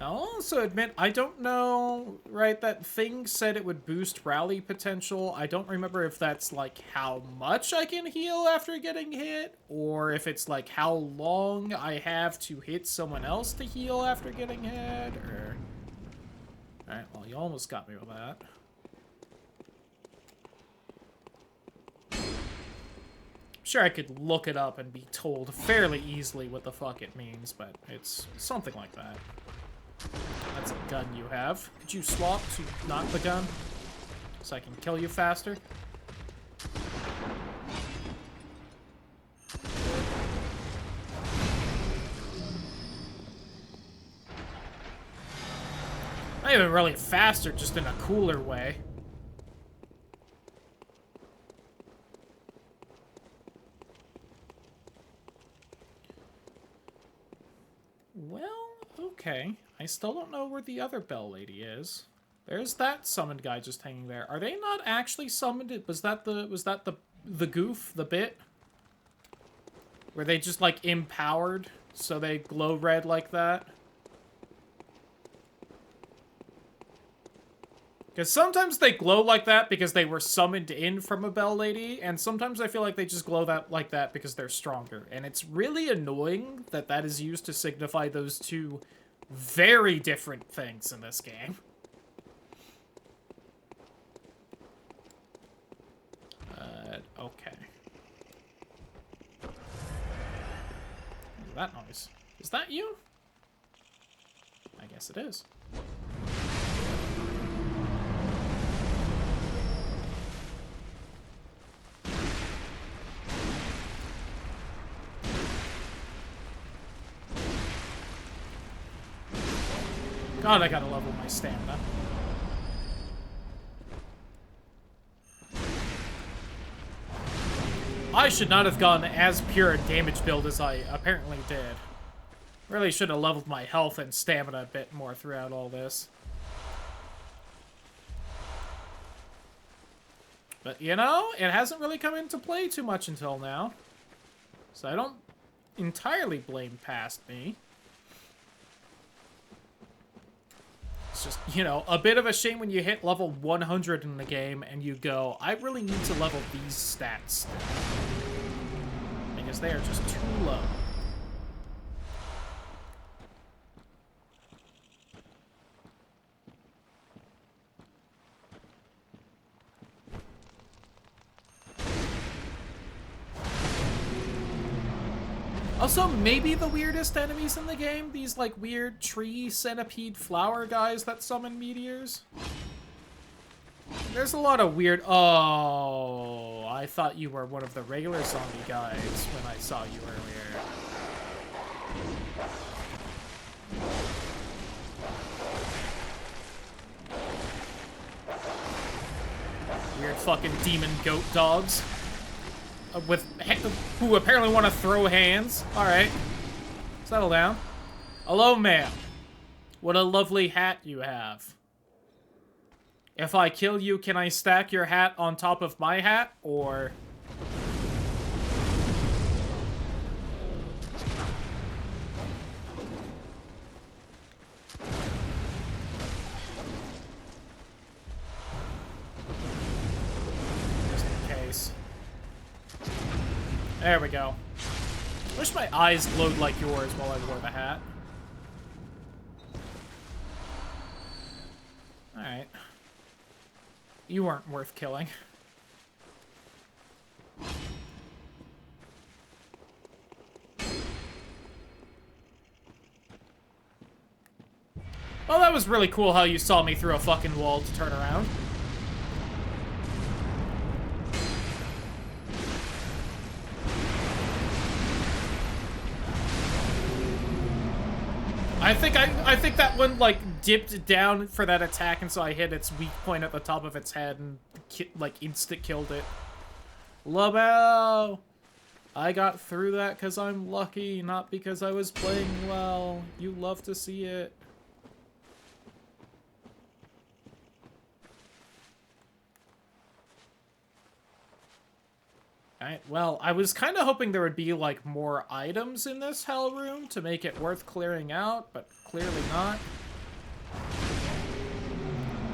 I'll also admit, I don't know, right, that thing said it would boost rally potential. I don't remember if that's, like, how much I can heal after getting hit, or if it's, like, how long I have to hit someone else to heal after getting hit, or... Alright, well, you almost got me with that. I'm sure I could look it up and be told fairly easily what the fuck it means, but it's something like that. That's a gun you have. Could you swap to not the gun? So I can kill you faster? Not even really faster, just in a cooler way. Well, okay. I still don't know where the other Bell Lady is. There's that summoned guy just hanging there. Are they not actually summoned? Was that the goof, the bit? Were they just like empowered so they glow red like that? Because sometimes they glow like that because they were summoned in from a Bell Lady, and sometimes I feel like they just glow like that because they're stronger. And it's really annoying that that is used to signify those two very different things in this game. Okay. What is that noise? Is that you? I guess it is. God, I gotta level my stamina. I should not have gone as pure a damage build as I apparently did. Really should have leveled my health and stamina a bit more throughout all this. But, you know, it hasn't really come into play too much until now. So I don't entirely blame past me. It's just, you know, a bit of a shame when you hit level 100 in the game and you go, I really need to level these stats. Because they are just too low. Also, maybe the weirdest enemies in the game, these, like, weird tree, centipede, flower guys that summon meteors. There's a lot of weird... Oh, I thought you were one of the regular zombie guys when I saw you earlier. Weird fucking demon goat dogs. who apparently want to throw hands. All right, settle down. Hello, ma'am. What a lovely hat you have. If I kill you, can I stack your hat on top of my hat, or... Just in case. There we go. Wish my eyes glowed like yours while I wore the hat. Alright. You weren't worth killing. Well, that was really cool how you saw me through a fucking wall to turn around. I think that one, like, dipped down for that attack, and so I hit its weak point at the top of its head and, like, insta-killed it. LaBelle! I got through that because I'm lucky, not because I was playing well. You love to see it. Alright, well, I was kind of hoping there would be, like, more items in this hell room to make it worth clearing out, but clearly not.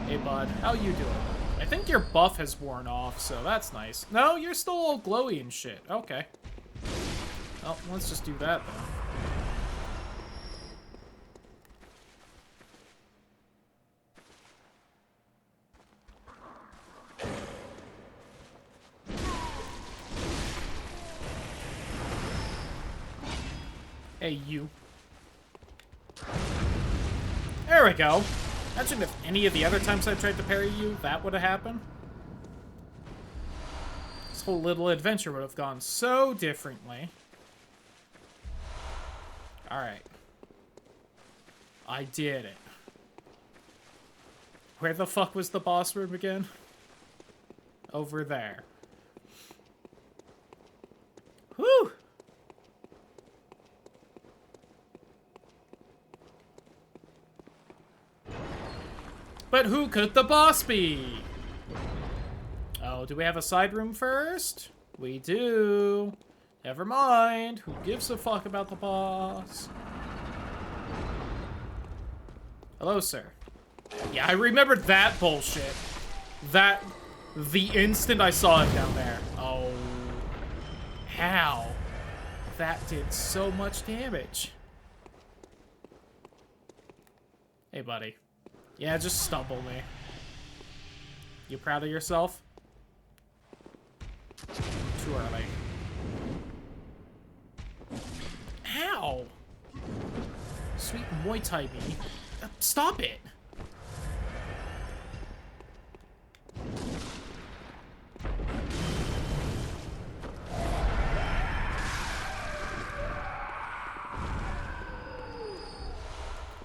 Hey, bud, how you doing? I think your buff has worn off, so that's nice. No, you're still all glowy and shit. Okay. Well, let's just do that, then. Hey, you. There we go. Imagine if any of the other times I tried to parry you, that would have happened. This whole little adventure would have gone so differently. Alright. I did it. Where the fuck was the boss room again? Over there. Whew! But who could the boss be? Oh, do we have a side room first? We do. Never mind. Who gives a fuck about the boss? Hello, sir. Yeah, I remembered that bullshit. That... the instant I saw it down there. Oh. How? That did so much damage. Hey, buddy. Yeah, just stumble me. You proud of yourself? Too early. Ow! Sweet Muay Thai me. Stop it!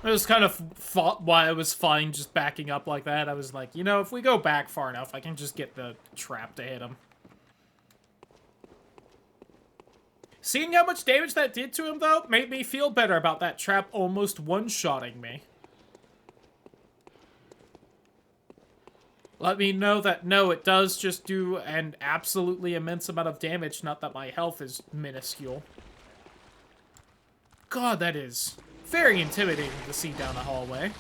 It was kind of why I was fine just backing up like that. I was like, you know, if we go back far enough, I can just get the trap to hit him. Seeing how much damage that did to him, though, made me feel better about that trap almost one-shotting me. Let me know that, no, it does just do an absolutely immense amount of damage, not that my health is minuscule. God, that is very intimidating to see down a hallway.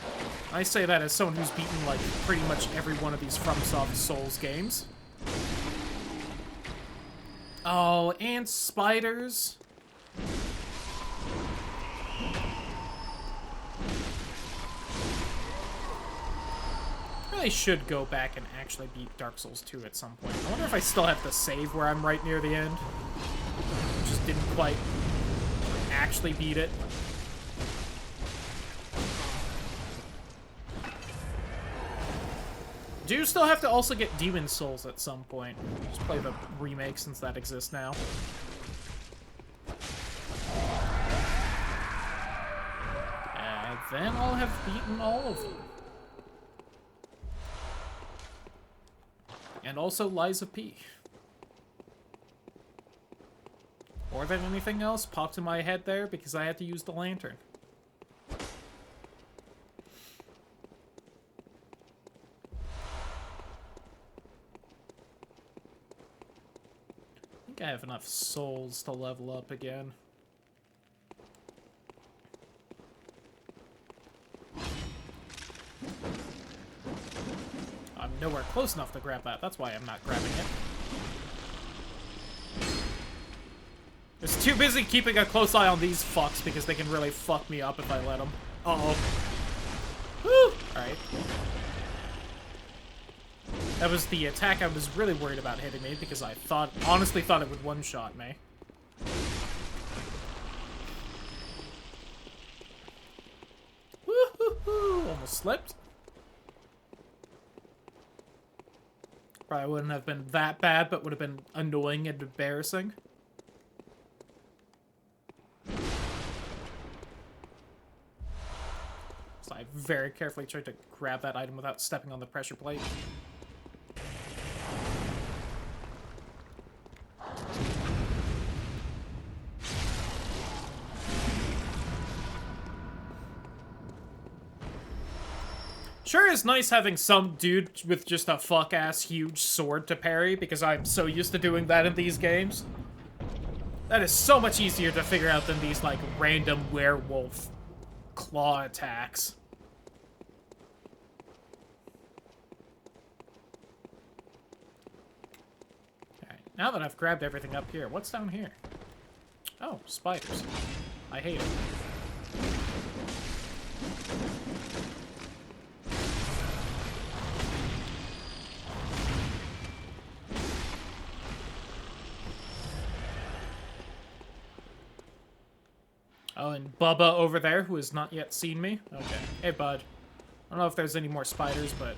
I say that as someone who's beaten, like, pretty much every one of these FromSoft Souls games. Oh, and spiders. Really should go back and actually beat Dark Souls 2 at some point. I wonder if I still have to save where I'm right near the end. Just didn't quite actually beat it. Do you still have to also get Demon Souls at some point? Just play the remake since that exists now. And then I'll have beaten all of them. And also Lies of P. more than anything else popped in my head there because I had to use the lantern. I think I have enough souls to level up again. I'm nowhere close enough to grab that. That's why I'm not grabbing it. Just too busy keeping a close eye on these fucks because they can really fuck me up if I let them. Uh-oh. Woo! Alright. That was the attack I was really worried about hitting me because I honestly thought it would one-shot me. Woo-hoo-hoo! Almost slipped. Probably wouldn't have been that bad, but would have been annoying and embarrassing. So I very carefully tried to grab that item without stepping on the pressure plate. Sure is nice having some dude with just a fuck-ass huge sword to parry, because I'm so used to doing that in these games. That is so much easier to figure out than these, like, random werewolf claw attacks. Alright, now that I've grabbed everything up here, what's down here? Oh, spiders. I hate it. Oh, and Bubba over there, who has not yet seen me. Okay. Hey, bud. I don't know if there's any more spiders, but...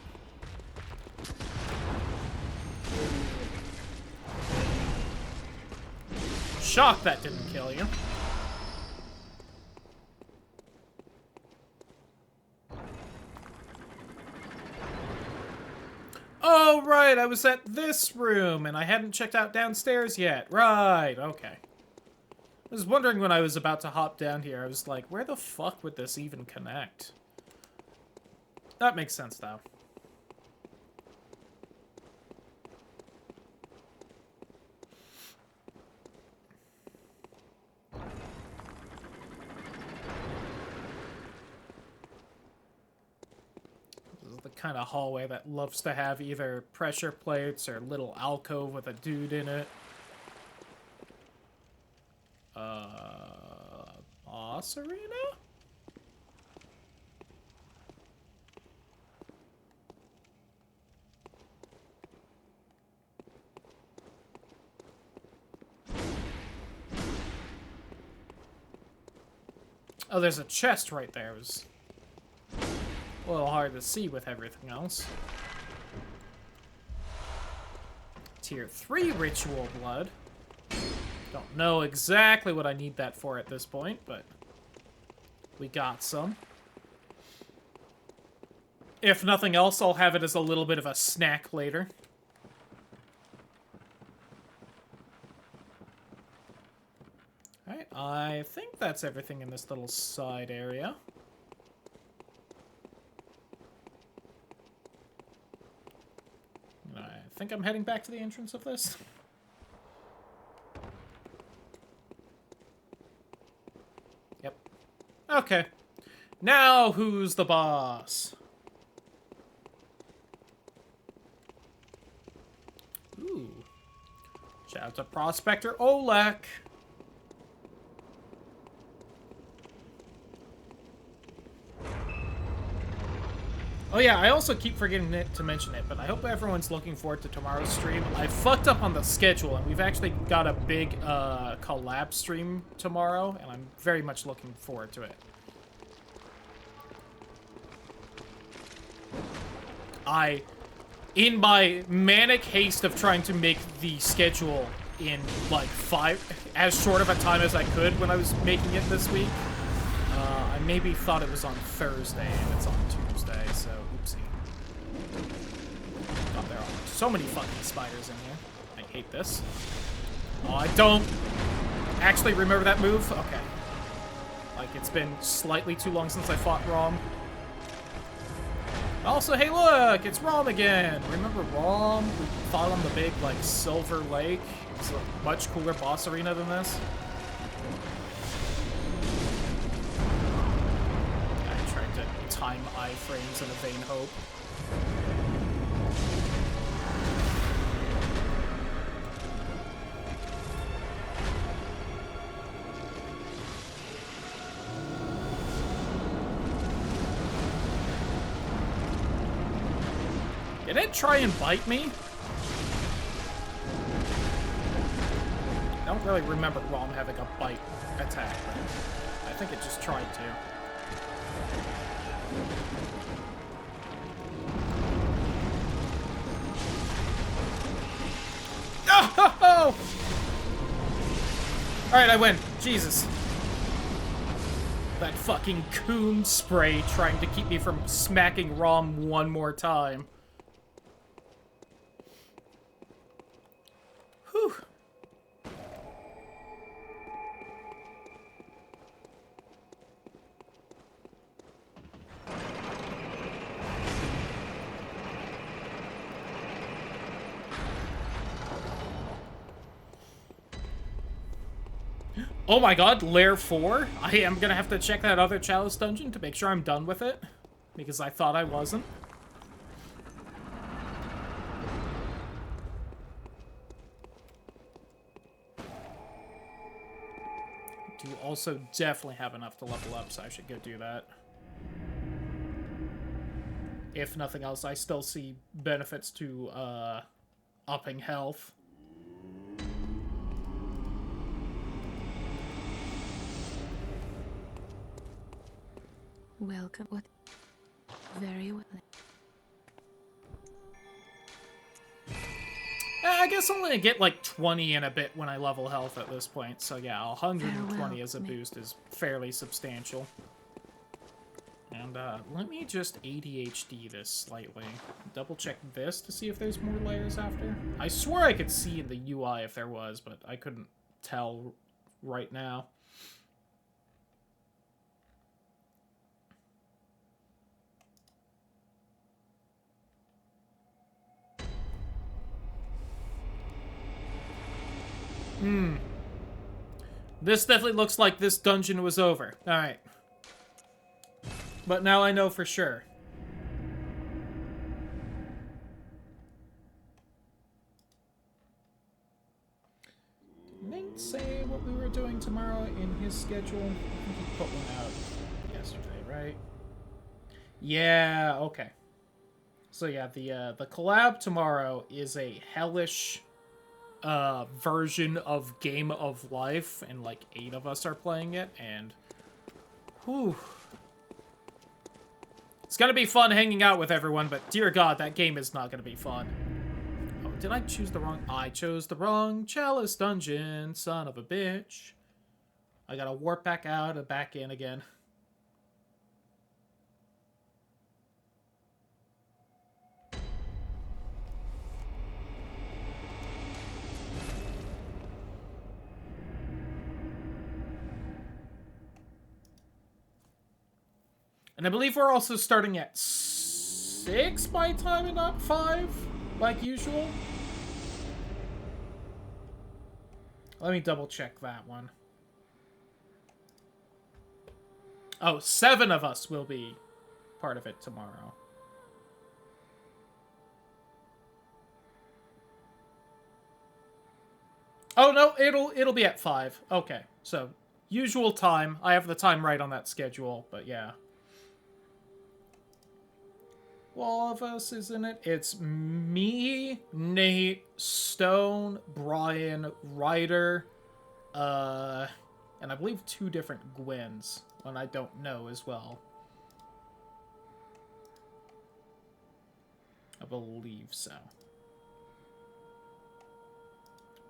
Shocked that didn't kill you. Oh, right, I was at this room, and I hadn't checked out downstairs yet. Right, okay. I was wondering when I was about to hop down here, I was like, where the fuck would this even connect? That makes sense, though. This is the kind of hallway that loves to have either pressure plates or little alcove with a dude in it. Boss arena? Oh, there's a chest right there. It was a little hard to see with everything else. Tier 3 ritual blood. Don't know exactly what I need that for at this point, but we got some. If nothing else, I'll have it as a little bit of a snack later. Alright, I think that's everything in this little side area. I think I'm heading back to the entrance of this. Yep. Okay. Now who's the boss? Ooh. Shout out to Prospector Olek. Oh yeah, I also keep forgetting to mention it, but I hope everyone's looking forward to tomorrow's stream. I fucked up on the schedule, and we've actually got a big collab stream tomorrow, and I'm very much looking forward to it. In my manic haste of trying to make the schedule in, like, as short of a time as I could when I was making it this week, I maybe thought it was on Thursday, and it's on Tuesday, so oopsie. Oh, there are so many fucking spiders in here. I hate this. Oh, I don't... actually remember that move? Okay. Like, it's been slightly too long since I fought Rom. Also, hey look! It's Rom again! Remember Rom? We fought on the big, like, Silver Lake? It's a much cooler boss arena than this. I tried to time iframes in a vain hope. Did it try and bite me? I don't really remember Rom having a bite attack, but I think it just tried to. Oh! Alright, I win. Jesus. That fucking coon spray trying to keep me from smacking Rom one more time. Whew. Oh my god, Lair 4? I am gonna have to check that other Chalice dungeon to make sure I'm done with it. Because I thought I wasn't. Do also definitely have enough to level up, so I should go do that. If nothing else, I still see benefits to, upping health. Welcome. What? Very well. I guess I'm gonna get like 20 and a bit when I level health at this point, so yeah, 120 Farewell, as a boost is fairly substantial. And let me just ADHD this slightly. Double check this to see if there's more layers after. I swore I could see in the UI if there was, but I couldn't tell right now. This definitely looks like this dungeon was over. Alright. But now I know for sure. Did Nate say what we were doing tomorrow in his schedule? I think he put one out yesterday, right? Yeah, okay. So yeah, the collab tomorrow is a hellish version of Game of Life, and like 8 of us are playing it, and whew. It's gonna be fun hanging out with everyone, but dear god, that game is not gonna be fun. Oh, did I choose the wrong? I chose the wrong Chalice dungeon, son of a bitch. I gotta warp back out and back in again. And I believe we're also starting at 6 my time and not 5, like usual. Let me double check that one. Oh, 7 of us will be part of it tomorrow. Oh no, it'll be at 5. Okay, so usual time. I have the time right on that schedule, but yeah. All of us is in it. It's me, Nate, Stone, Brian, Ryder, and I believe 2 different Gwens, one I don't know as well. I believe so.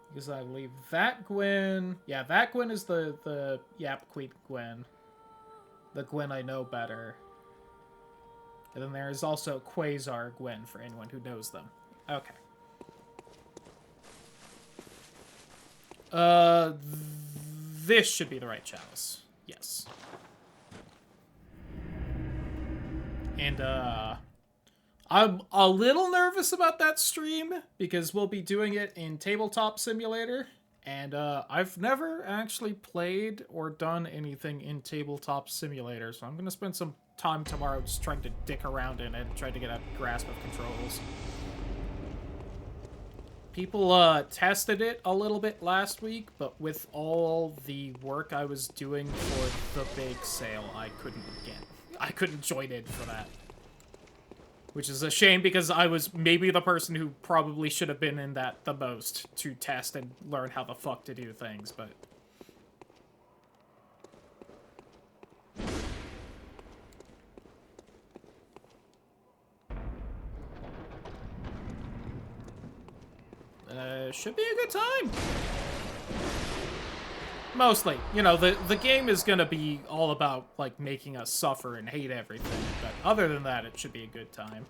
Because I believe that Gwen... Yeah, that Gwen is the Yapqueed Gwen. The Gwen I know better. And then there's also Quasar Gwen, for anyone who knows them. Okay. this should be the right chalice. Yes. And, I'm a little nervous about that stream because we'll be doing it in Tabletop Simulator. And, I've never actually played or done anything in Tabletop Simulator, so I'm gonna spend some time tomorrow just trying to dick around in it and try to get a grasp of controls. People, tested it a little bit last week, but with all the work I was doing for the big sale, I couldn't join in for that. Which is a shame because I was maybe the person who probably should have been in that the most to test and learn how the fuck to do things, but... should be a good time. Mostly. You know, the game is gonna be all about, like, making us suffer and hate everything, but other than that, it should be a good time.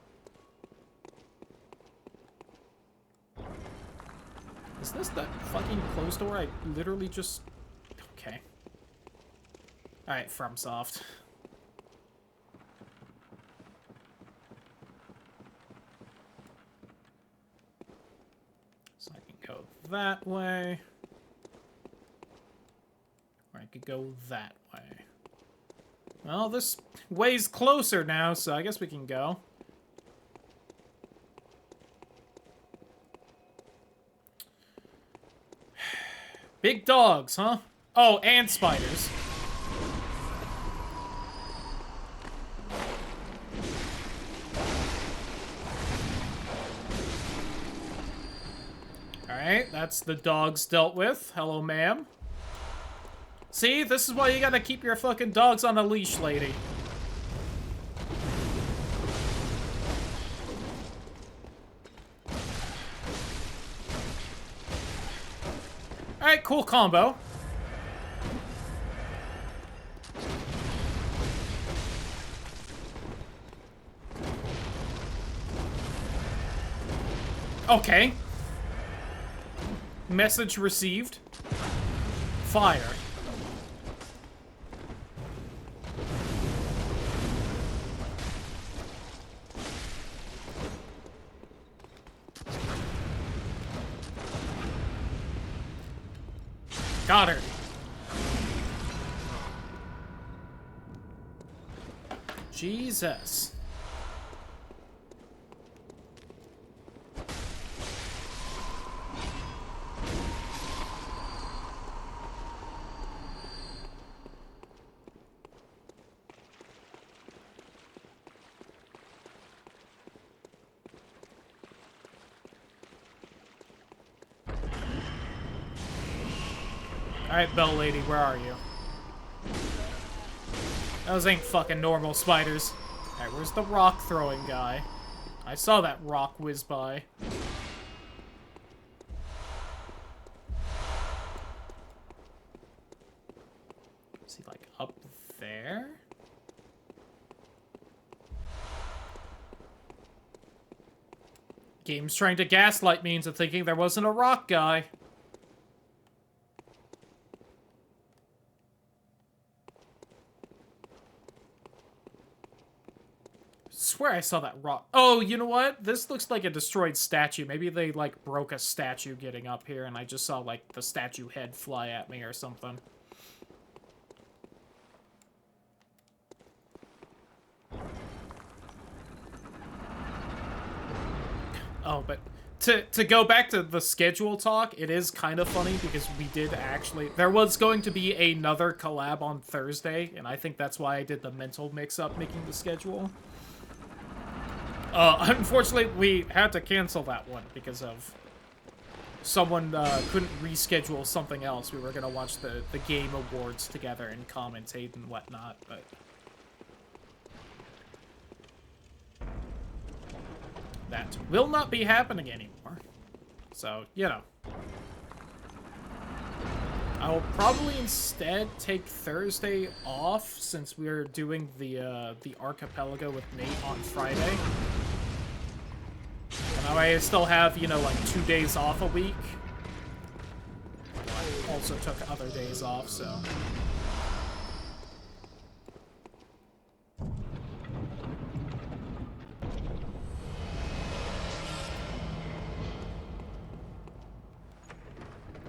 Is this that fucking closed door I literally just... Okay. Alright, FromSoft. So I can go that way. Or I could go that way. Well, this way's closer now, so I guess we can go. Big dogs, huh? Oh, and spiders. Alright, that's the dogs dealt with. Hello, ma'am. See, this is why you gotta keep your fucking dogs on a leash, lady. Alright, cool combo. Okay. Message received. Fire. Got her. Jesus. Alright, Bell Lady, where are you? Those ain't fucking normal spiders. Alright, where's the rock throwing guy? I saw that rock whiz by. Is he, like, up there? Game's trying to gaslight me into thinking there wasn't a rock guy. Swear I saw that rock. Oh, you know what? This looks like a destroyed statue. Maybe they, like, broke a statue getting up here, and I just saw, like, the statue head fly at me or something. Oh, but to go back to the schedule talk, it is kind of funny because we did actually... There was going to be another collab on Thursday, and I think that's why I did the mental mix-up making the schedule. Unfortunately, we had to cancel that one because of someone couldn't reschedule something else. We were going to watch the Game Awards together and commentate and whatnot, but... That will not be happening anymore. So, you know. I will probably instead take Thursday off since we're doing the Archipelago with Nate on Friday. And I still have, you know, like 2 days off a week. also took other days off, so...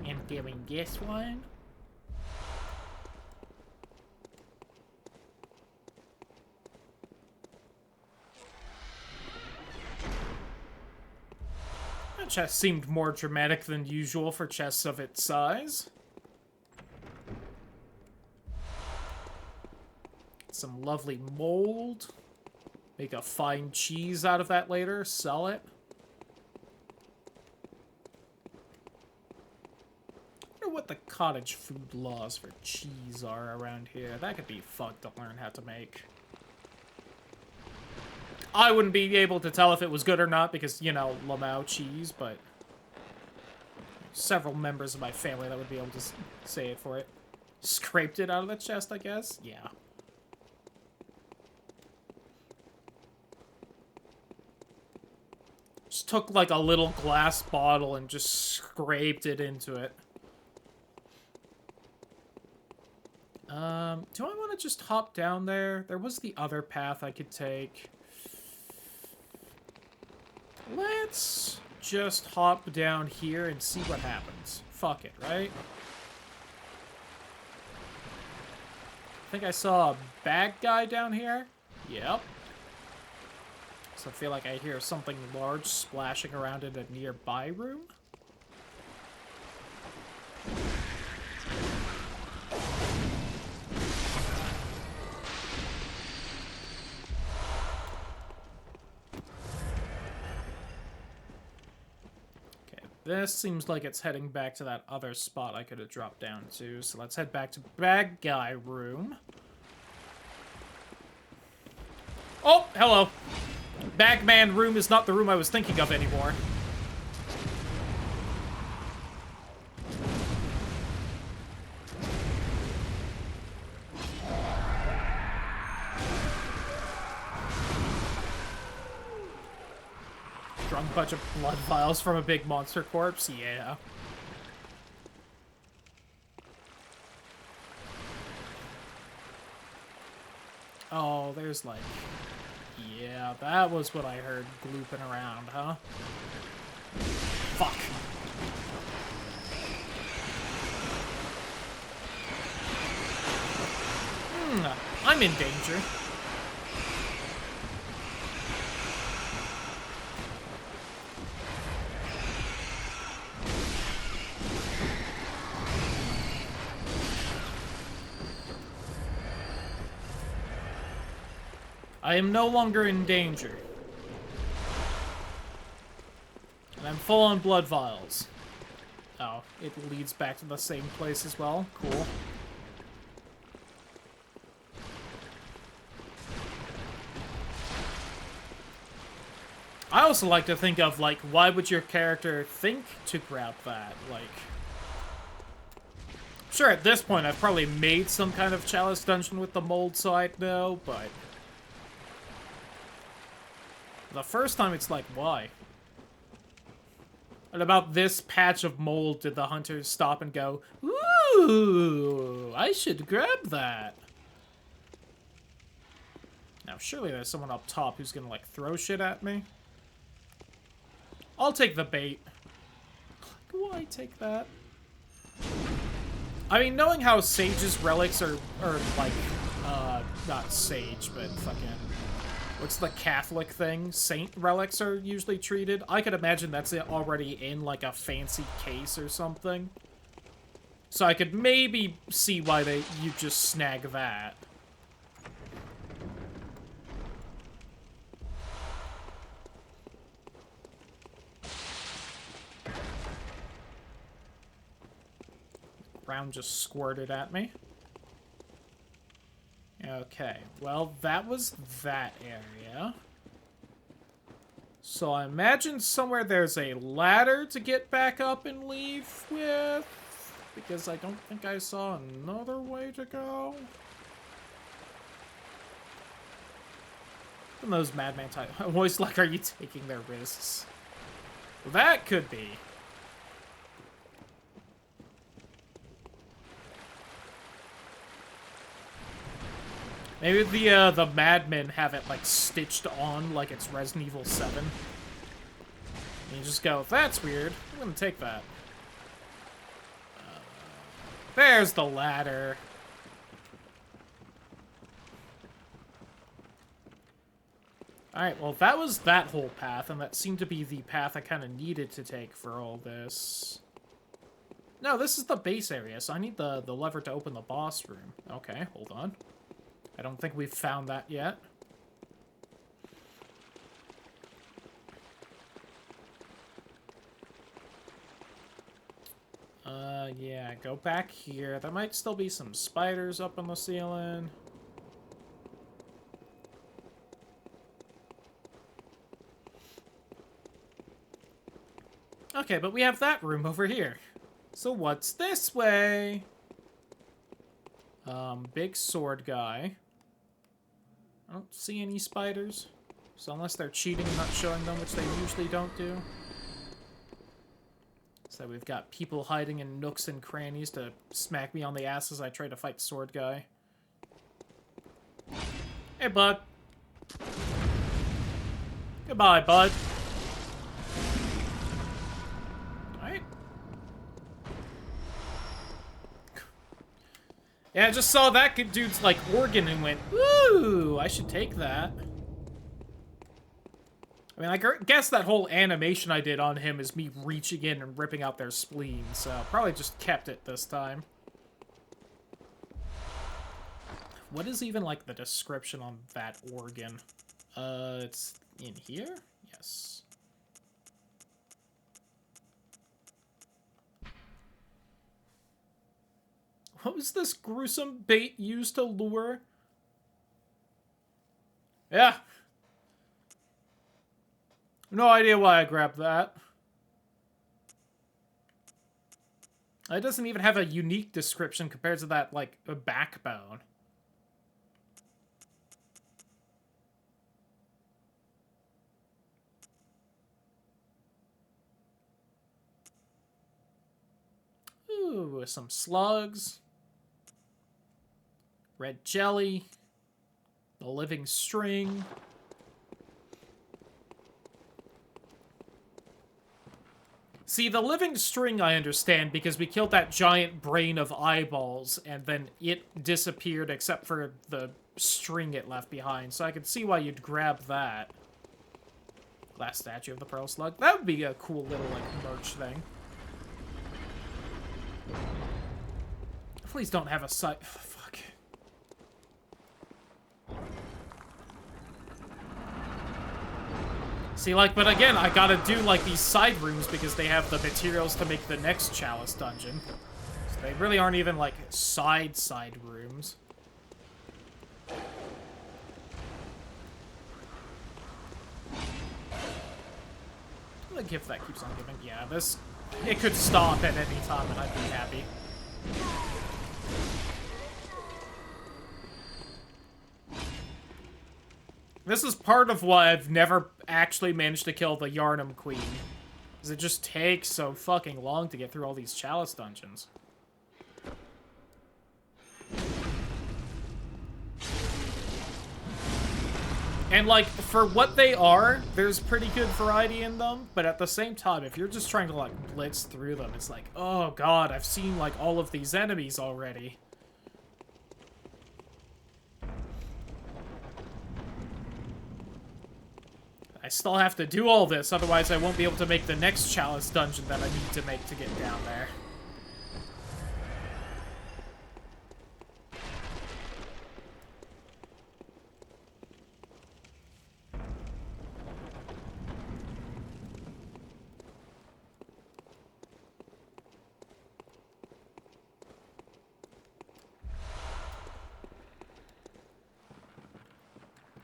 I'm doing this one. That chest seemed more dramatic than usual for chests of its size. Some lovely mold. Make a fine cheese out of that later. Sell it. I wonder what the cottage food laws for cheese are around here. That could be fun to learn how to make. I wouldn't be able to tell if it was good or not because, you know, Lamau cheese, but several members of my family that would be able to say it for it. Scraped it out of the chest, I guess? Yeah. Just took, like, a little glass bottle and just scraped it into it. Do I want to just hop down there? There was the other path I could take. Let's just hop down here and see what happens. Fuck it, right? I think I saw a bad guy down here. Yep. So I feel like I hear something large splashing around in a nearby room. This seems like it's heading back to that other spot I could have dropped down to. So let's head back to bad guy room. Oh, hello. Bagman room is not the room I was thinking of anymore. Drunk bunch of blood vials from a big monster corpse? Yeah. Oh, there's like... Yeah, that was what I heard glooping around, huh? Fuck. I'm in danger. I am no longer in danger. And I'm full on blood vials. Oh, it leads back to the same place as well. Cool. I also like to think of, like, why would your character think to grab that? Like... Sure, at this point, I've probably made some kind of chalice dungeon with the mold, so I'd know, but... The first time, it's like, why? And about this patch of mold did the hunters stop and go, ooh, I should grab that. Now, surely there's someone up top who's gonna, like, throw shit at me. I'll take the bait. Why take that? I mean, knowing how Sage's relics are like, not Sage, but fucking... What's the Catholic thing? Saint relics are usually treated. I could imagine that's already in, like, a fancy case or something. So I could maybe see why you just snag that. Round just squirted at me. Okay, well, that was that area. So I imagine somewhere there's a ladder to get back up and leave with, because I don't think I saw another way to go. And those madman type, I'm always like, are you taking their risks? Well, that could be. Maybe the madmen have it, like, stitched on like it's Resident Evil 7. And you just go, that's weird. I'm gonna take that. There's the ladder. Alright, well, that was that whole path, and that seemed to be the path I kind of needed to take for all this. No, this is the base area, so I need the lever to open the boss room. Okay, hold on. I don't think we've found that yet. Yeah, go back here. There might still be some spiders up on the ceiling. Okay, but we have that room over here. So what's this way? Big sword guy. I don't see any spiders. So unless they're cheating and not showing them, which they usually don't do. So we've got people hiding in nooks and crannies to smack me on the ass as I try to fight sword guy. Hey, bud. Goodbye, bud. Alright. Yeah, I just saw that dude's, like, organ and went, ooh, I should take that. I mean, I guess that whole animation I did on him is me reaching in and ripping out their spleen, so probably just kept it this time. What is even, like, the description on that organ? It's in here? Yes. What was this gruesome bait used to lure? Yeah. No idea why I grabbed that. It doesn't even have a unique description compared to that, like, a backbone. Ooh, some slugs. Red jelly. The living string. See, the living string I understand because we killed that giant brain of eyeballs and then it disappeared except for the string it left behind. So I can see why you'd grab that. Glass statue of the pearl slug. That would be a cool little, like, merch thing. Please don't have a sight. Fuck. See, like, but again, I gotta do, like, these side rooms because they have the materials to make the next Chalice dungeon. So they really aren't even, like, side rooms. The gift that keeps on giving. Yeah, this... It could stop at any time and I'd be happy. This is part of why I've never actually managed to kill the Yarnum Queen. Because it just takes so fucking long to get through all these Chalice dungeons. And, like, for what they are, there's pretty good variety in them, but at the same time, if you're just trying to, like, blitz through them, it's like, oh god, I've seen, like, all of these enemies already. I still have to do all this, otherwise I won't be able to make the next Chalice dungeon that I need to make to get down there.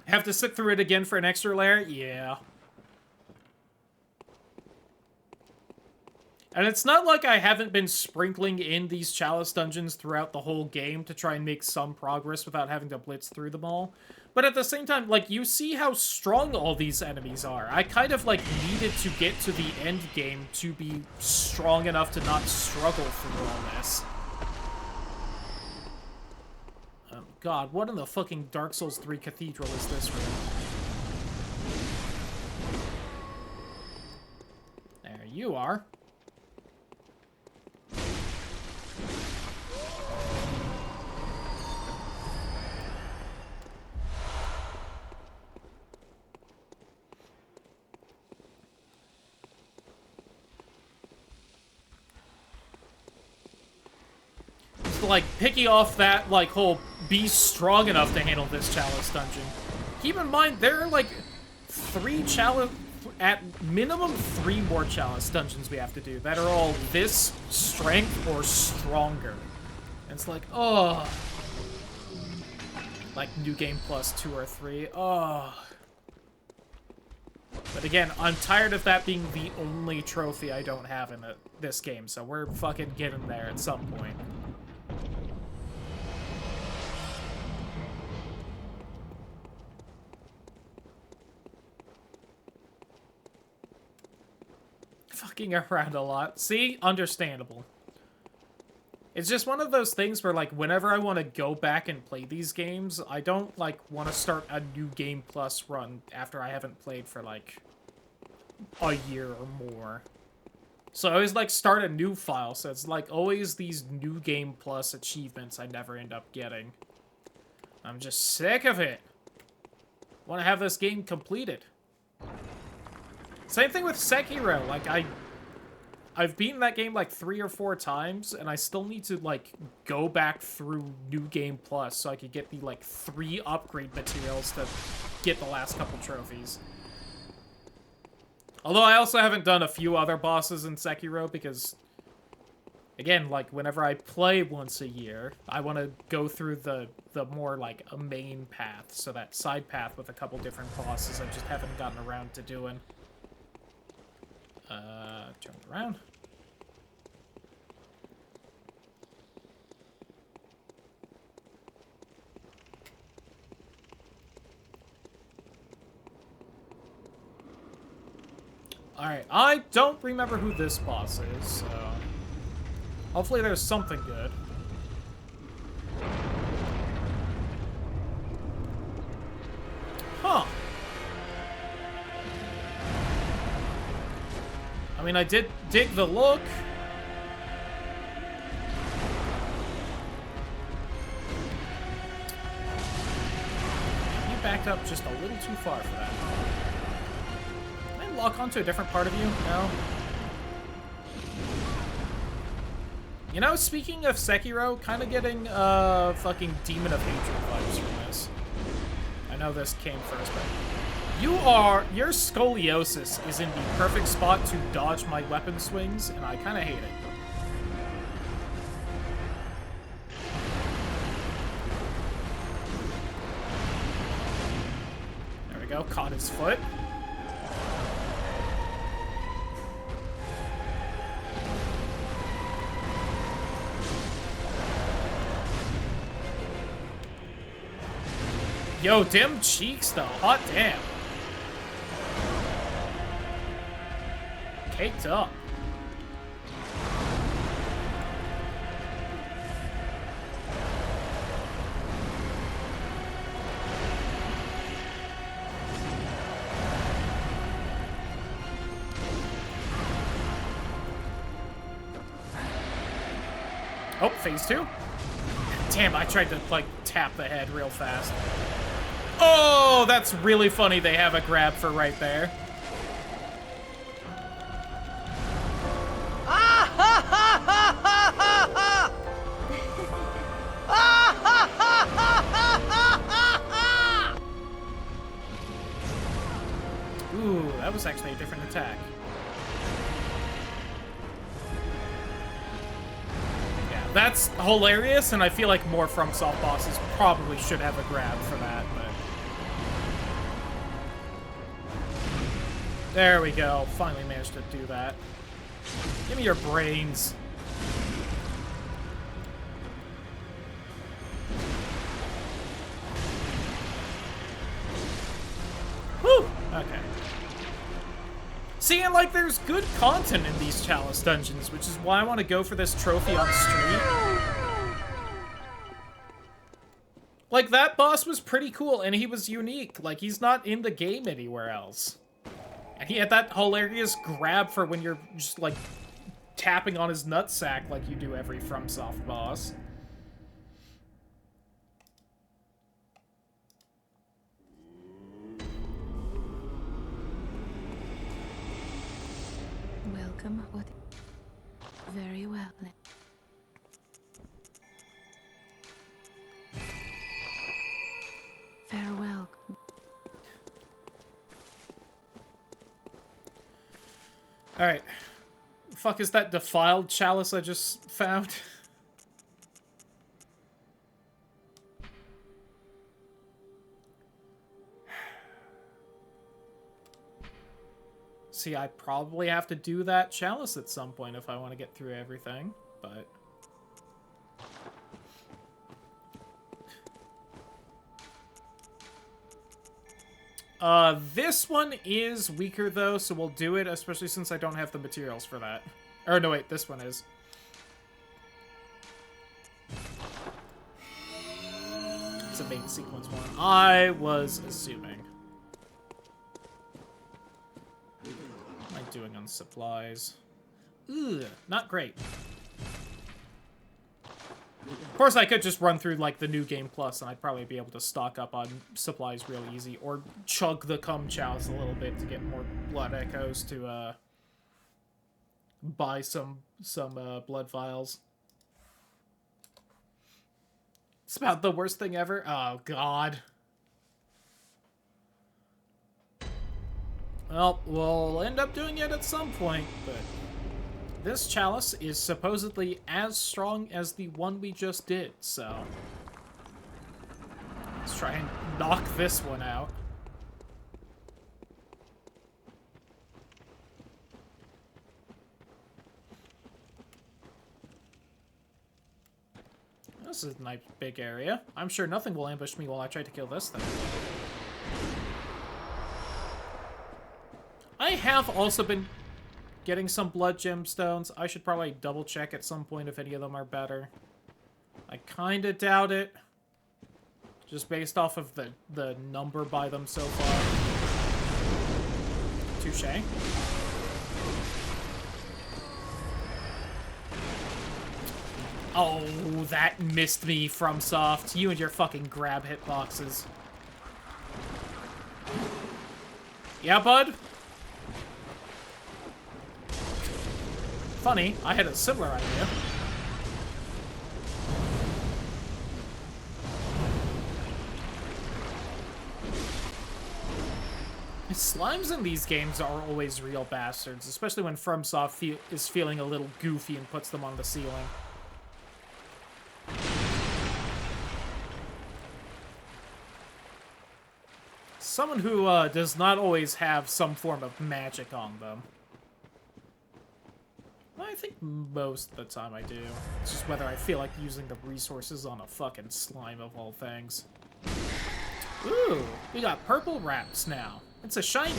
Have to sit through it again for an extra layer? Yeah. And it's not like I haven't been sprinkling in these Chalice dungeons throughout the whole game to try and make some progress without having to blitz through them all. But at the same time, like, you see how strong all these enemies are. I kind of, like, needed to get to the end game to be strong enough to not struggle through all this. god, what in the fucking Dark Souls 3 cathedral is this room? There you are. Like, picking off that, like, whole be strong enough to handle this chalice dungeon. Keep in mind, there are, like, at minimum 3 more chalice dungeons we have to do that are all this strength or stronger. And it's like, oh. Like, New Game Plus 2 or 3. Oh. But again, I'm tired of that being the only trophy I don't have in this game, so we're fucking getting there at some point. Fucking around a lot. See? Understandable. It's just one of those things where, like, whenever I want to go back and play these games, I don't, like, want to start a New Game Plus run after I haven't played for, like, a year or more. So I always, like, start a new file, so it's, like, always these New Game Plus achievements I never end up getting. I'm just sick of it. Want to have this game completed. Same thing with Sekiro. Like, I've beaten that game like 3 or 4 times, and I still need to, like, go back through New Game Plus so I could get the, like, 3 upgrade materials to get the last couple trophies. Although I also haven't done a few other bosses in Sekiro because, again, like, whenever I play once a year, I want to go through the more, like, a main path. So that side path with a couple different bosses I just haven't gotten around to doing. Turn it around. Alright, I don't remember who this boss is, so hopefully there's something good. Huh. I mean, I did dig the look. You backed up just a little too far for that. Can I lock onto a different part of you? No? You know, speaking of Sekiro, kind of getting, fucking Demon of Hatred vibes from this. I know this came first, but... Your scoliosis is in the perfect spot to dodge my weapon swings, and I kind of hate it. There we go, caught his foot. Yo, dim cheeks though, hot damn. Caked up. Oh, phase 2. Damn, I tried to, like, tap the head real fast. Oh, that's really funny they have a grab for right there. Ooh, that was actually a different attack. Yeah, that's hilarious, and I feel like more FromSoft bosses probably should have a grab for that, but... There we go. Finally managed to do that. Give me your brains. Whew! Okay. See, and like, there's good content in these chalice dungeons, which is why I want to go for this trophy on stream. Like, that boss was pretty cool, and he was unique. Like, he's not in the game anywhere else. And he had that hilarious grab for when you're just, like, tapping on his nutsack like you do every FromSoft boss. Welcome. What? Very well. Farewell. Alright. Fuck is that defiled chalice I just found? See, I probably have to do that chalice at some point if I want to get through everything, but... This one is weaker, though, so we'll do it, especially since I don't have the materials for that. Or, no, wait, this one is. It's a main sequence one. I was assuming. What am I doing on supplies? Ugh, not great. Of course, I could just run through, like, the New Game Plus, and I'd probably be able to stock up on supplies real easy, or chug the cum chalice a little bit to get more blood echoes to, buy some blood vials. It's about the worst thing ever. Oh, God. Well, we'll end up doing it at some point, but... This chalice is supposedly as strong as the one we just did, so... Let's try and knock this one out. This is a nice big area. I'm sure nothing will ambush me while I try to kill this thing. I have also been getting some blood gemstones. I should probably double check at some point if any of them are better. I kinda doubt it. Just based off of the number by them so far. Touché. Oh, that missed me, FromSoft. You and your fucking grab hitboxes. Yeah, bud? Funny, I had a similar idea. Slimes in these games are always real bastards, especially when FromSoft is feeling a little goofy and puts them on the ceiling. Someone who does not always have some form of magic on them. I think most of the time I do. It's just whether I feel like using the resources on a fucking slime of all things. Ooh, we got purple wraps now. It's a shiny.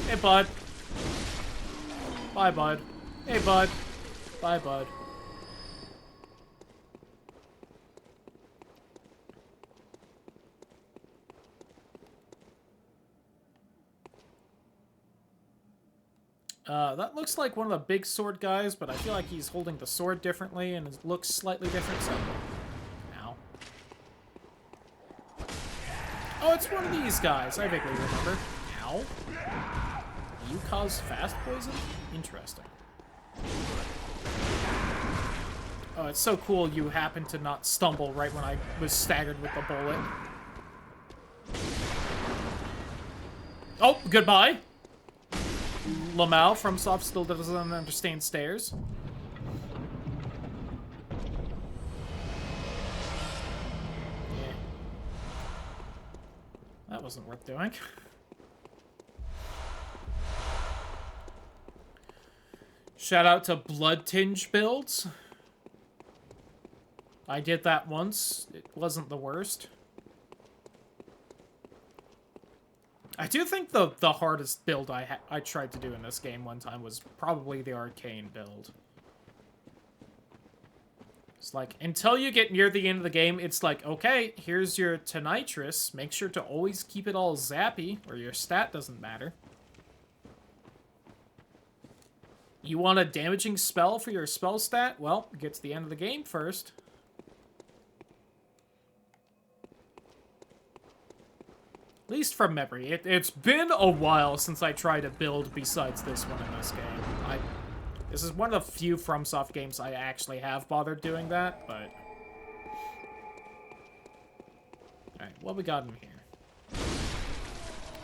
Hey, bud. Bye, bud. Hey, bud. Bye, bud. That looks like one of the big sword guys, but I feel like he's holding the sword differently and it looks slightly different, so... Ow. Oh, it's one of these guys. I vaguely remember. Ow. You cause fast poison? Interesting. Oh, it's so cool you happened to not stumble right when I was staggered with the bullet. Oh, goodbye! Lamau from FromSoft still doesn't understand stairs. Yeah. That wasn't worth doing. Shout out to Blood Tinge builds. I did that once. It wasn't the worst. I do think the hardest build I tried to do in this game one time was probably the arcane build. It's like, until you get near the end of the game, it's like, okay, here's your Tonitrus. Make sure to always keep it all zappy, or your stat doesn't matter. You want a damaging spell for your spell stat? Well, get to the end of the game first. At least from memory. It's been a while since I tried a build besides this one in this game. This is one of the few FromSoft games I actually have bothered doing that, but... Alright, what we got in here?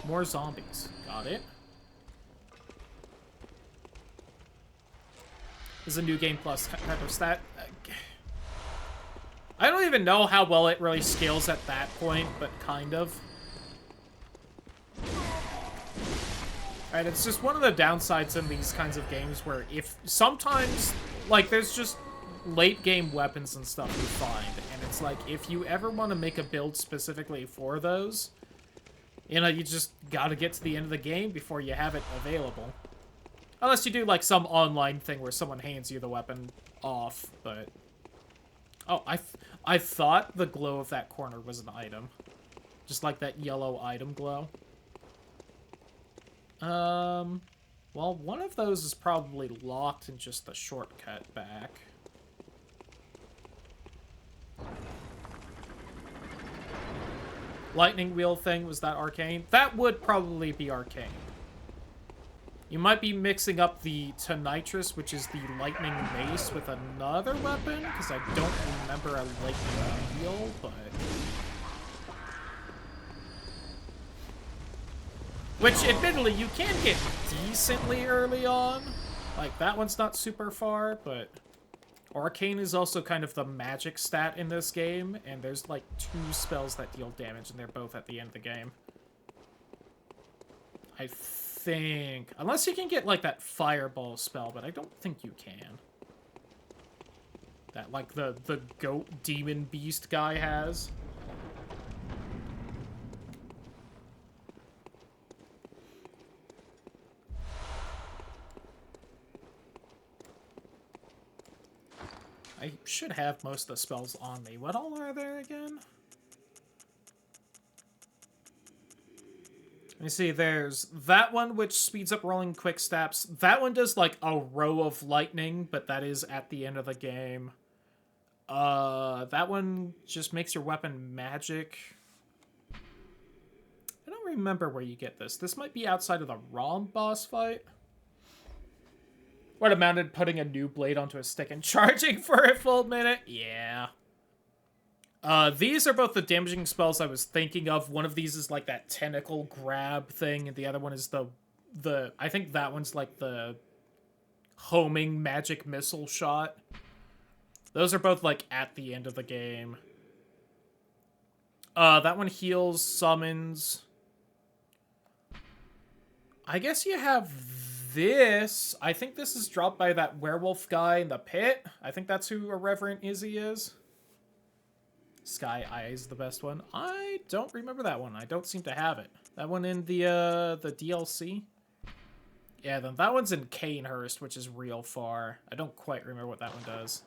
More zombies. Got it. This is a new game plus type of stat. I don't even know how well it really scales at that point, but kind of. Alright, it's just one of the downsides in these kinds of games where if sometimes, like, there's just late game weapons and stuff you find, and it's like, if you ever want to make a build specifically for those, you know, you just gotta get to the end of the game before you have it available. Unless you do, like, some online thing where someone hands you the weapon off, but... Oh, I thought the glow of that corner was an item. Just like that yellow item glow. Well, one of those is probably locked in just the shortcut back. Lightning wheel thing, was that arcane? That would probably be arcane. You might be mixing up the Tonitrus, which is the lightning mace, with another weapon, because I don't remember a lightning wheel, but... Which, admittedly, you can get decently early on. Like, that one's not super far, but... Arcane is also kind of the magic stat in this game, and there's, like, 2 spells that deal damage, and they're both at the end of the game. I think... Unless you can get, like, that fireball spell, but I don't think you can. That, like, the goat demon beast guy has. I should have most of the spells on me. What all are there again? Let me see, there's that one which speeds up rolling quick steps. That one does like a row of lightning, but that is at the end of the game. That one just makes your weapon magic. I don't remember where you get this. This might be outside of the ROM boss fight. What amounted putting a new blade onto a stick and charging for a full minute? Yeah. These are both the damaging spells I was thinking of. One of these is like that tentacle grab thing, and the other one is the I think that one's like the homing magic missile shot. Those are both like at the end of the game. That one heals, summons. I guess you have this. I think this is dropped by that werewolf guy in the pit. I think that's who Irreverent Izzy is. Sky Eye is the best one. I don't remember that one. I don't seem to have it. That one in the DLC? Yeah, then that one's in Canehurst, which is real far. I don't quite remember what that one does.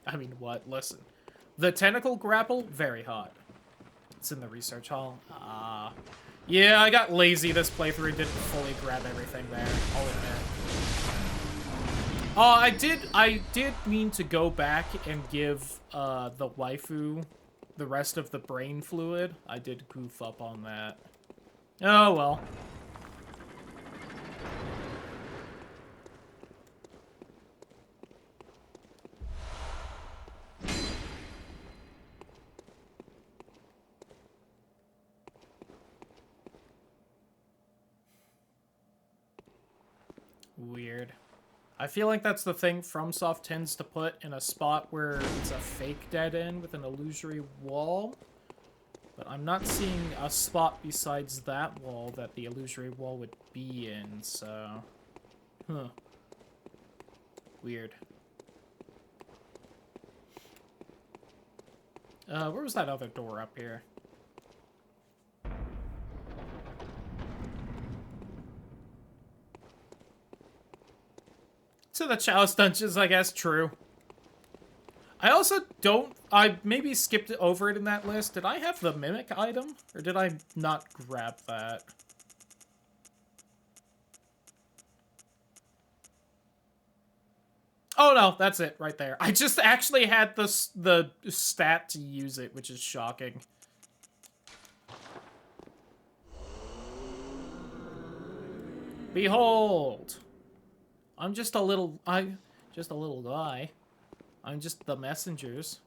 I mean, what? Listen. The tentacle grapple, very hot. It's in the research hall. Yeah, I got lazy this playthrough and didn't fully grab everything there. I'll admit. I did mean to go back and give the waifu the rest of the brain fluid. I did goof up on that. Oh, well. Weird. I feel like that's the thing FromSoft tends to put in a spot where it's a fake dead end with an illusory wall. But I'm not seeing a spot besides that wall that the illusory wall would be in, so... Huh. Weird. Where was that other door up here? To the Chalice Dungeons, I guess, true. I also don't... I maybe skipped over it in that list. Did I have the Mimic item? Or did I not grab that? Oh, no, that's it right there. I just actually had the stat to use it, which is shocking. Behold! I'm just a little... just a little guy. I'm just the messengers.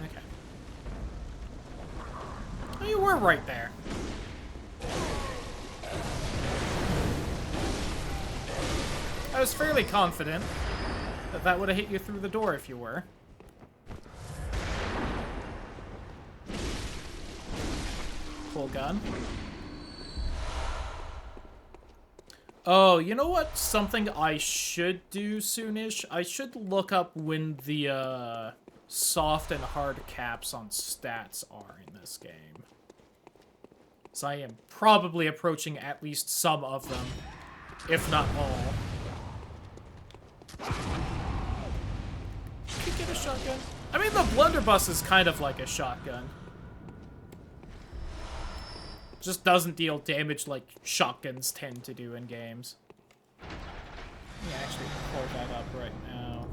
Okay. Oh, you were right there. I was fairly confident that that would have hit you through the door if you were. Full gun. Oh, you know what? Something I should do soonish? I should look up when the, soft and hard caps on stats are in this game. So I am probably approaching at least some of them, if not all. Could get a shotgun. I mean, the blunderbuss is kind of like a shotgun. Just doesn't deal damage like shotguns tend to do in games. Let me actually pull that up right now.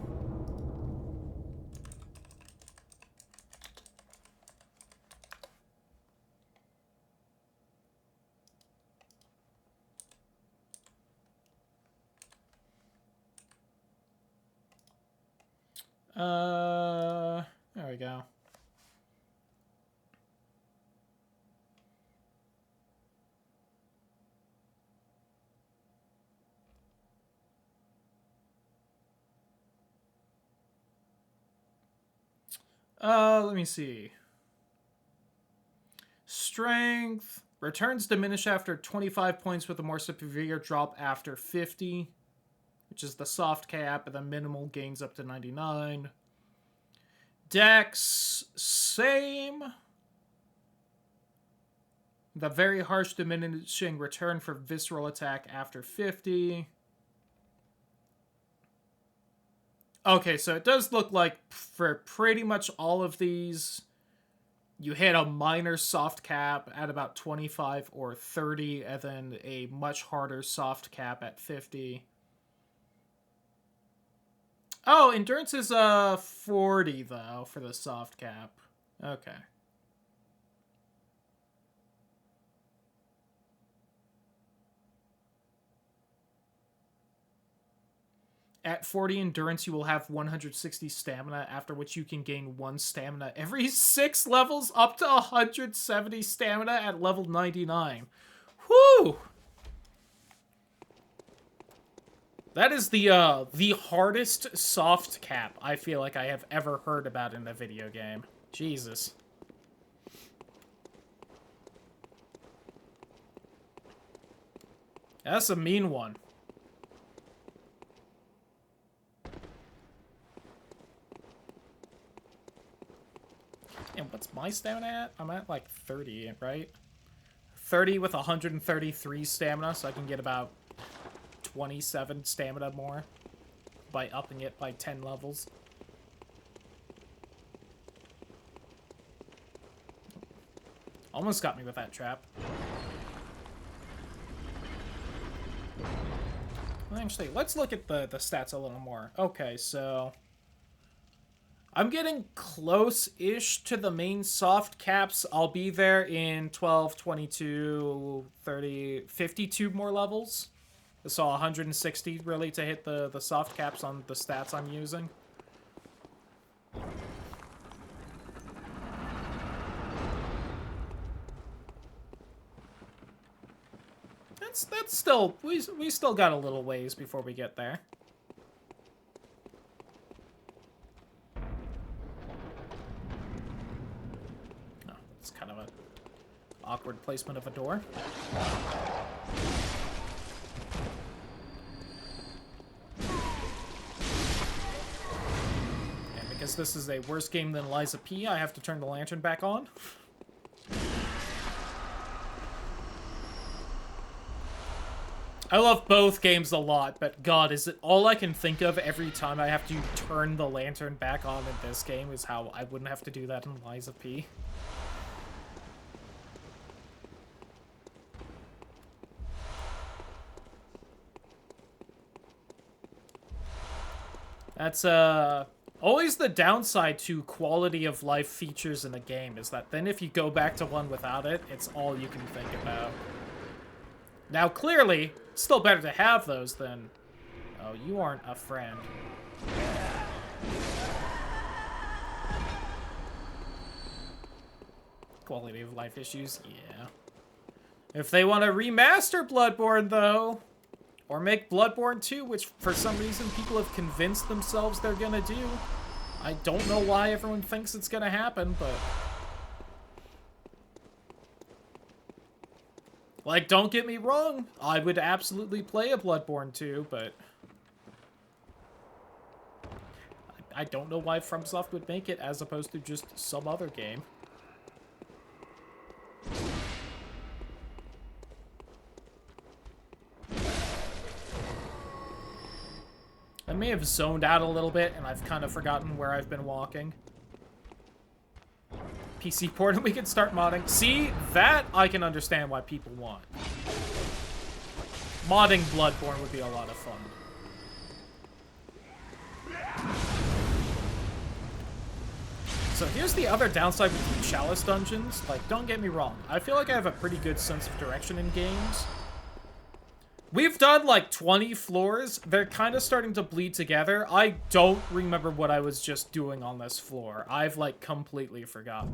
There we go. Let me see. Strength. Returns diminish after 25 points with a more severe drop after 50. Which is the soft cap, and the minimal gains up to 99. Dex, same. The very harsh diminishing return for visceral attack after 50. Okay, so it does look like for pretty much all of these, you hit a minor soft cap at about 25 or 30, and then a much harder soft cap at 50. Oh, endurance is 40 though for the soft cap. Okay. At 40 endurance, you will have 160 stamina, after which you can gain 1 stamina every 6 levels, up to 170 stamina at level 99. Whew! That is the hardest soft cap I feel like I have ever heard about in a video game. Jesus. That's a mean one. And what's my stamina at? I'm at like 30, right? 30 with 133 stamina, so I can get about 27 stamina more by upping it by 10 levels. Almost got me with that trap. Actually, let's look at the stats a little more. Okay, so I'm getting close-ish to the main soft caps. I'll be there in 12, 22, 30, 52 more levels. So 160 really to hit the soft caps on the stats I'm using. That's still, we still got a little ways before we get there. Oh, it's kind of a Awkward placement of a door. And because this is a worse game than Liza P, I have to turn the lantern back on. I love both games a lot, but God, is it all I can think of every time I have to turn the lantern back on in this game is how I wouldn't have to do that in Liza P. That's, always the downside to quality of life features in a game, is that then if you go back to one without it, it's all you can think about. Now, clearly, it's still better to have those than... Oh, you aren't a friend. Quality of life issues, yeah. If they want to remaster Bloodborne, though, or make Bloodborne 2, which for some reason people have convinced themselves they're gonna do, I don't know why everyone thinks it's gonna happen, but... Like, don't get me wrong, I would absolutely play a Bloodborne 2, but... I don't know why FromSoft would make it as opposed to just some other game. I may have zoned out a little bit, and I've kind of forgotten where I've been walking. PC port, and we can start modding. See, that I can understand why people want. Modding Bloodborne would be a lot of fun. So here's the other downside with the Chalice dungeons. Like, don't get me wrong. I feel like I have a pretty good sense of direction in games. We've done like 20 floors. They're kind of starting to bleed together. I don't remember what I was just doing on this floor. I've like completely forgotten.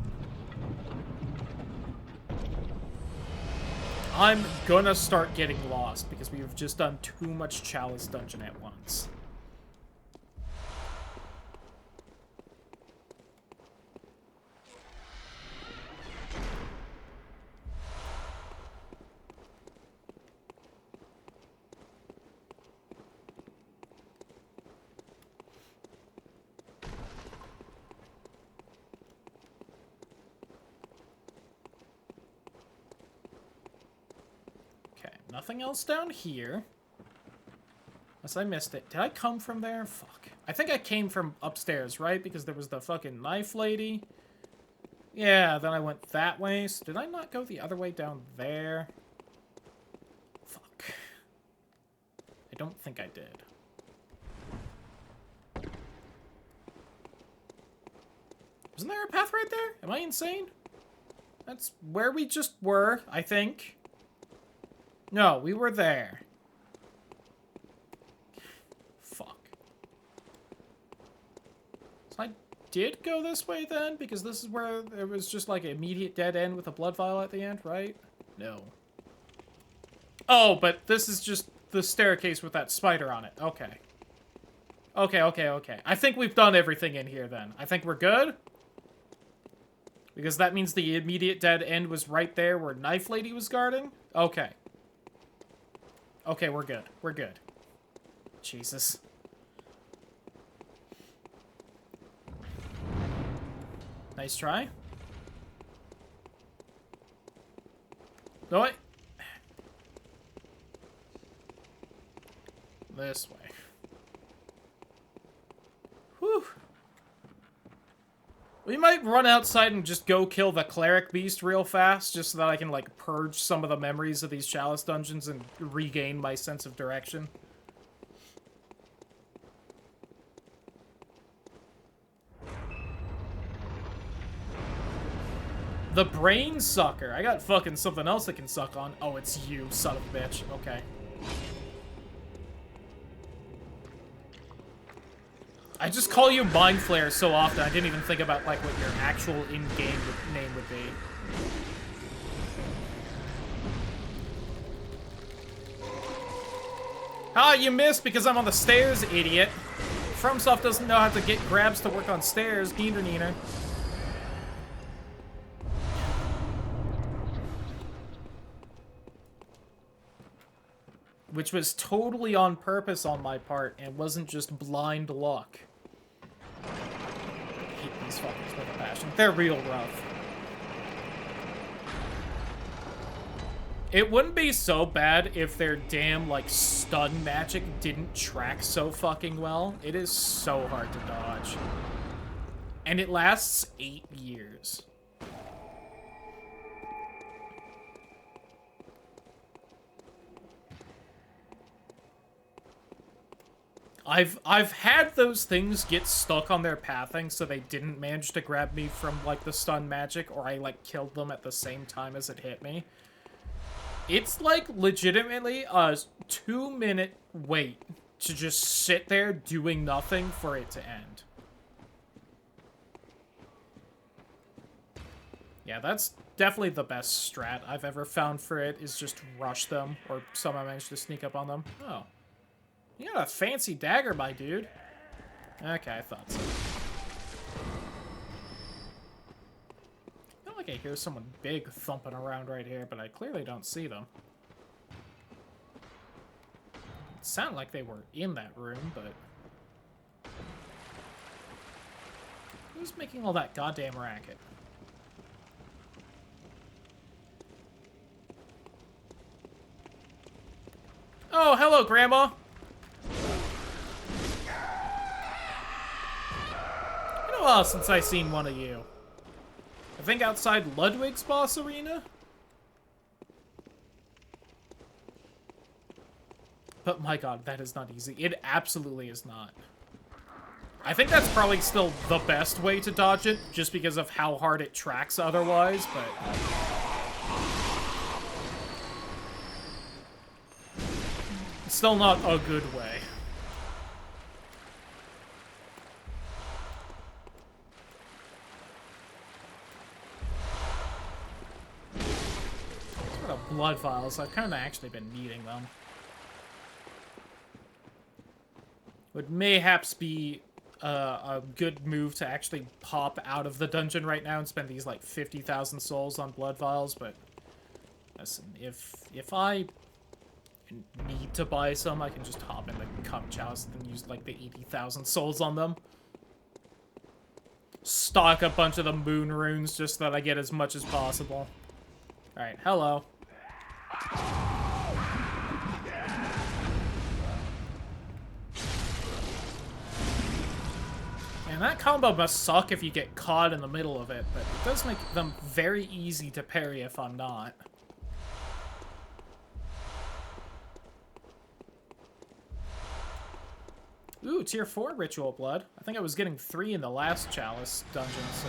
I'm gonna start getting lost because we've just done too much Chalice dungeon at once. Nothing else down here. Unless I missed it. Did I come from there? Fuck. I think I came from upstairs, right? Because there was the fucking knife lady. Yeah, then I went that way. So did I not go the other way down there? Fuck. I don't think I did. Wasn't there a path right there? Am I insane? That's where we just were, I think. No, we were there. Fuck. So I did go this way then? Because this is where there was just like an immediate dead end with a blood vial at the end, right? No. Oh, but this is just the staircase with that spider on it. Okay. Okay. I think we've done everything in here then. I think we're good? Because that means the immediate dead end was right there where Knife Lady was guarding? Okay. Okay, we're good. We're good. Jesus. Nice try. No, wait. This way. Whew. We might run outside and just go kill the cleric beast real fast, just so that I can, like, purge some of the memories of these Chalice dungeons and regain my sense of direction. The brain sucker. I got fucking something else I can suck on. Oh, it's you, son of a bitch. Okay. I just call you Mind Flayer so often, I didn't even think about, like, what your actual in-game name would be. Ah, you missed because I'm on the stairs, idiot. FromSoft doesn't know how to get grabs to work on stairs, neener. which was totally on purpose on my part and wasn't just blind luck. I hate these fuckers with a passion. They're real rough. It wouldn't be so bad if their damn, like, stun magic didn't track so fucking well. It is so hard to dodge. And it lasts 8 years. I've had those things get stuck on their pathing so they didn't manage to grab me from, like, the stun magic, or I, like, killed them at the same time as it hit me. It's, like, legitimately a 2-minute wait to just sit there doing nothing for it to end. Yeah, that's definitely the best strat I've ever found for it, is just rush them, or somehow manage to sneak up on them. Oh. You got a fancy dagger, my dude. Okay, I thought so. I feel like I hear someone big thumping around right here, but I clearly don't see them. It sounded like they were in that room, but... who's making all that goddamn racket? Oh, hello, Grandma! Been a while since I've seen one of you. I think outside Ludwig's boss arena? But my god, that is not easy. It absolutely is not. I think that's probably still the best way to dodge it, just because of how hard it tracks otherwise, but... it's still not a good way. Sort of blood vials. I've kind of actually been needing them. Would mayhaps be a good move to actually pop out of the dungeon right now and spend these like 50,000 souls on blood vials, but listen, if I need to buy some, I can just hop in the Cup Joust and use like the 80,000 souls on them. Stock a bunch of the moon runes just so that I get as much as possible. Alright, hello. And that combo must suck if you get caught in the middle of it, but it does make them very easy to parry if I'm not. Ooh, tier 4 ritual blood. I think I was getting 3 in the last chalice dungeon, so...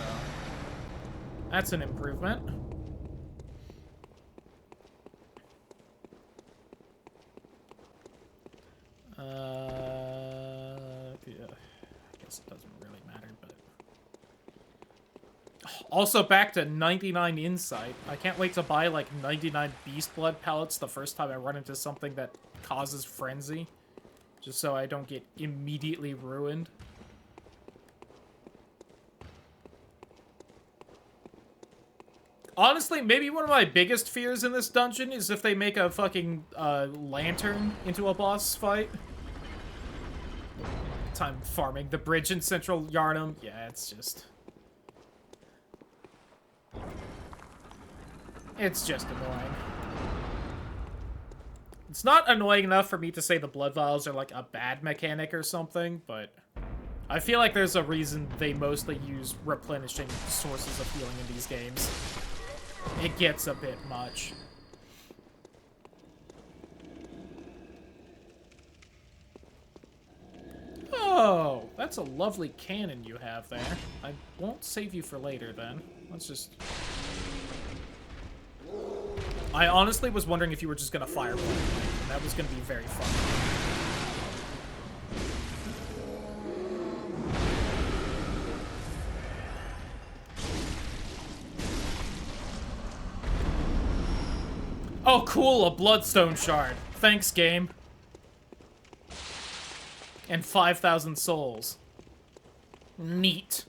that's an improvement. Yeah. I guess it doesn't really matter, but... also back to 99 insight. I can't wait to buy, like, 99 beast blood pellets the first time I run into something that causes frenzy. Just so I don't get immediately ruined. Honestly, maybe one of my biggest fears in this dungeon is if they make a fucking lantern into a boss fight. Time farming the bridge in Central Yarnum. Yeah, it's just... it's just annoying. It's not annoying enough for me to say the blood vials are like a bad mechanic or something, but I feel like there's a reason they mostly use replenishing sources of healing in these games. It gets a bit much. Oh, that's a lovely cannon you have there. I won't save you for later then. Let's just... I honestly was wondering if you were just gonna fire one. That was gonna be very fun. Oh, cool, a bloodstone shard. Thanks, game. And 5,000 souls. Neat.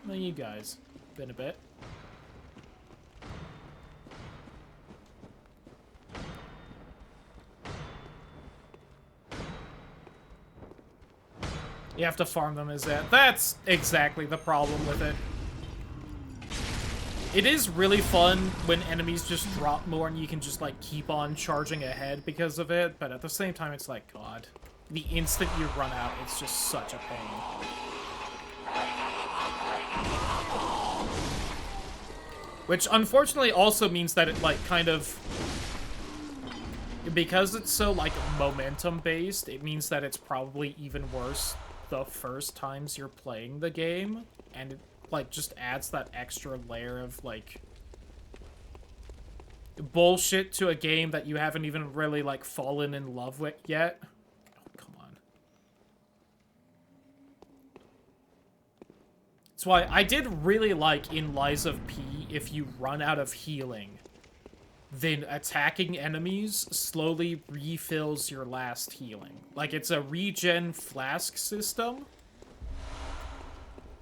Well, you guys. Been a bit. You have to farm them, is that? That's exactly the problem with it. It is really fun when enemies just drop more and you can just, like, keep on charging ahead because of it, but at the same time, it's like, God. The instant you run out, it's just such a pain. Which, unfortunately, also means that it, like, kind of... Because it's so, like, momentum-based, it means that it's probably even worse the first times you're playing the game, and it, like, just adds that extra layer of, like, bullshit to a game that you haven't even really, like, fallen in love with yet. Oh, come on. That's why I did really like in Lies of P, if you run out of healing, then attacking enemies slowly refills your last healing. Like, it's a regen flask system.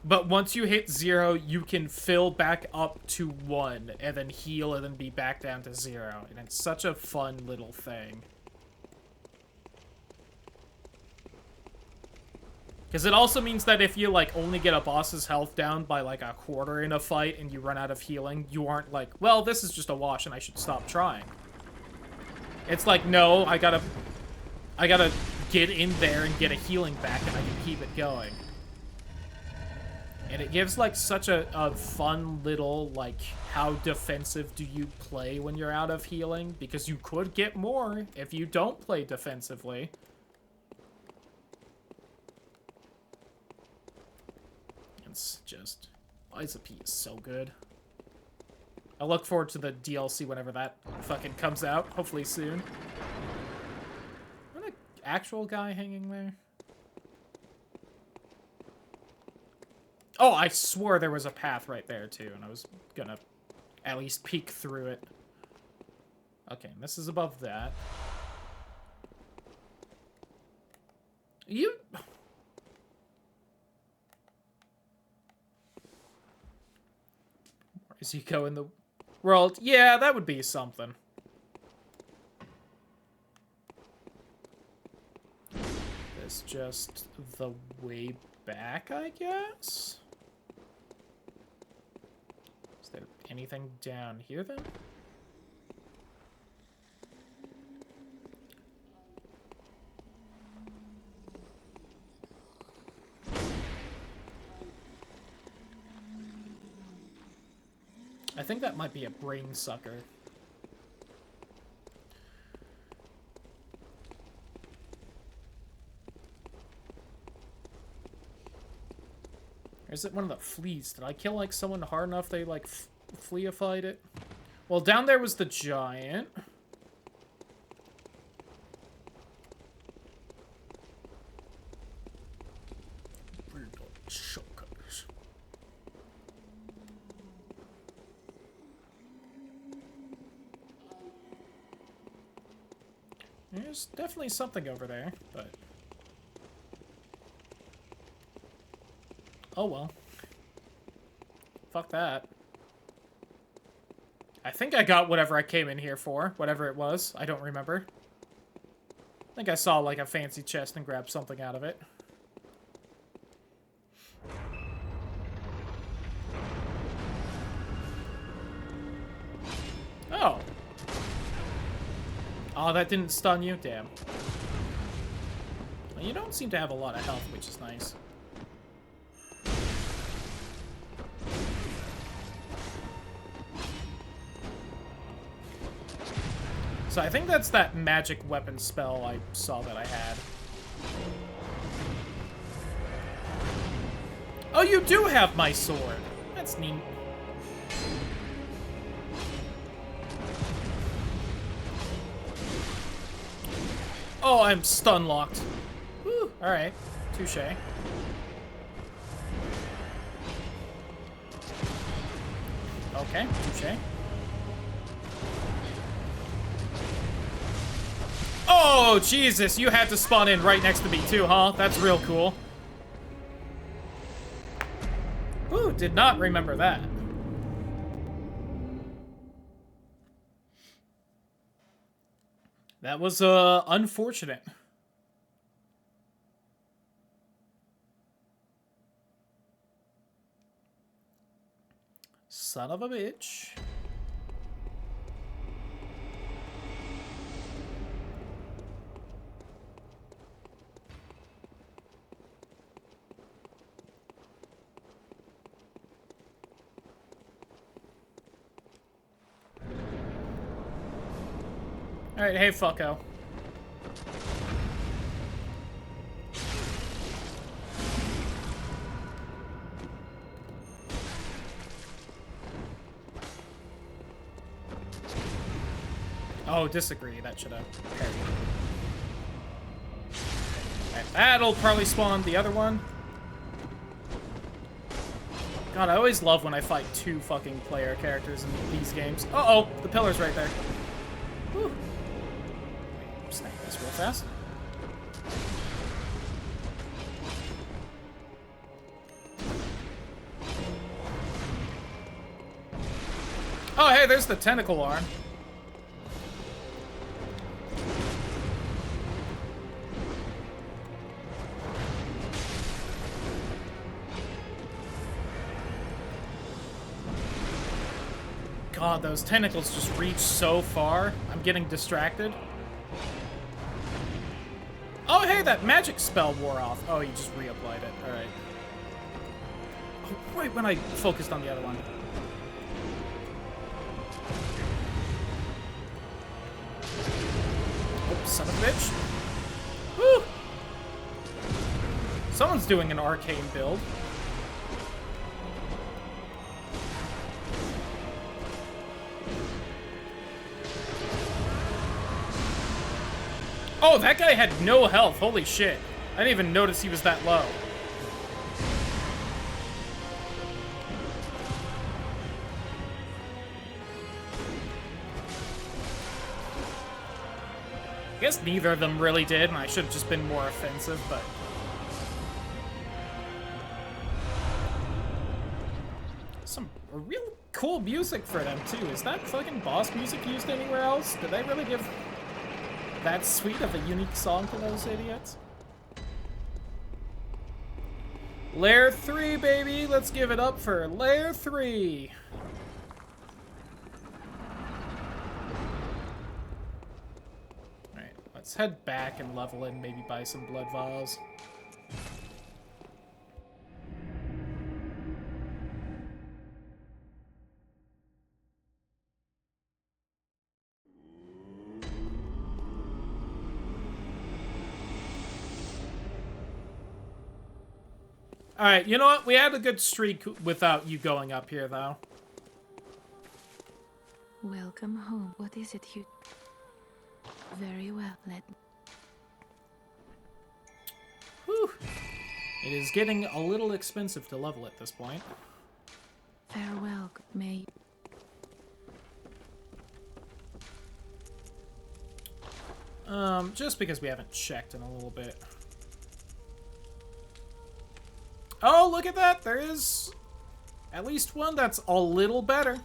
But once you hit 0, you can fill back up to 1, and then heal, and then be back down to 0. And it's such a fun little thing. Because it also means that if you, like, only get a boss's health down by, like, a quarter in a fight and you run out of healing, you aren't like, well, this is just a wash and I should stop trying. It's like, no, I gotta get in there and get a healing back and I can keep it going. And it gives, like, such a fun little, like, how defensive do you play when you're out of healing? Because you could get more if you don't play defensively. It's just... Lies of P is so good. I look forward to the DLC whenever that fucking comes out. Hopefully soon. Is there an actual guy hanging there? Oh, I swore there was a path right there, too, and I was gonna at least peek through it. Okay, this is above that. You... Where does he go in the world? Yeah, that would be something. It's just the way back, I guess? Is there anything down here, then? I think that might be a brain sucker. Or is it one of the fleas? Did I kill, like, someone hard enough they, like, fleaified it? Well, down there was the giant. There's definitely something over there, but... Oh well. Fuck that. I think I got whatever I came in here for, whatever it was. I don't remember. I think I saw, like, a fancy chest and grabbed something out of it. Oh. Oh, that didn't stun you? Damn. Well, you don't seem to have a lot of health, which is nice. So I think that's that magic weapon spell I saw that I had. Oh, you do have my sword. That's neat. Oh, I'm stun locked. Whew, alright. Touche. Okay, touche. Oh, Jesus, you had to spawn in right next to me too, huh? That's real cool. Ooh, Did not remember that. That was, unfortunate. Son of a bitch. Alright, hey, fucko. Oh, disagree. That should have parried. Alright, that'll probably spawn the other one. God, I always love when I fight two fucking player characters in these games. Uh-oh! The pillar's right there. Whew. Snap this real fast. Oh, hey, there's the tentacle arm. God, those tentacles just reach so far. I'm getting distracted. Oh, hey, that magic spell wore off. Oh, you just reapplied it. Alright. Oh, right when I focused on the other one. Oh, son of a bitch. Woo! Someone's doing an arcane build. Oh, that guy had no health. Holy shit. I didn't even notice he was that low. I guess neither of them really did, and I should have just been more offensive, but... Some real cool music for them, too. Is that fucking boss music used anywhere else? Did they really give that sweet of a unique song to those idiots? Layer 3, baby! Let's give it up for Layer 3! Alright, let's head back and level and maybe buy some blood vials. Alright, you know what? We had a good streak without you going up here, though. Welcome home. What is it you... Very well, Whew. It is getting a little expensive to level at this point. Farewell, may... Just because we haven't checked in a little bit. Oh, look at that! There is at least one that's a little better.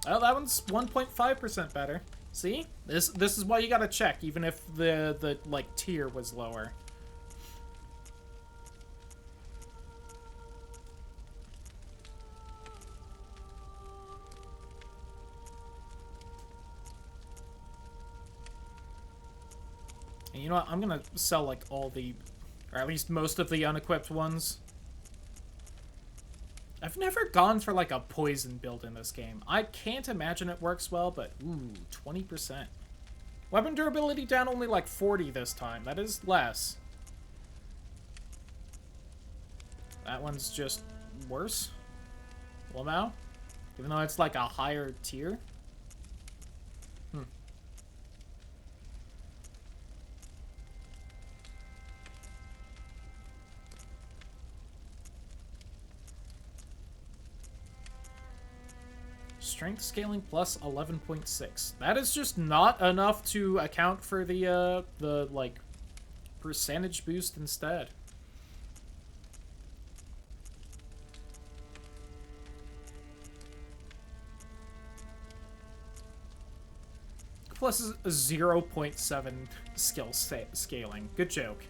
Oh, that one's 1.5% better. See? This is why you gotta check, even if the like tier was lower. And you know what? I'm gonna sell like all the, or at least most of the unequipped ones. I've never gone for like a poison build in this game. I can't imagine it works well, but ooh, 20%. Weapon durability down only like 40 this time. That is less. That one's just worse. Lamau? Even though it's like a higher tier. Strength scaling plus 11.6. That is just not enough to account for the like, percentage boost instead. plus 0.7 skill scaling. Good joke.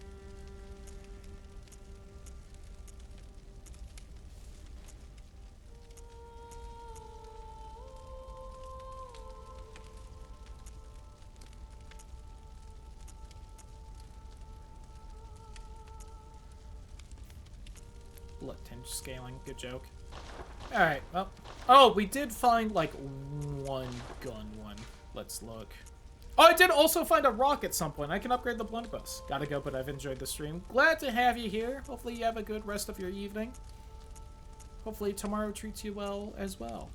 Blood tinge scaling. Good joke. Alright, well. Oh, we did find, like, one gun one. Let's look. Oh, I did also find a rock at some point. I can upgrade the blunderbuss. Gotta go, but I've enjoyed the stream. Glad to have you here. Hopefully you have a good rest of your evening. Hopefully tomorrow treats you well as well.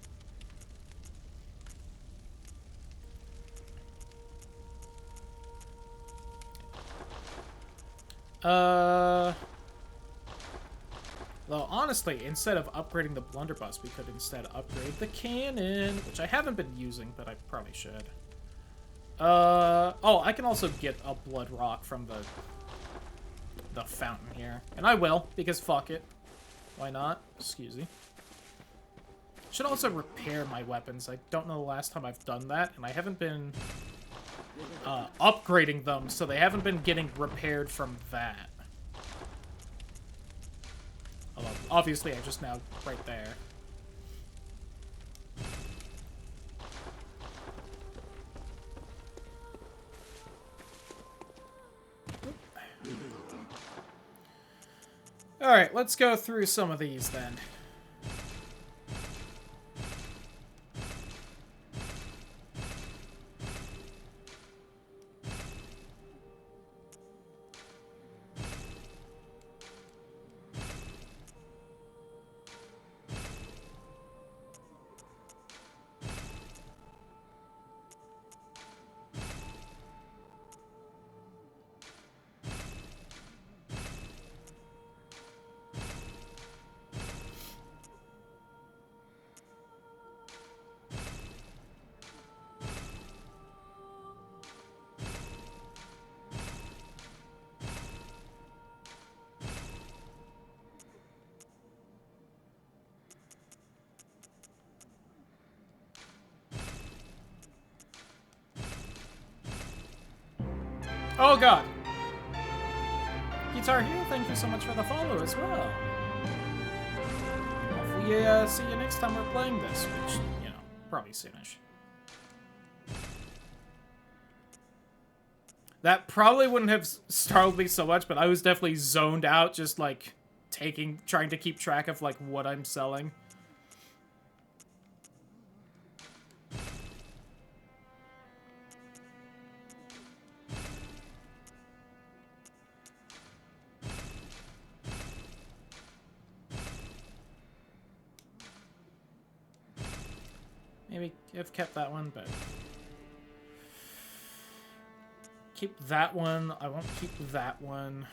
Well, honestly, instead of upgrading the blunderbuss, we could instead upgrade the cannon, which I haven't been using, but I probably should. Oh, I can also get a blood rock from the fountain here. And I will, because fuck it. Why not? Excuse me. Should also repair my weapons. I don't know the last time I've done that, and I haven't been upgrading them, so they haven't been getting repaired from that. Although, obviously, I just now right there. Alright, let's go through some of these then. Oh god! Guitar Hero, thank you so much for the follow as well. Hopefully, see you next time we're playing this, which, you know, probably soonish. That probably wouldn't have startled me so much, but I was definitely zoned out, just, like, trying to keep track of, like, what I'm selling. Maybe I've kept that one, but... Keep that one. I won't keep that one.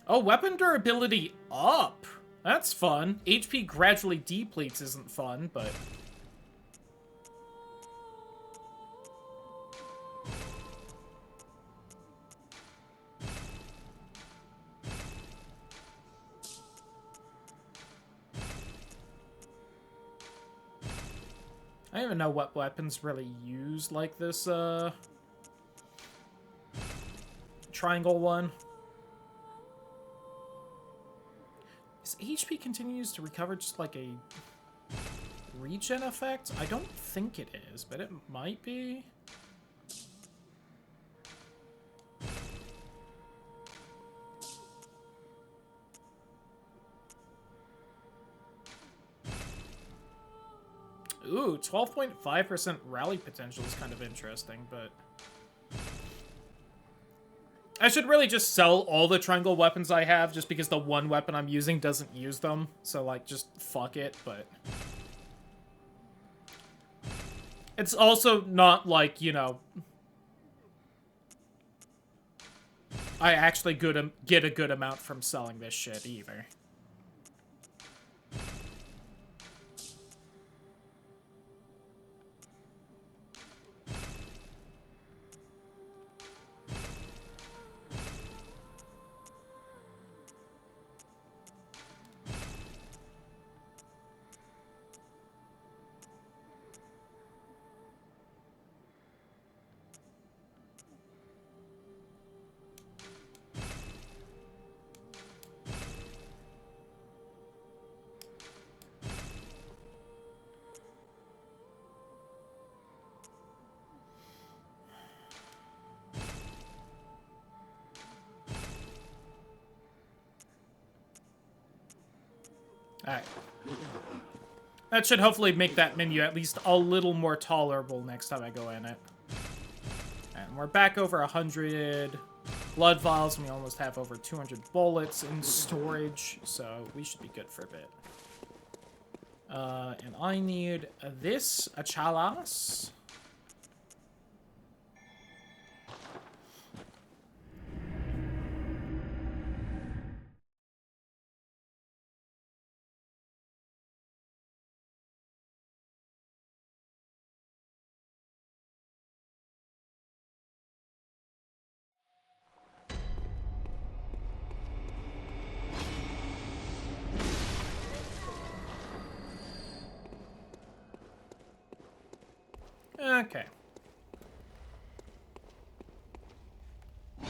Oh, weapon durability up! That's fun. HP gradually depletes isn't fun, but... I don't even know what weapons really use like this, triangle one. Is HP continues to recover just like a regen effect? I don't think it is, but it might be. Ooh, 12.5% rally potential is kind of interesting, but... I should really just sell all the triangle weapons I have, just because the one weapon I'm using doesn't use them. So, like, just fuck it, but... It's also not like, you know... I actually get a good amount from selling this shit, either. Alright. That should hopefully make that menu at least a little more tolerable next time I go in it. And we're back over 100 blood vials, and we almost have over 200 bullets in storage, so we should be good for a bit. And I need this, a chalice. Okay. I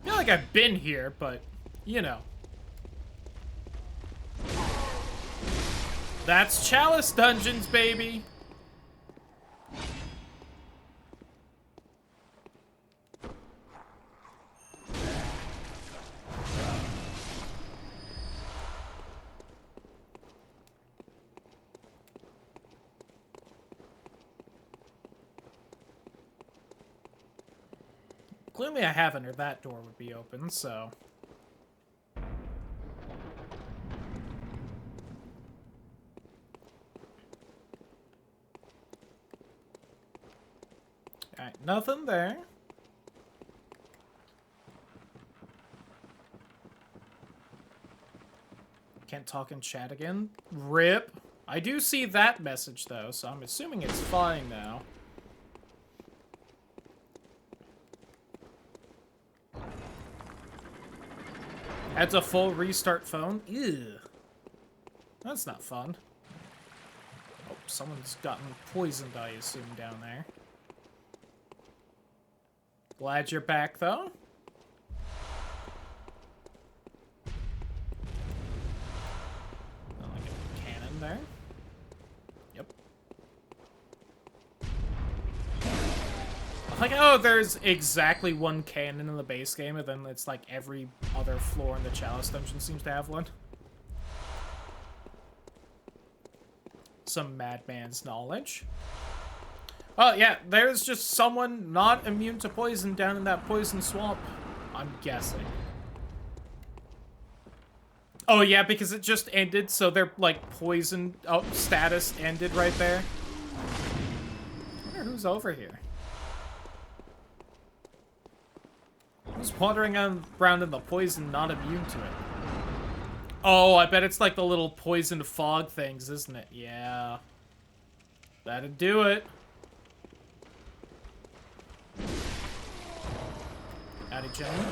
feel like I've been here, but, you know. That's Chalice Dungeons, baby! Clearly I haven't, or that door would be open, so... Alright, nothing there. Can't talk in chat again. RIP. I do see that message, though, so I'm assuming it's fine now. Adds a full restart phone? Ew. That's not fun. Oh, someone's gotten poisoned, I assume, down there. Glad you're back, though. Oh, like a cannon there. Yep. Like, oh, there's exactly one cannon in the base game, and then it's like every other floor in the Chalice Dungeon seems to have one. Some madman's knowledge. Oh, yeah, there's just someone not immune to poison down in that poison swamp, I'm guessing. Oh, yeah, because it just ended, so their, like, poison status ended right there. I wonder who's over here. Who's wandering around in the poison, not immune to it? Oh, I bet it's like the little poisoned fog things, isn't it? Yeah. That'd do it. Howdy, gentlemen.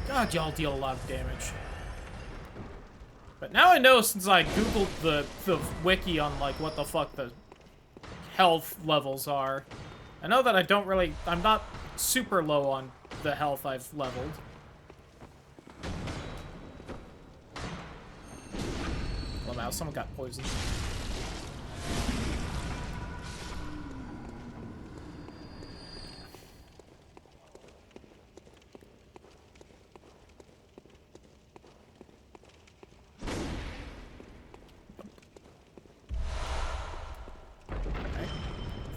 God, y'all deal a lot of damage. But now I know, since I googled the wiki on, like, what the fuck the health levels are. I know that I'm not super low on the health I've leveled. Well, now someone got poisoned.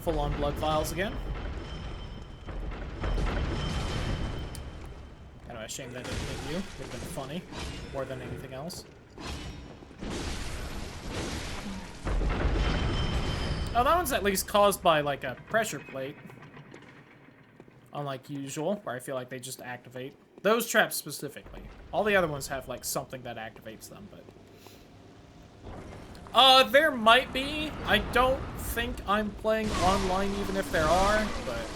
Full-on blood vials again. Kind of a shame that didn't hit you. Would have been funny, more than anything else. Oh, that one's at least caused by, like, a pressure plate. Unlike usual, where I feel like they just activate. Those traps specifically. All the other ones have, like, something that activates them, but... there might be. I don't think I'm playing online, even if there are, but...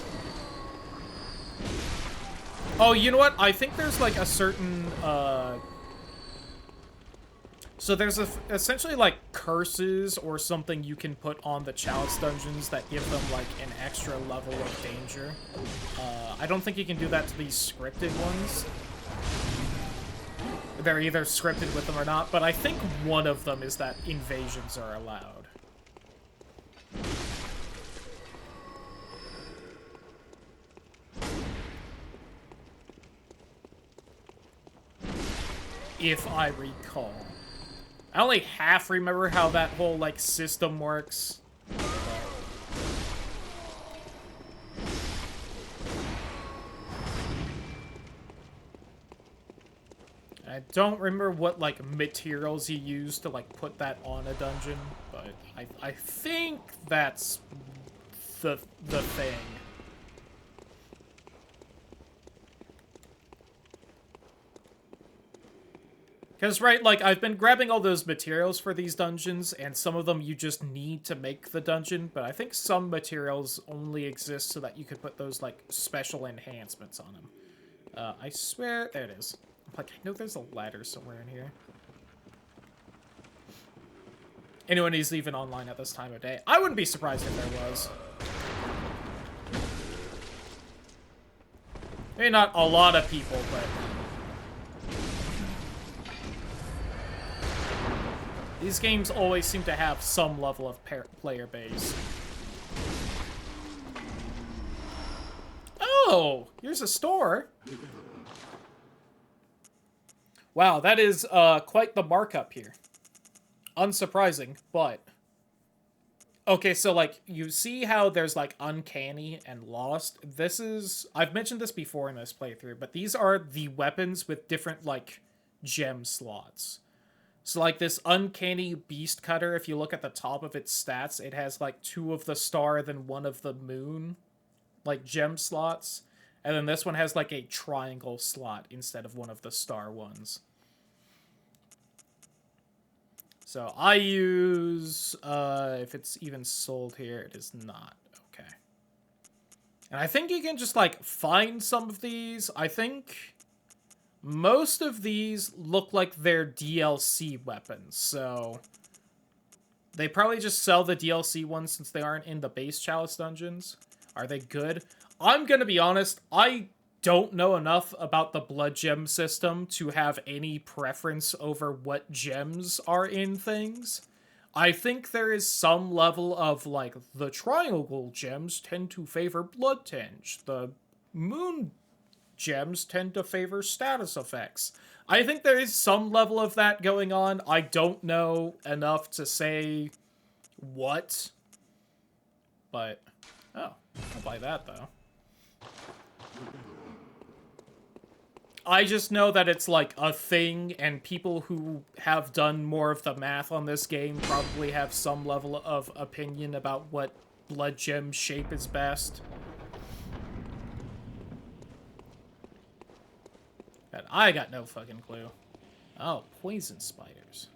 Oh, you know what? I think there's, like, a certain, So there's essentially, like, curses or something you can put on the Chalice Dungeons that give them, like, an extra level of danger. I don't think you can do that to these scripted ones. they're either scripted with them or not, but I think one of them is that invasions are allowed. If I recall. I only half remember how that whole, like, system works. I don't remember what, like, materials you use to, like, put that on a dungeon, but I think that's the thing. Because, right, like, I've been grabbing all those materials for these dungeons, and some of them you just need to make the dungeon, but I think some materials only exist so that you could put those, like, special enhancements on them. I swear... There it is. Like, I know there's a ladder somewhere in here. Anyone who's even online at this time of day. I wouldn't be surprised if there was. Maybe not a lot of people, but... These games always seem to have some level of player base. Oh! Here's a store! Wow, that is quite the markup here. Unsurprising, but... Okay, so, like, you see how there's, like, Uncanny and Lost? This is... I've mentioned this before in this playthrough, but these are the weapons with different, like, gem slots. So, like, this Uncanny Beast Cutter, if you look at the top of its stats, it has, like, 2 of the star, then 1 of the moon, like, gem slots. And then this one has, like, a triangle slot instead of one of the star ones. So, I use, if it's even sold here, it is not. Okay. And I think you can just, like, find some of these. I think... Most of these look like they're DLC weapons, so... They probably just sell the DLC ones since they aren't in the base Chalice dungeons. Are they good? I'm gonna be honest, I don't know enough about the blood gem system to have any preference over what gems are in things. I think there is some level of, like, the triangle gems tend to favor blood tinge. The moon gems tend to favor status effects. I think there is some level of that going on. I don't know enough to say what. But, oh, I'll buy that, though. I just know that it's, like, a thing, and people who have done more of the math on this game probably have some level of opinion about what blood gem shape is best. And I got no fucking clue. Oh, poison spiders.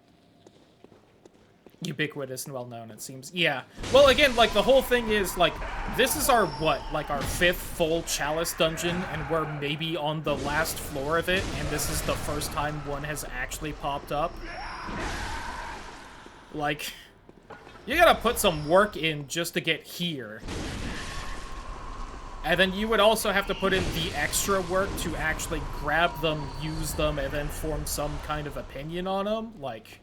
Ubiquitous and well-known, it seems. Yeah. Well, again, like, the whole thing is, like, this is our, what, like, our 5th full Chalice dungeon, and we're maybe on the last floor of it, and this is the first time one has actually popped up. Like, you gotta put some work in just to get here. And then you would also have to put in the extra work to actually grab them, use them, and then form some kind of opinion on them. Like,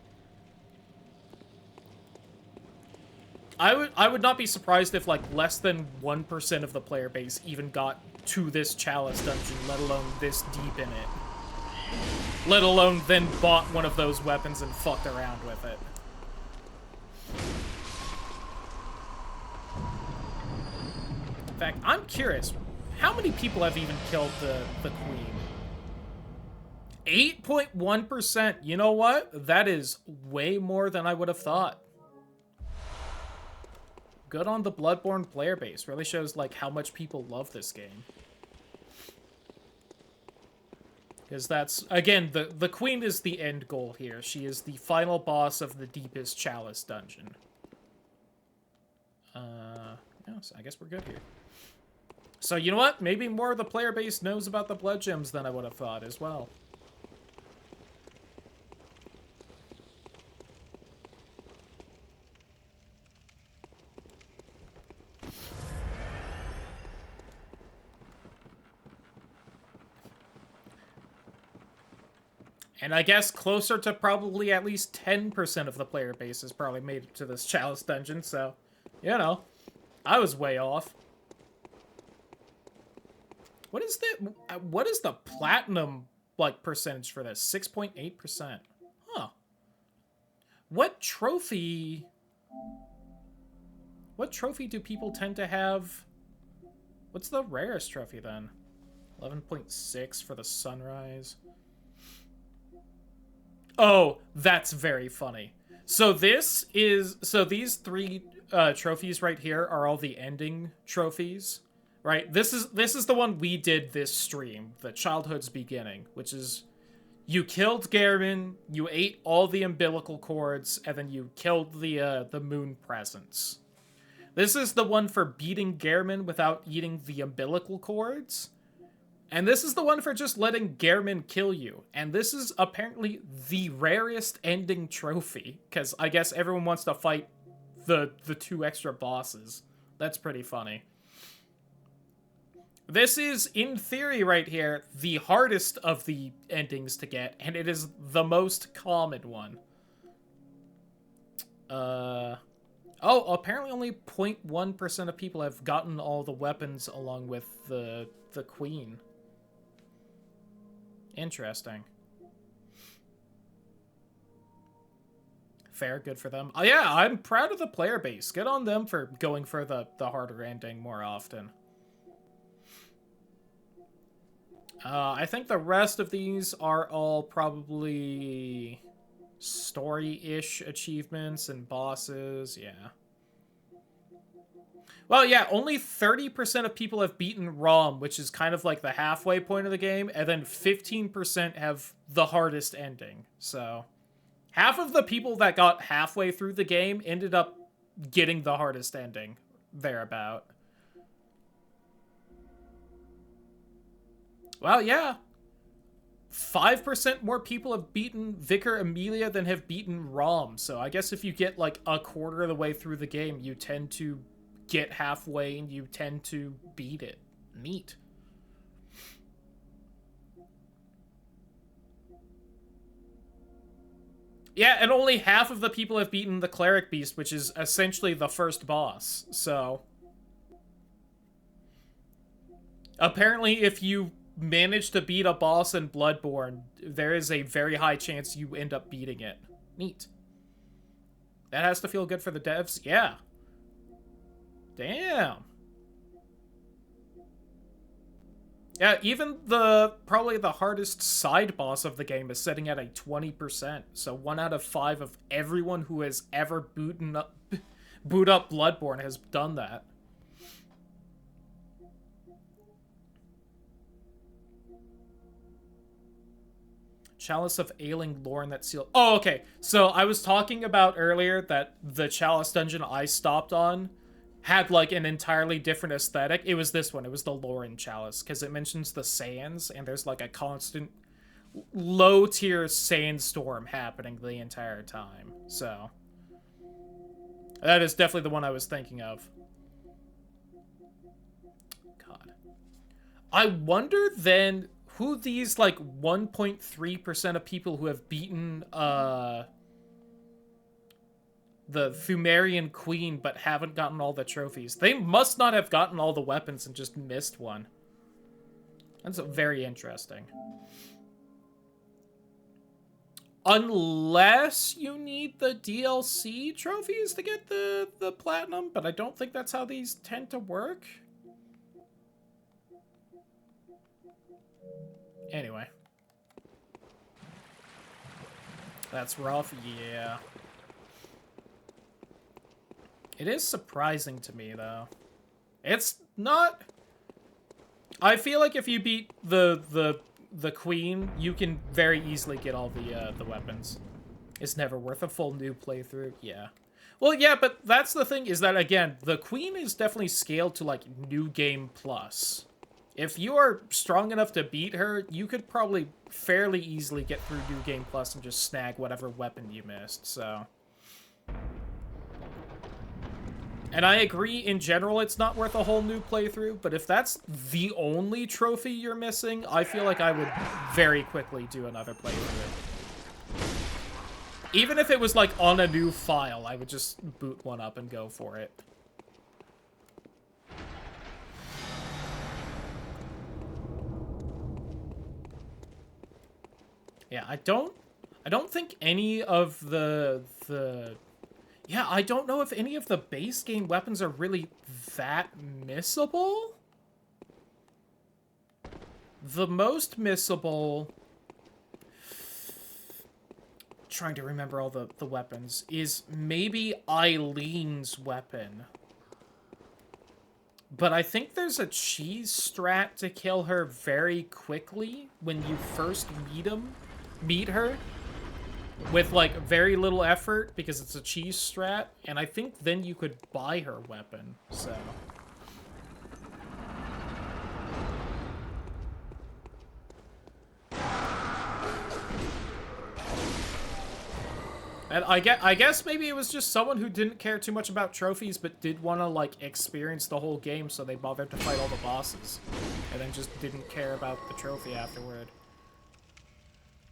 I would not be surprised if, like, less than 1% of the player base even got to this Chalice dungeon, let alone this deep in it. Let alone then bought one of those weapons and fucked around with it. In fact, I'm curious, how many people have even killed the queen? 8.1%. You know what? That is way more than I would have thought. Good on the Bloodborne player base. Really shows, like, how much people love this game. Because that's, again, the queen is the end goal here. She is the final boss of the deepest Chalice dungeon. Yeah, so I guess we're good here. So, you know what? Maybe more of the player base knows about the blood gems than I would have thought as well. And I guess closer to probably at least 10% of the player base has probably made it to this Chalice dungeon, so, you know, I was way off. What is the platinum, like, percentage for this? 6.8%. Huh. What trophy do people tend to have? What's the rarest trophy, then? 11.6 for the sunrise. Oh, that's very funny. So these three trophies right here are all the ending trophies, right? This is the one we did this stream, the Childhood's Beginning, which is you killed Gehrman, you ate all the umbilical cords, and then you killed the moon presence. This is the one for beating Gehrman without eating the umbilical cords. And this is the one for just letting Gehrman kill you. And this is apparently the rarest ending trophy, because I guess everyone wants to fight the two extra bosses. That's pretty funny. This is, in theory right here, the hardest of the endings to get, and it is the most common one. Oh, apparently only 0.1% of people have gotten all the weapons along with the queen. Interesting. Fair, good for them. Oh, yeah, I'm proud of the player base. Good on them for going for the harder ending more often. I think the rest of these are all probably story-ish achievements and bosses, yeah. Well, yeah, only 30% of people have beaten ROM, which is kind of like the halfway point of the game, and then 15% have the hardest ending. So, half of the people that got halfway through the game ended up getting the hardest ending, thereabout. Well, yeah. 5% more people have beaten Vicar Amelia than have beaten ROM, so I guess if you get like a quarter of the way through the game, you tend to get halfway and you tend to beat it. Neat. Yeah, and only half of the people have beaten the Cleric Beast, which is essentially the first boss, so... Apparently, if you manage to beat a boss in Bloodborne, there is a very high chance you end up beating it. Neat. That has to feel good for the devs? Yeah. Damn. Yeah, even probably the hardest side boss of the game is sitting at a 20%. So 1 out of 5 of everyone who has ever boot up Bloodborne has done that. Chalice of Ailing Lorn that seal. Oh, okay. So I was talking about earlier that the Chalice dungeon I stopped on had like an entirely different aesthetic. It was this one. It was the Lauren Chalice, because it mentions the sands, and there's like a constant low-tier sandstorm happening the entire time. So that is definitely the one I was thinking of. God. I wonder then who these like 1.3% of people who have beaten the Pthumerian Queen but haven't gotten all the trophies. They must not have gotten all the weapons and just missed one. That's very interesting. Unless you need the DLC trophies to get the platinum, but I don't think that's how these tend to work. Anyway. That's rough, yeah. It is surprising to me, though. It's not... I feel like if you beat the queen, you can very easily get all the weapons. It's never worth a full new playthrough, yeah. Well, yeah, but that's the thing, is that, again, the queen is definitely scaled to, like, New Game Plus. If you are strong enough to beat her, you could probably fairly easily get through New Game Plus and just snag whatever weapon you missed, so... And I agree, in general, it's not worth a whole new playthrough, but if that's the only trophy you're missing, I feel like I would very quickly do another playthrough. Even if it was, like, on a new file, I would just boot one up and go for it. Yeah, I don't think any of yeah, I don't know if any of the base game weapons are really that missable. The most missable, trying to remember all the weapons, is maybe Eileen's weapon. But I think there's a cheese strat to kill her very quickly when you first meet her. With, like, very little effort, because it's a cheese strat, and I think then you could buy her weapon, so... And I guess maybe it was just someone who didn't care too much about trophies, but did want to, like, experience the whole game, so they bothered to fight all the bosses. And then just didn't care about the trophy afterward.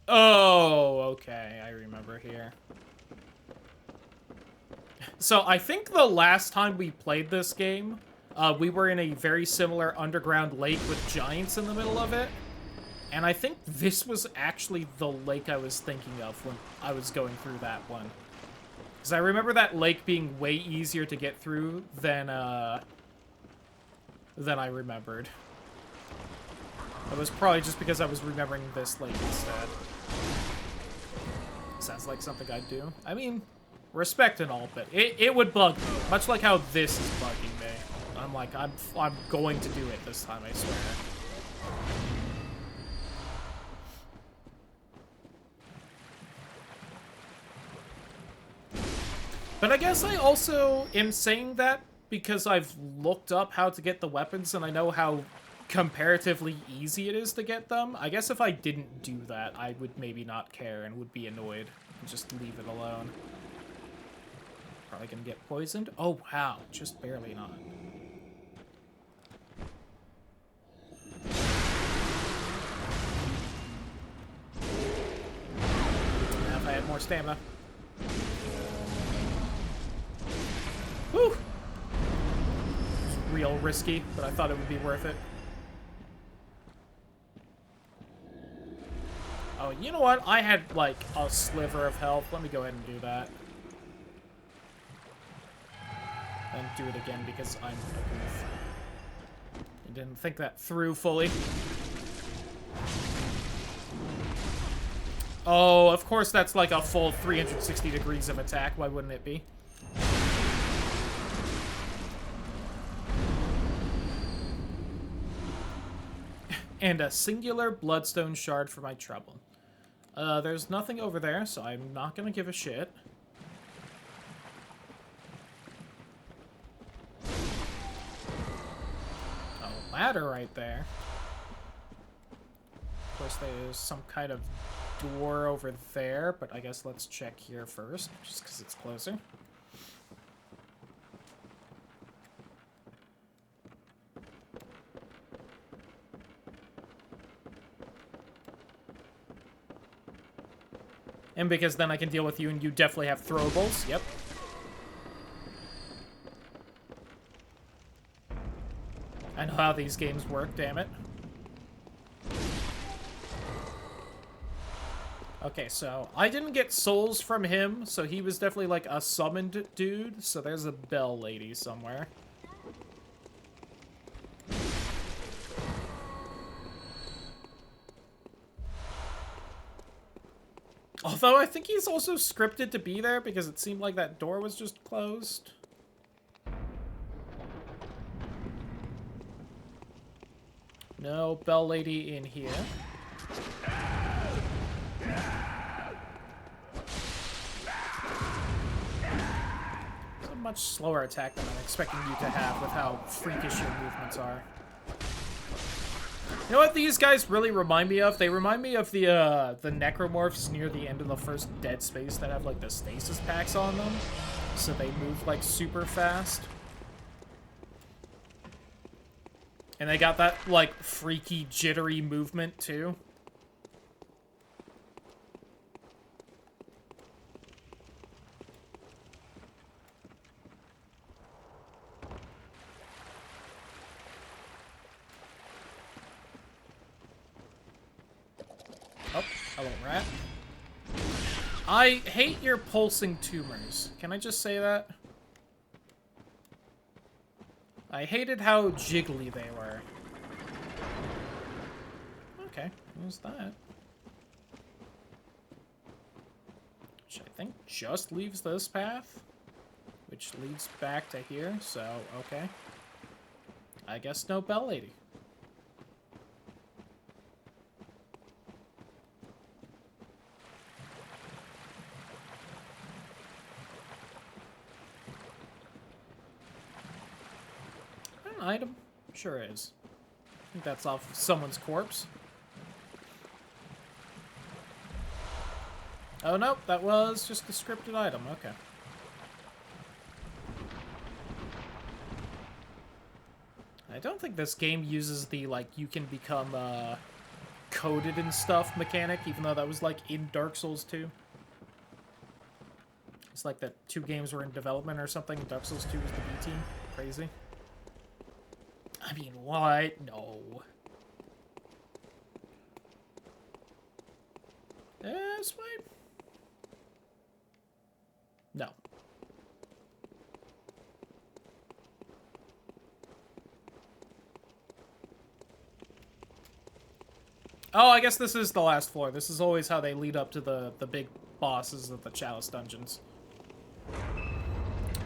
Oh, okay, I remember here. So I think the last time we played this game, we were in a very similar underground lake with giants in the middle of it. And I think this was actually the lake I was thinking of when I was going through that one. Because I remember that lake being way easier to get through than I remembered. It was probably just because I was remembering this lake instead. Sounds like something I'd do. I mean, respect and all, but it would bug me. Much like how this is bugging me. I'm like, I'm going to do it this time, I swear. But I guess I also am saying that because I've looked up how to get the weapons and I know how comparatively easy it is to get them. I guess if I didn't do that, I would maybe not care and would be annoyed and just leave it alone. Probably gonna get poisoned. Oh, wow. Just barely not. Now if I had more stamina. Whew! It's real risky, but I thought it would be worth it. Oh, you know what? I had, like, a sliver of health. Let me go ahead and do that. And do it again because I'm a goof. I didn't think that through fully. Oh, of course that's like a full 360 degrees of attack. Why wouldn't it be? And a singular bloodstone shard for my trouble. There's nothing over there, so I'm not gonna give a shit. A ladder right there. Of course, there's some kind of door over there, but I guess let's check here first, just because it's closer. And because then I can deal with you, and you definitely have throwables. Yep. I know how these games work, damn it. Okay, so I didn't get souls from him, so he was definitely like a summoned dude. So there's a bell lady somewhere. Although I think he's also scripted to be there because it seemed like that door was just closed. No bell lady in here. It's a much slower attack than I'm expecting you to have with how freakish your movements are. You know what these guys really remind me of? They remind me of the necromorphs near the end of the first Dead Space that have, like, the stasis packs on them. So they move, like, super fast. And they got that, like, freaky, jittery movement, too. rat. I hate your pulsing tumors. Can I just say that? I hated how jiggly they were. Okay, who's that? Which I think just leaves this path. Which leads back to here, so, okay. I guess no Bell Lady. An item? Sure is. I think that's off someone's corpse. Oh, no, that was just a scripted item. Okay. I don't think this game uses the, like, you can become, coded and stuff mechanic, even though that was, like, in Dark Souls 2. It's like that 2 games were in development or something, and Dark Souls 2 was the B team. Crazy. I mean, what? No. This way? No. Oh, I guess this is the last floor. This is always how they lead up to the big bosses of the Chalice dungeons.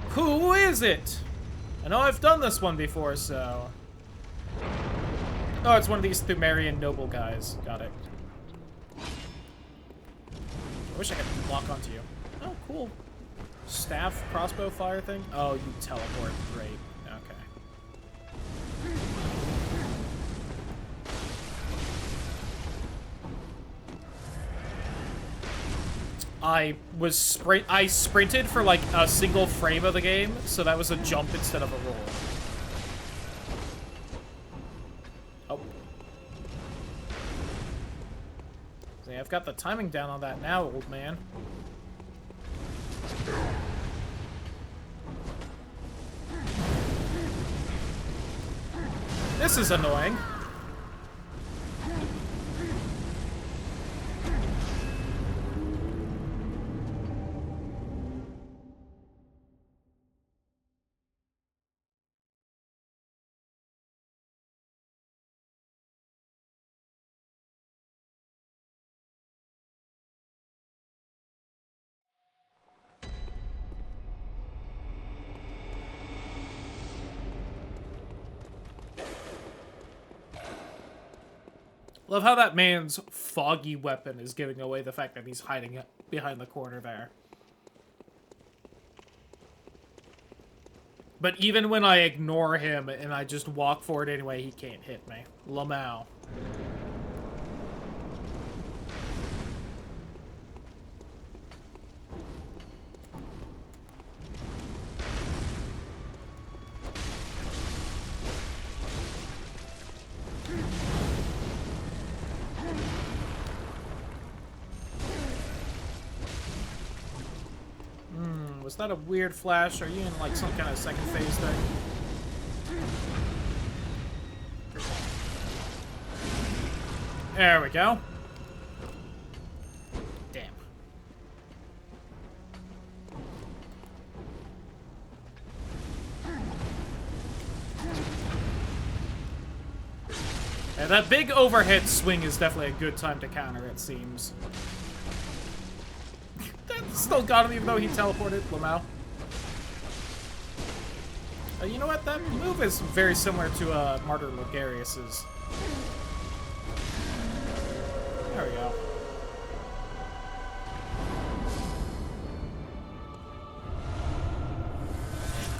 Who is it? I know I've done this one before, so... Oh, it's one of these Thumerian noble guys. Got it. I wish I could lock onto you. Oh, cool. Staff crossbow fire thing? Oh, you teleport. Great. Okay. I sprinted for like a single frame of the game, so that was a jump instead of a roll. Oh. See, I've got the timing down on that now, old man. This is annoying. Love how that man's foggy weapon is giving away the fact that he's hiding behind the corner there. But even when I ignore him and I just walk forward anyway, he can't hit me. Lamau. Was that a weird flash? Are you in like some kind of second phase thing? There we go. Damn. Yeah, that big overhead swing is definitely a good time to counter, it seems. Still got him even though he teleported. Lamau. You know what? That move is very similar to Martyr Logarius's. There we go.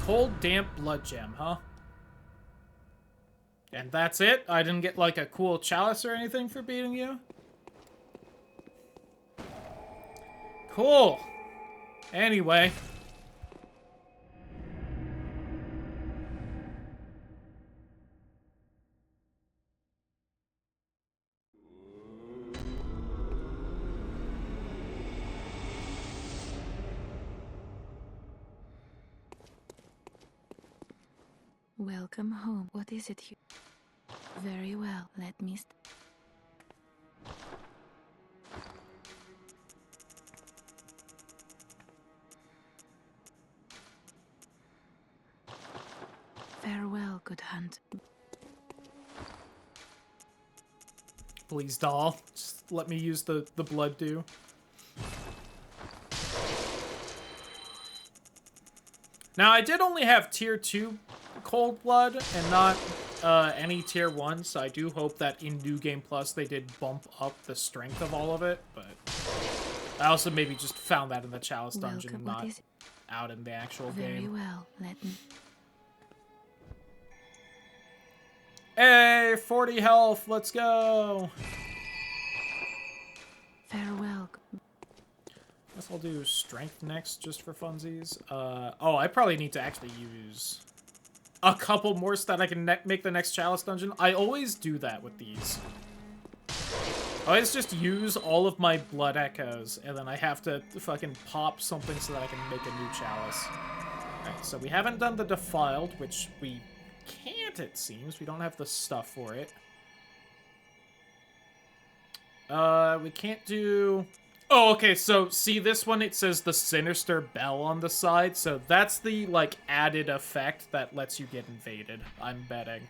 Cold, damp blood gem, huh? And that's it? I didn't get like a cool chalice or anything for beating you? Cool. Anyway. Welcome home. What is it you... Very well, let me... Farewell, good hunt. Please, doll. Just let me use the blood dew. Now, I did only have tier 2 cold blood and not any tier 1, so I do hope that in New Game Plus they did bump up the strength of all of it, but I also maybe just found that in the Chalice dungeon and not out in the actual game. Very well, let me... Hey, 40 health, let's go! Farewell. Guess I'll do strength next, just for funsies. Oh, I probably need to actually use a couple more so that I can make the next Chalice dungeon. I always do that with these. I always just use all of my blood echoes, and then I have to fucking pop something so that I can make a new Chalice. Alright, so we haven't done the Defiled, which we can't, it seems. We don't have the stuff for it. We can't do... Oh, okay, so see this one, it says the Sinister Bell on the side, so that's the, like, added effect that lets you get invaded, I'm betting.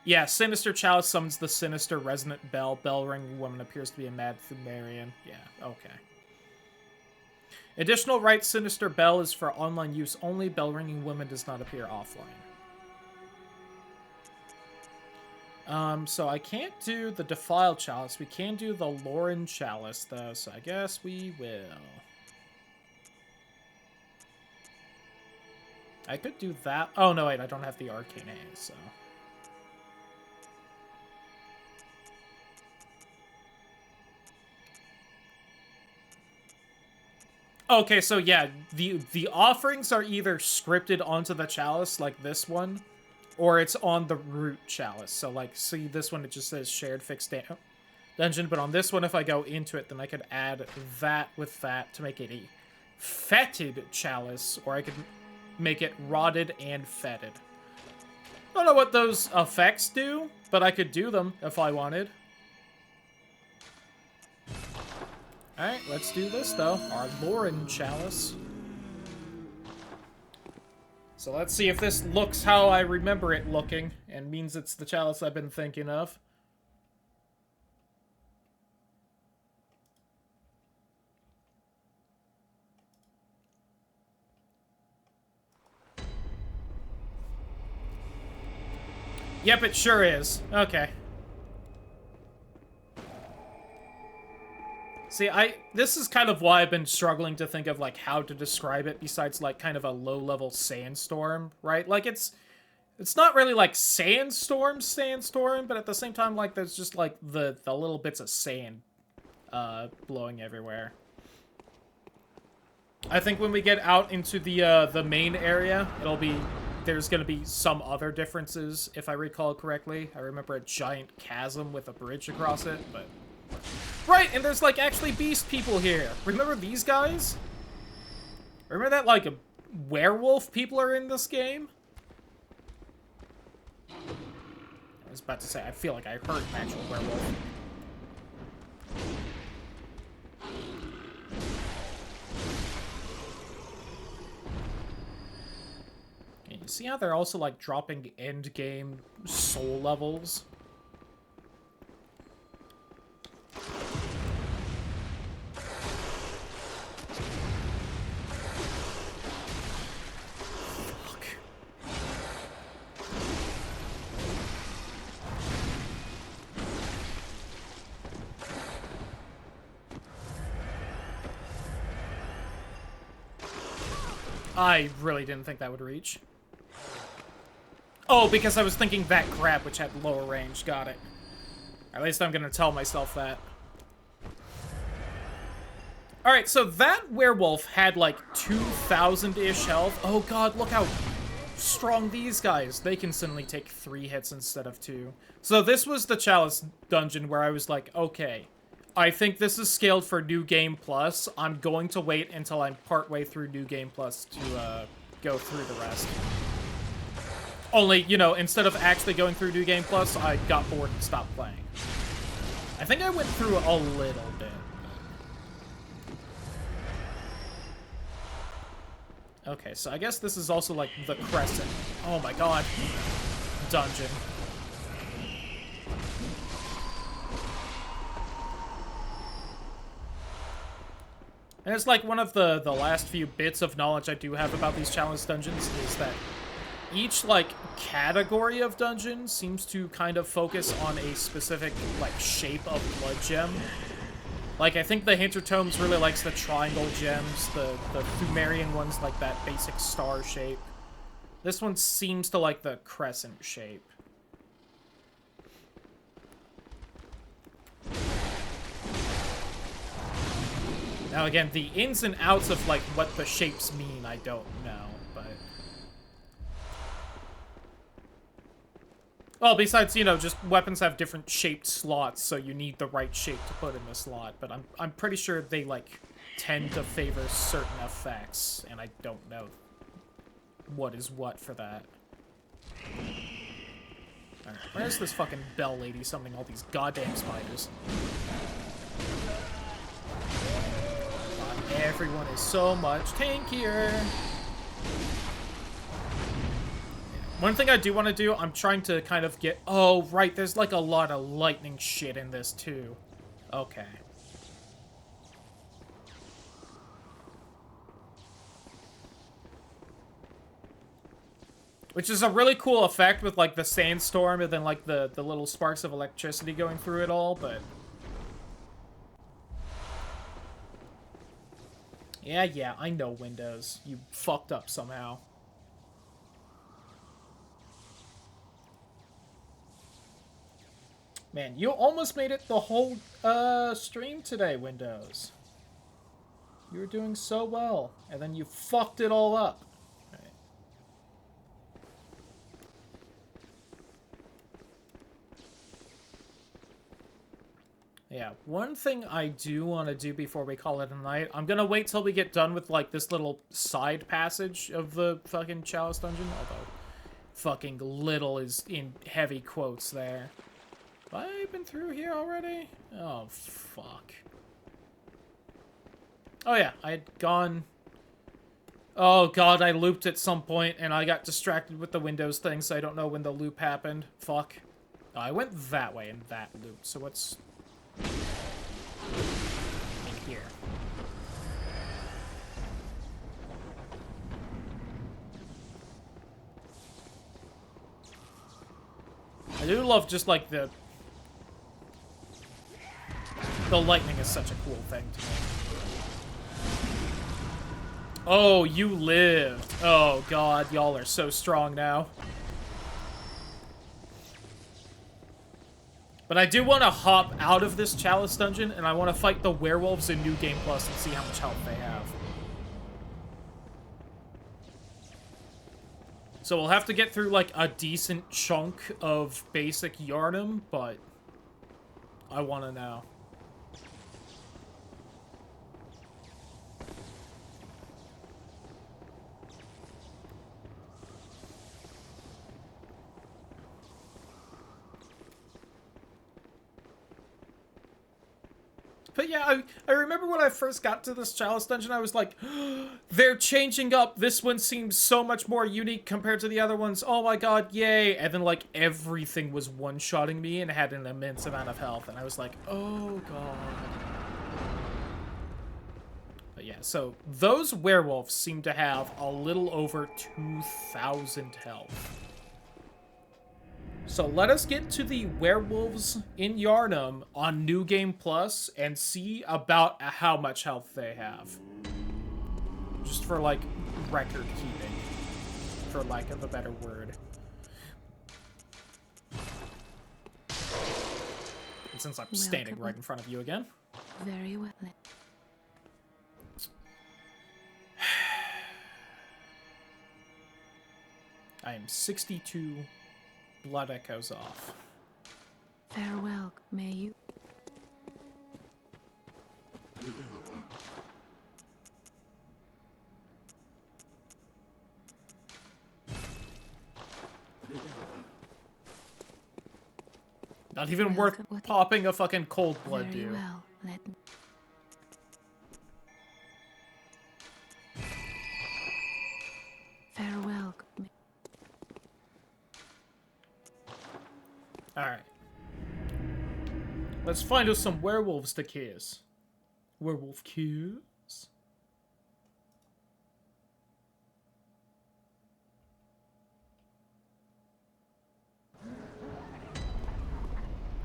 Yeah, Sinister Chalice summons the Sinister Resonant Bell. Bell-ringing woman appears to be a mad Pthumerian. Yeah, okay. Additional right Sinister Bell is for online use only. Bell-ringing woman does not appear offline. So I can't do the Defiled Chalice. We can do the Lauren Chalice, though, so I guess we will. I could do that. Oh, no, wait, I don't have the Arcane A, so... Okay, so yeah, the offerings are either scripted onto the chalice, like this one, or it's on the root chalice. So, like, see this one, it just says shared fixed dungeon, but on this one, if I go into it, then I could add that with that to make it a fetid chalice, or I could make it rotted and fetid. I don't know what those effects do, but I could do them if I wanted. Alright, let's do this, though. Our Lauren Chalice. So let's see if this looks how I remember it looking, and means it's the chalice I've been thinking of. Yep, it sure is. Okay. See, this is kind of why I've been struggling to think of, like, how to describe it besides, like, kind of a low-level sandstorm, right? Like, it's not really, like, sandstorm, but at the same time, like, there's just, like, the little bits of sand, blowing everywhere. I think when we get out into the main area, there's gonna be some other differences, if I recall correctly. I remember a giant chasm with a bridge across it, but... Right, and there's, like, actually beast people here. Remember these guys? Remember that, like, werewolf people are in this game? I was about to say, I feel like I heard an actual werewolf. And you see how they're also, like, dropping endgame soul levels? I really didn't think that would reach. Oh, because I was thinking that crab, which had lower range. Got it. At least I'm gonna tell myself that. Alright, so that werewolf had like 2,000-ish health. Oh god, look how strong these guys. They can suddenly take 3 hits instead of 2. So this was the Chalice dungeon where I was like, okay, I think this is scaled for New Game Plus. I'm going to wait until I'm partway through New Game Plus to go through the rest. Only, you know, instead of actually going through New Game Plus, I got bored and stopped playing. I think I went through a little bit. Okay, so I guess this is also like the Crescent. Oh my god. Dungeon. And it's like one of the last few bits of knowledge I do have about these challenge dungeons is that each, like, category of dungeon seems to kind of focus on a specific, like, shape of blood gem. Like, I think the Hintertomes really likes the triangle gems, the Pthumerian ones like that basic star shape. This one seems to like the crescent shape. Now again, the ins and outs of, like, what the shapes mean, I don't know, but... Well, besides, you know, just weapons have different shaped slots, so you need the right shape to put in the slot, but I'm pretty sure they, like, tend to favor certain effects, and I don't know what is what for that. Alright, where's this fucking bell lady summoning all these goddamn spiders? Everyone is so much tankier. One thing I do want to do, I'm trying to kind of get... Oh, right, there's like a lot of lightning shit in this, too. Okay. Which is a really cool effect with, like, the sandstorm and then, like, the little sparks of electricity going through it all, but... Yeah, I know Windows. You fucked up somehow. Man, you almost made it the whole stream today, Windows. You were doing so well, and then you fucked it all up. Right. Yeah, one thing I do want to do before we call it a night, I'm gonna wait till we get done with, like, this little side passage of the fucking Chalice Dungeon, although fucking little is in heavy quotes there. Have I been through here already? Oh, fuck. Oh, yeah, I had gone... Oh, God, I looped at some point, and I got distracted with the Windows thing, so I don't know when the loop happened. Fuck. Oh, I went that way in that loop, so what's... in here? I do love just, like, the lightning is such a cool thing to me. Oh, you lived. Oh, God, y'all are so strong now. But I do want to hop out of this Chalice Dungeon, and I want to fight the werewolves in New Game Plus and see how much health they have. So we'll have to get through, like, a decent chunk of basic Yharnam, but I want to know. But yeah, I remember when I first got to this Chalice Dungeon, I was like, they're changing up. This one seems so much more unique compared to the other ones. Oh my god, yay. And then, like, everything was one-shotting me and had an immense amount of health. And I was like, oh god. But yeah, so those werewolves seem to have a little over 2,000 health. So let us get to the werewolves in Yharnam on New Game Plus and see about how much health they have. Just for, like, record keeping, for lack of a better word. And since I'm standing right in front of you again. Very well. I am 62 blood echoes off. Farewell, may you... Not even worth popping a fucking cold blood, Very dude. well, let me... Let's find us some werewolves to kiss. Werewolf kiss?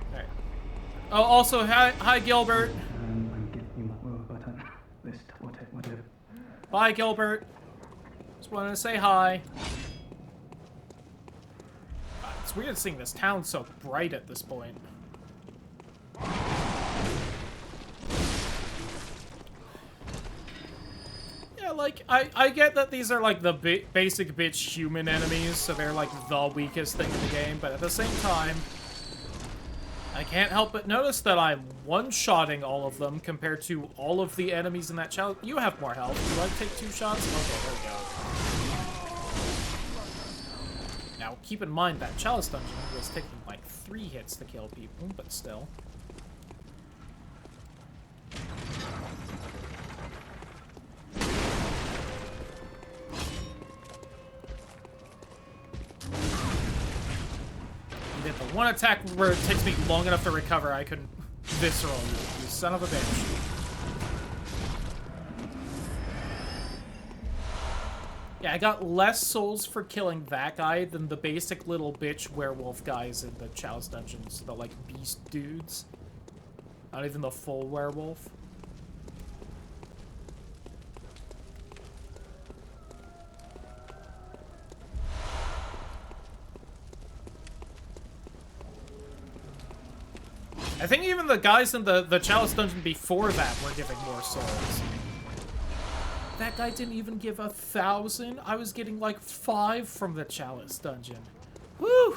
Alright. Oh, also, hi Gilbert. Bye, Gilbert. Just wanted to say hi. It's weird seeing this town so bright at this point. Yeah, like, I get that these are, like, the basic bitch human enemies, so they're, like, the weakest thing in the game, but at the same time, I can't help but notice that I'm one-shotting all of them compared to all of the enemies in that challenge. You have more health. Do I take 2 shots? Okay, there we go. Now, keep in mind that chalice dungeon was taking, like, 3 hits to kill people, but still. The one attack where it takes me long enough to recover, I couldn't visceral you son of a bitch. Yeah, I got less souls for killing that guy than the basic little bitch werewolf guys in the Chalice dungeons, the like beast dudes. Not even the full werewolf. I think even the guys in the Chalice dungeon before that were giving more souls. That guy didn't even give 1,000. I was getting like 5 from the Chalice dungeon. Woo!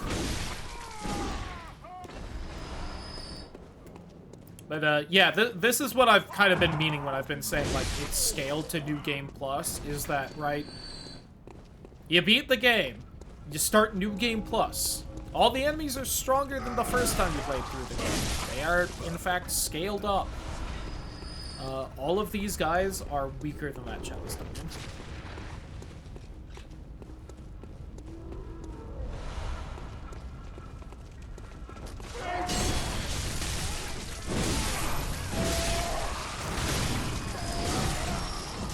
But yeah, this is what I've kind of been meaning when I've been saying like it's scaled to New Game Plus. Is that right? You beat the game, you start New Game Plus. All the enemies are stronger than the first time you played through the game. They are, in fact, scaled up. All of these guys are weaker than that Chalice dungeon.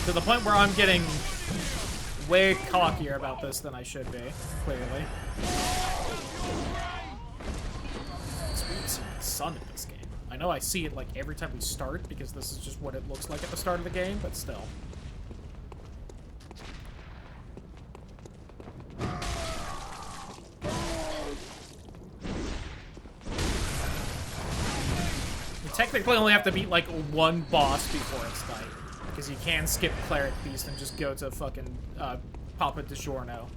To the point where I'm getting way cockier about this than I should be, clearly. It's weird seeing the sun in this game. I know I see it like every time we start because this is just what it looks like at the start of the game, but still. You technically only have to beat like one boss before it's night, because you can skip Cleric Beast and just go to fucking Papa DiGiorno.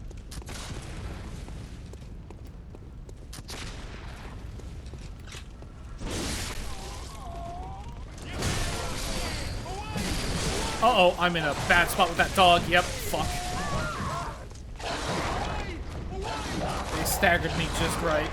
Uh-oh, I'm in a bad spot with that dog. Yep, fuck. They staggered me just right.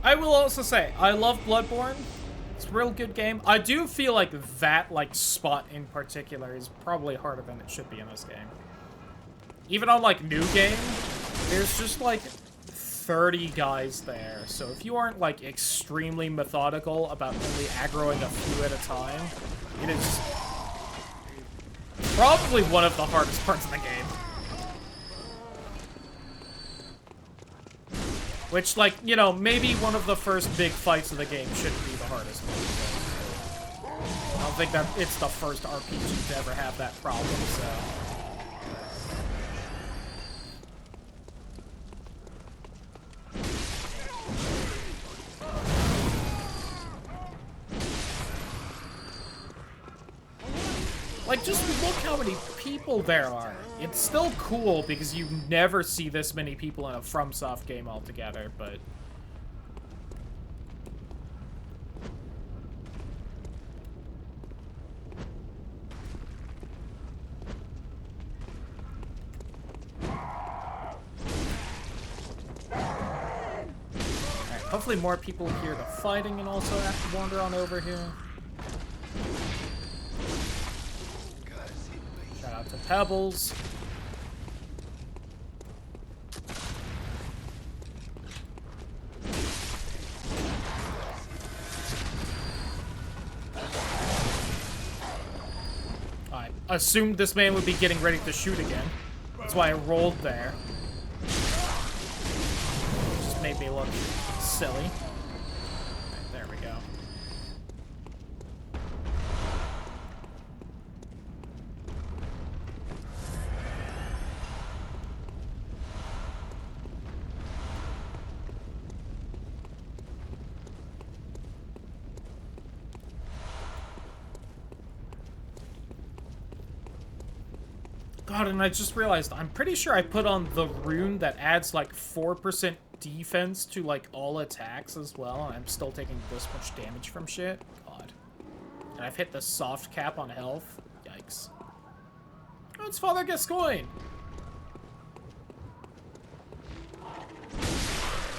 I will also say, I love Bloodborne. It's a real good game. I do feel like that, like, spot in particular is probably harder than it should be in this game. Even on, like, New Game, there's just, like, 30 guys there. So if you aren't, like, extremely methodical about only aggroing a few at a time, it is probably one of the hardest parts of the game. Which, like, you know, maybe one of the first big fights of the game shouldn't be the hardest one. I don't think that it's the first RPG to ever have that problem, so... Like, just look how many people there are. It's still cool because you never see this many people in a FromSoft game altogether, but... Hopefully more people hear the fighting and also wander on over here. Shout out to Pebbles. I assumed this man would be getting ready to shoot again. That's why I rolled there. Just made me look silly. Right, there we go. God, and I just realized, I'm pretty sure I put on the rune that adds like 4% defense to like all attacks as well, and I'm still taking this much damage from shit. God. And I've hit the soft cap on health. Yikes. Oh, it's Father Gascoigne!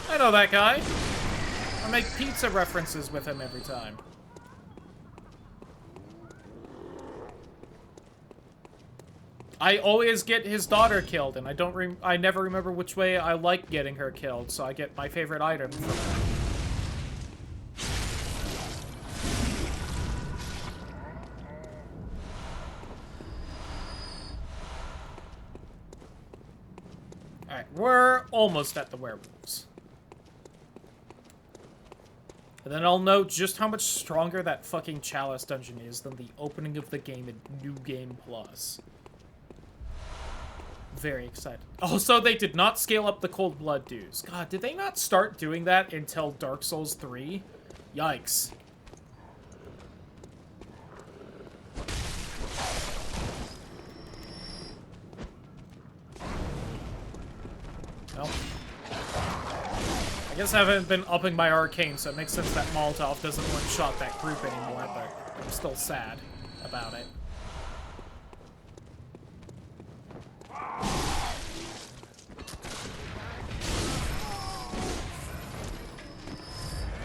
I know that guy. I make pizza references with him every time. I always get his daughter killed, and I never remember which way I like getting her killed, so I get my favorite item from her. Alright, we're almost at the werewolves. And then I'll note just how much stronger that fucking Chalice dungeon is than the opening of the game in New Game Plus. Very excited. Also, they did not scale up the Cold Blood dues. God, did they not start doing that until Dark Souls 3? Yikes. Well, I guess I haven't been upping my arcane, so it makes sense that Molotov doesn't one-shot that group anymore, but I'm still sad about it.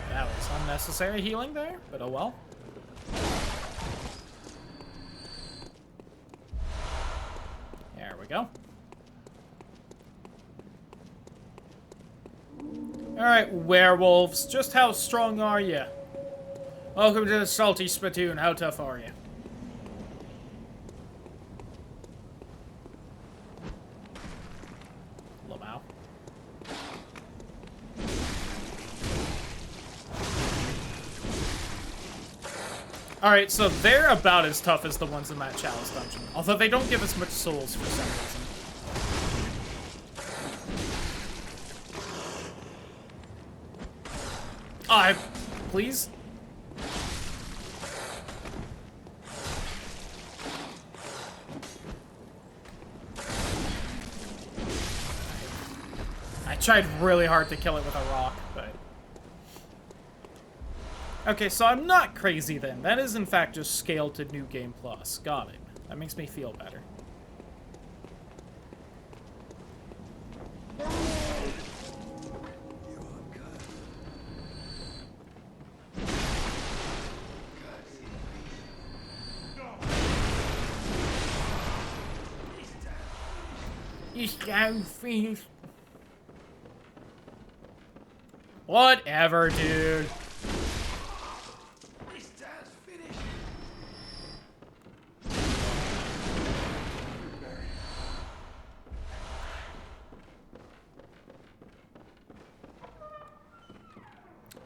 That was unnecessary healing there, but oh well. There we go. Alright, werewolves, just how strong are you? Welcome to the Salty Spittoon, how tough are you? Lamau. Alright, so they're about as tough as the ones in that Chalice dungeon. Although they don't give us much souls for some reason. Please? I tried really hard to kill it with a rock, but... Okay, so I'm not crazy then. That is in fact just scaled to New Game Plus. Got it. That makes me feel better. Whatever, dude.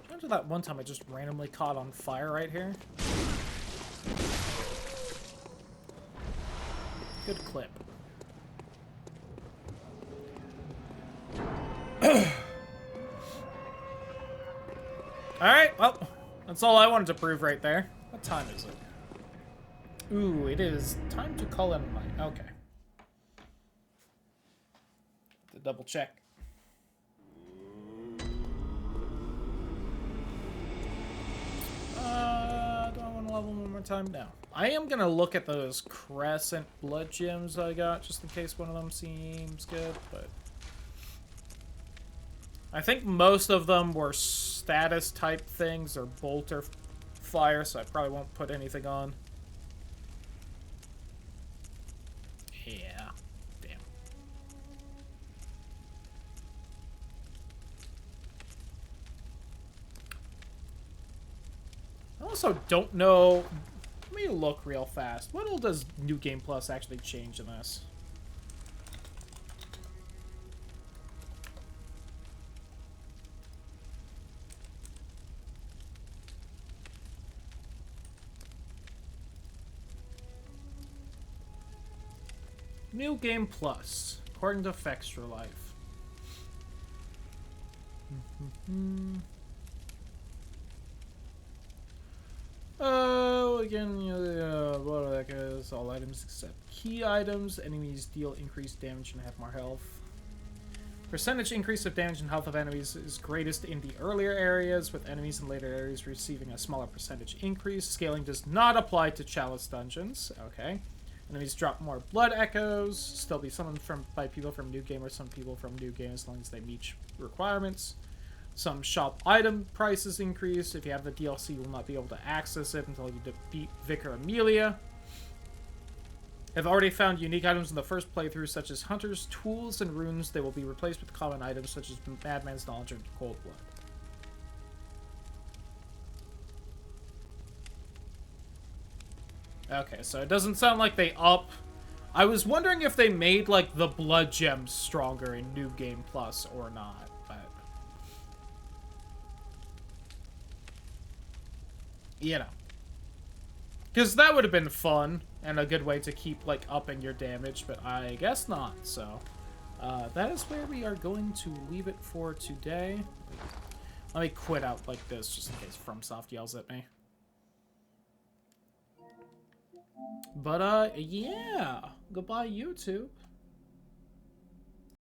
Remember that one time I just randomly caught on fire right here? Good clip. Alright, well, that's all I wanted to prove right there. What time is it? Ooh, it is time to call in my... Okay. To double check. Do I want to level one more time? No. I am going to look at those Crescent Blood Gems I got, just in case one of them seems good, but... I think most of them were status type things or bolter fire, so I probably won't put anything on. Yeah. Damn. I also don't know. Let me look real fast. What all does New Game Plus actually change in this? New Game Plus, according to Extra Life. Oh, again, what the heck is all items except key items. Enemies deal increased damage and have more health. Percentage increase of damage and health of enemies is greatest in the earlier areas, with enemies in later areas receiving a smaller percentage increase. Scaling does not apply to Chalice dungeons. Okay. Enemies drop more blood echoes. Still be summoned by people from New Game or some people from New Game as long as they meet requirements. Some shop item prices increase. If you have the DLC, you will not be able to access it until you beat Vicar Amelia. I've already found unique items in the first playthrough, such as Hunter's tools and runes. They will be replaced with common items such as Madman's Knowledge and Cold Blood. Okay, so it doesn't sound like they up. I was wondering if they made, like, the blood gems stronger in New Game Plus or not, but... you know. Because that would have been fun and a good way to keep, like, upping your damage, but I guess not, so... that is where we are going to leave it for today. Let me quit out like this, just in case FromSoft yells at me. But, yeah. Goodbye, YouTube.